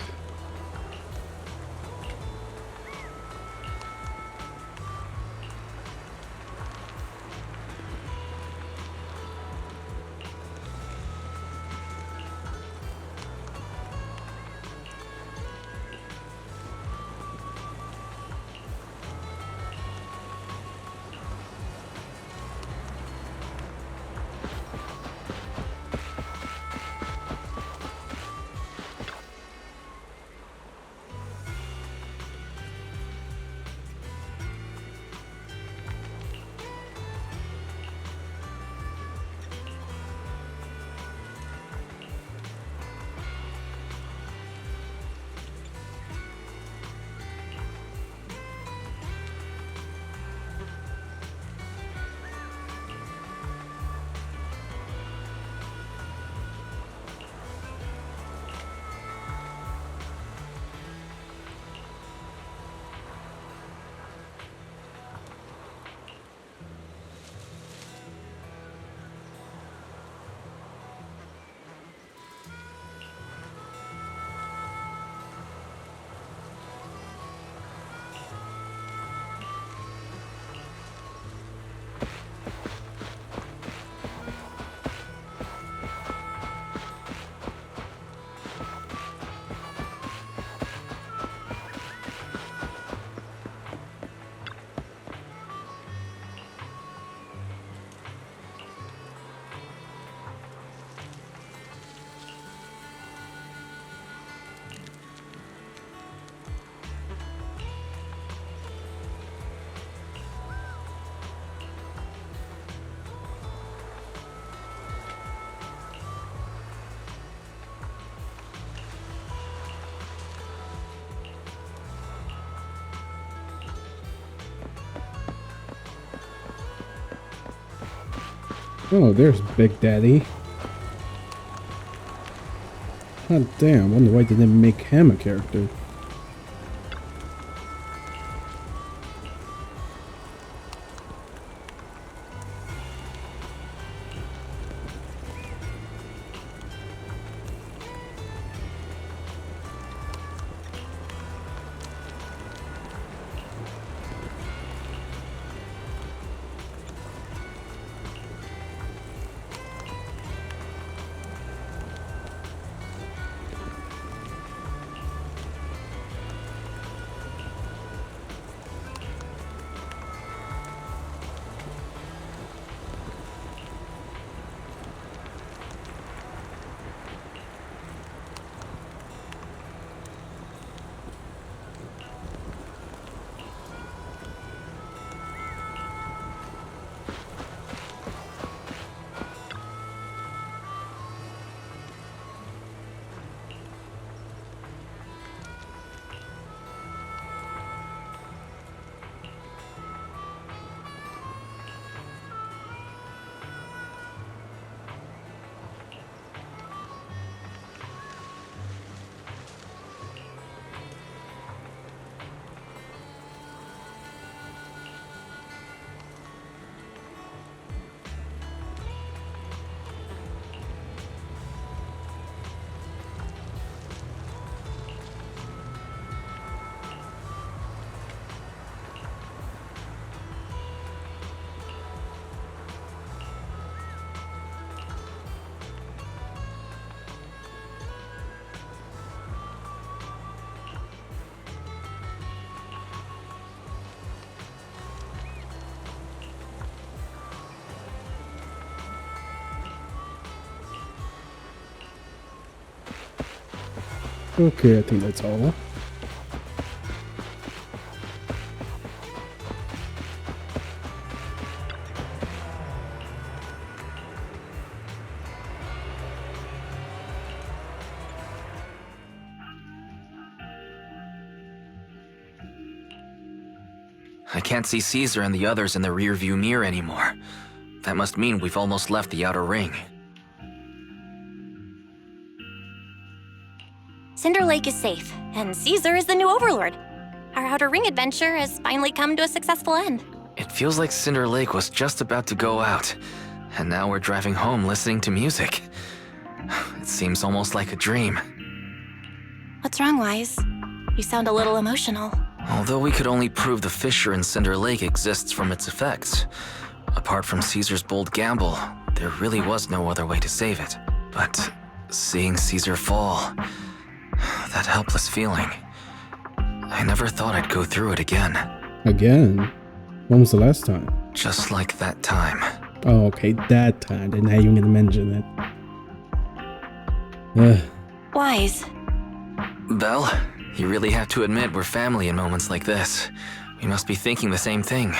Oh, there's Big Daddy. God damn, wonder why they didn't make him a character. Okay, I think that's all. I can't see Caesar and the others in the rearview mirror anymore. That must mean we've almost left the outer ring. Cinder Lake is safe, and Caesar is the new overlord. Our outer ring adventure has finally come to a successful end. It feels like Cinder Lake was just about to go out, and now we're driving home listening to music. It seems almost like a dream. What's wrong, Wise? You sound a little emotional. Although we could only prove the fissure in Cinder Lake exists from its effects, apart from Caesar's bold gamble, there really was no other way to save it. But seeing Caesar fall, that helpless feeling, I never thought I'd go through it again. Again? When was the last time? Just like that time. Oh, okay, that time. Then how you gonna mention it? Wise. Belle, you really have to admit we're family in moments like this. We must be thinking the same thing.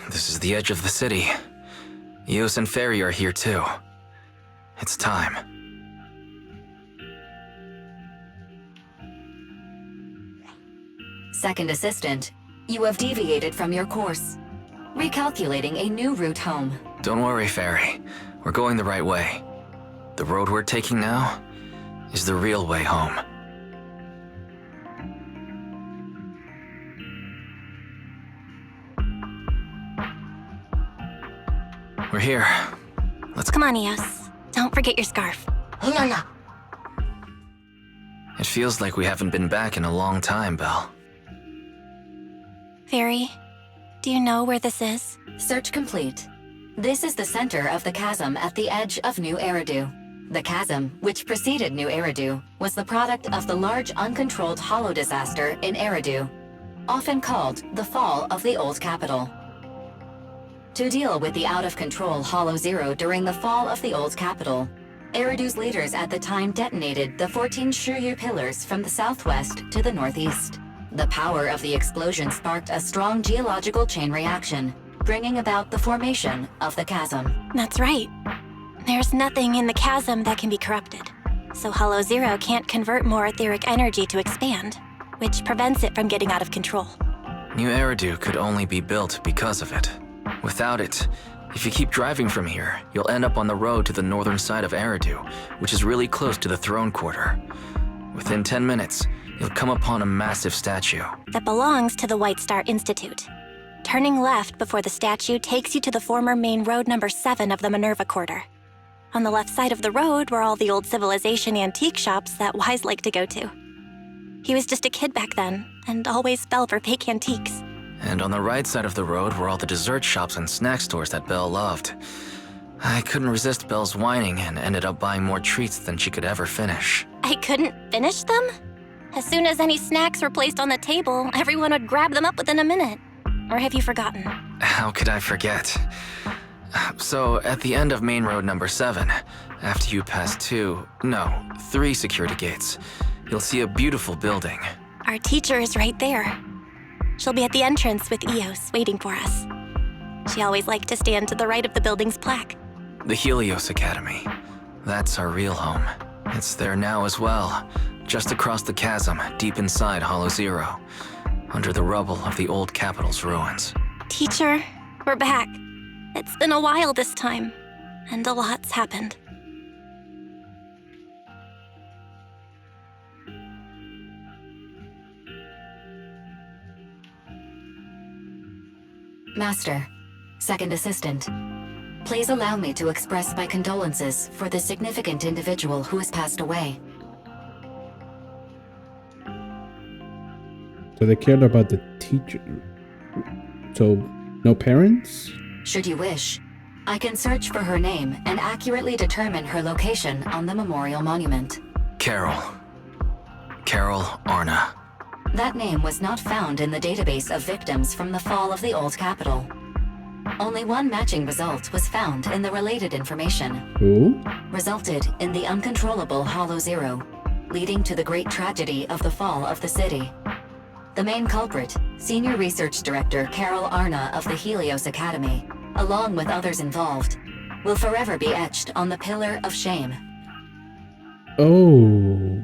This is the edge of the city. Eos and Ferry are here too. It's time. Second assistant, you have deviated from your course. Recalculating a new route home. Don't worry, Ferry. We're going the right way. The road we're taking now is the real way home. We're here. Let's Come on, Eos. Don't forget your scarf. It feels like we haven't been back in a long time, Belle. Fairy, do you know where this is? Search complete. This is the center of the chasm at the edge of New Eridu. The chasm, which preceded New Eridu, was the product of the large uncontrolled hollow disaster in Eridu, often called the fall of the old capital. To deal with the out-of-control Hollow Zero during the fall of the old capital, Eridu's leaders at the time detonated the 14 Shuryu pillars from the southwest to the northeast. The power of the explosion sparked a strong geological chain reaction, bringing about the formation of the chasm. That's right. There's nothing in the chasm that can be corrupted, so Hollow Zero can't convert more etheric energy to expand, which prevents it from getting out of control. New Eridu could only be built because of it. Without it, if you keep driving from here, you'll end up on the road to the northern side of Eridu, which is really close to the throne quarter. Within 10 minutes, you'll come upon a massive statue. That belongs to the White Star Institute. Turning left before the statue takes you to the former main road number 7 of the Minerva Quarter. On the left side of the road were all the old civilization antique shops that Wise liked to go to. He was just a kid back then, and always fell for fake antiques. And on the right side of the road were all the dessert shops and snack stores that Belle loved. I couldn't resist Belle's whining and ended up buying more treats than she could ever finish. I couldn't finish them? As soon as any snacks were placed on the table, everyone would grab them up within a minute. Or have you forgotten? How could I forget? So, at the end of main road number 7, after you pass 3 security gates, you'll see a beautiful building. Our teacher is right there. She'll be at the entrance with Eos, waiting for us. She always liked to stand to the right of the building's plaque. The Helios Academy. That's our real home. It's there now as well, just across the chasm, deep inside Hollow Zero, under the rubble of the old capital's ruins. Teacher, we're back. It's been a while this time, and a lot's happened. Master, second assistant, please allow me to express my condolences for the significant individual who has passed away. So they cared about the teacher. So, no parents? Should you wish, I can search for her name and accurately determine her location on the memorial monument. Carol Arna. That name was not found in the database of victims from the fall of the old capital. Only one matching result was found in the related information. Who? Resulted in the uncontrollable Hollow Zero, leading to the great tragedy of the fall of the city. The main culprit, Senior Research Director Carol Arna of the Helios Academy, along with others involved, will forever be etched on the Pillar of Shame. Oh,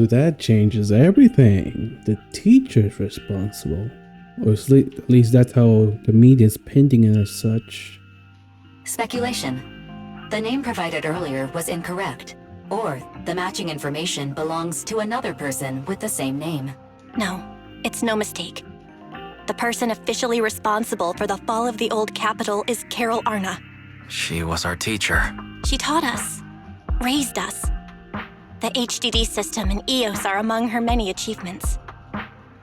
that changes everything. The teacher's responsible. Or at least that's how the media's painting it as such. Speculation. The name provided earlier was incorrect. Or the matching information belongs to another person with the same name. No, it's no mistake. The person officially responsible for the fall of the old capital is Carol Arna. She was our teacher. She taught us, raised us. The HDD system and EOS are among her many achievements.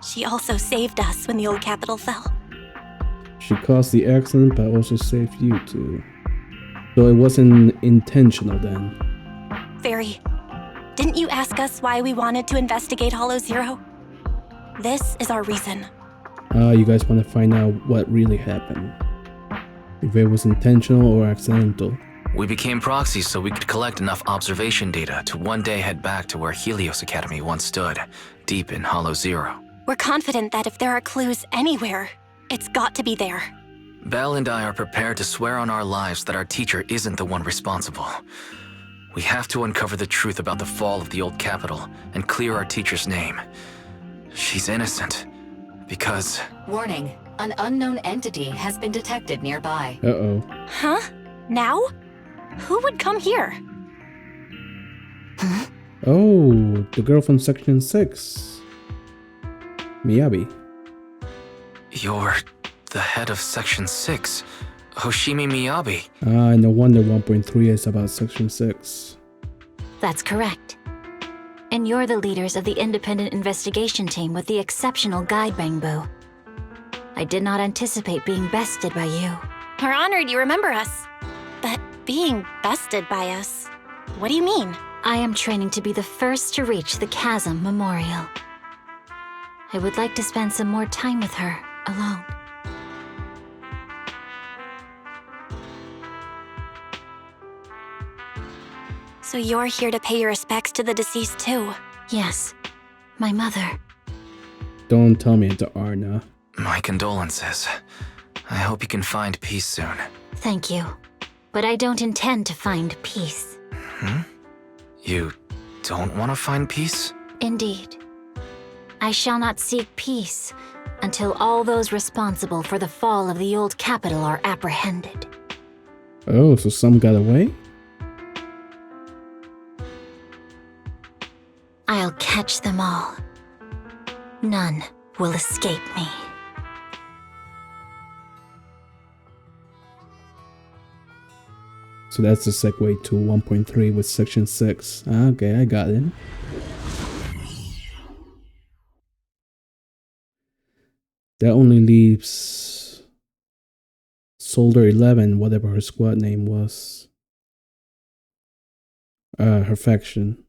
She also saved us when the old capital fell. She caused the accident, but also saved you too. So it wasn't intentional then. Very. Didn't you ask us why we wanted to investigate Hollow Zero? This is our reason. You guys want to find out what really happened. If it was intentional or accidental. We became proxies so we could collect enough observation data to one day head back to where Helios Academy once stood, deep in Hollow Zero. We're confident that if there are clues anywhere, it's got to be there. Belle and I are prepared to swear on our lives that our teacher isn't the one responsible. We have to uncover the truth about the fall of the old capital and clear our teacher's name. She's innocent, because... Warning, an unknown entity has been detected nearby. Uh-oh. Huh? Now? Who would come here? Oh, the girl from Section 6. Miyabi. You're the head of Section 6, Hoshimi Miyabi. No wonder 1.3 is about Section 6. That's correct. And you're the leaders of the independent investigation team with the exceptional guide Bangbo. I did not anticipate being bested by you. We're honored you remember us. But being bested by us, what do you mean? I am training to be the first to reach the Chasm Memorial. I would like to spend some more time with her, alone. So you're here to pay your respects to the deceased too? Yes, my mother. Don't tell me it's Arna. My condolences. I hope you can find peace soon. Thank you. But I don't intend to find peace. You don't want to find peace? Indeed. I shall not seek peace until all those responsible for the fall of the old capital are apprehended. Oh, so some got away? I'll catch them all. None will escape me. So that's the segue to 1.3 with Section 6. Okay, I got it. That only leaves Soldier 11, whatever her squad name was. Her faction.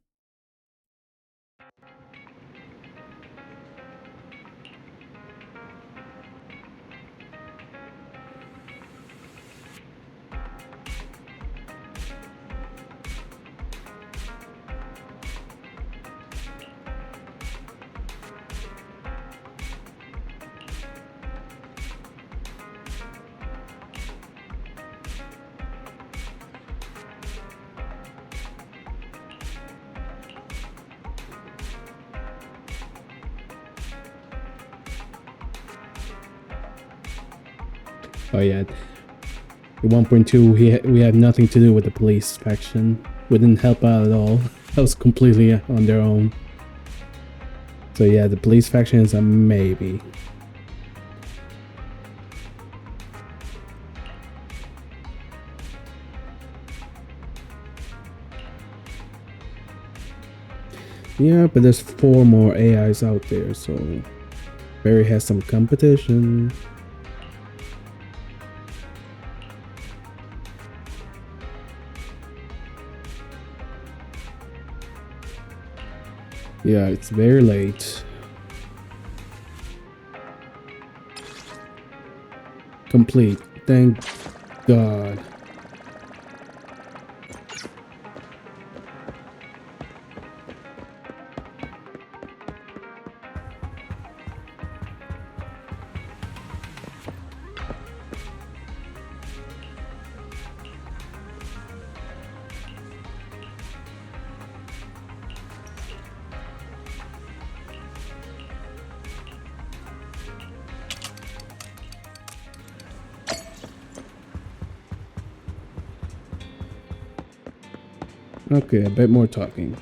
Oh yeah, in 1.2 we had nothing to do with the police faction. We didn't help out at all. That was completely on their own. So yeah, the police faction is a maybe. Yeah, but there's 4 more AIs out there, so Barry has some competition. Yeah, it's very late. Complete. Thank God. Okay, a bit more talking.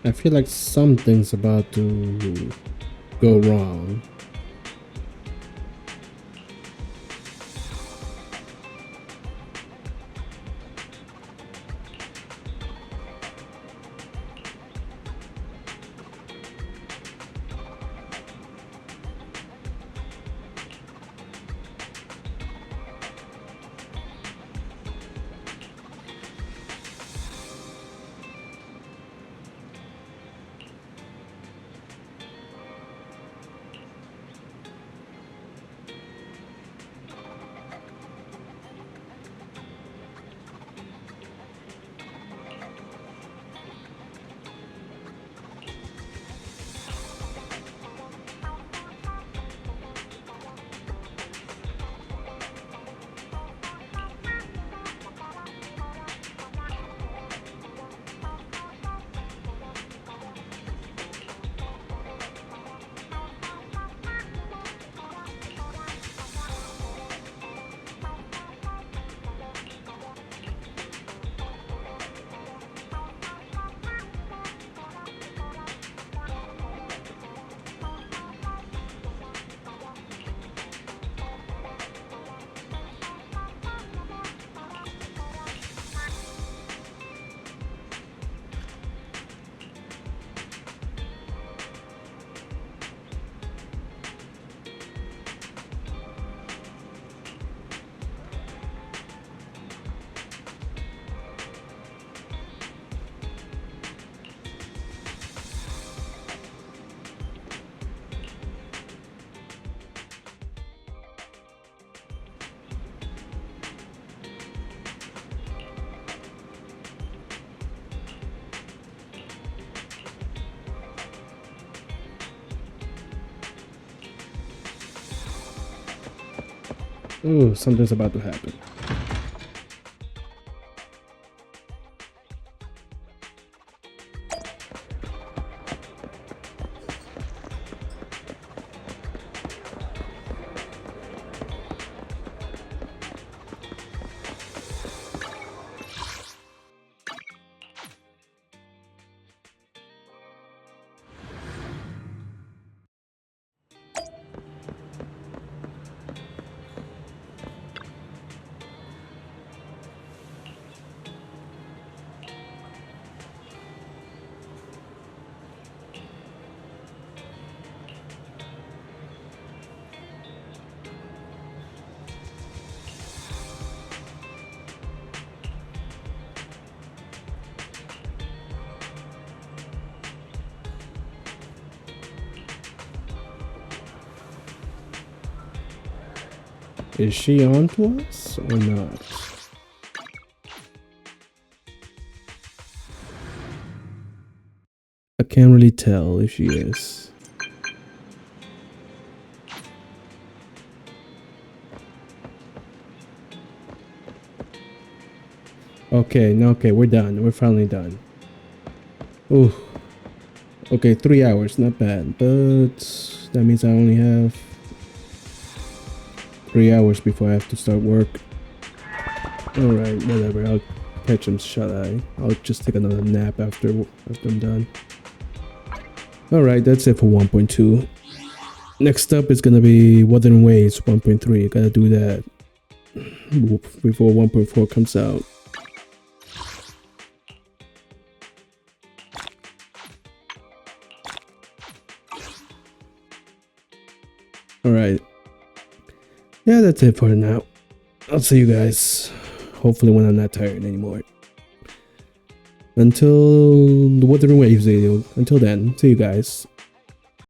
I feel like something's about to go wrong. Ooh, something's about to happen. Is she on to us or not? I can't really tell if she is. Okay, no, okay, we're done. We're finally done. Ooh. Okay, 3 hours, not bad. But that means I only have 3 hours before I have to start work. Alright, whatever. I'll catch some shut-eye. I'll just take another nap after I'm done. Alright, that's it for 1.2. Next up is gonna be Wuthering Waves 1.3. I gotta do that before 1.4 comes out. Alright. Yeah, that's it for now. I'll see you guys. Hopefully when I'm not tired anymore. Until the Wuthering Waves video. Until then, see you guys.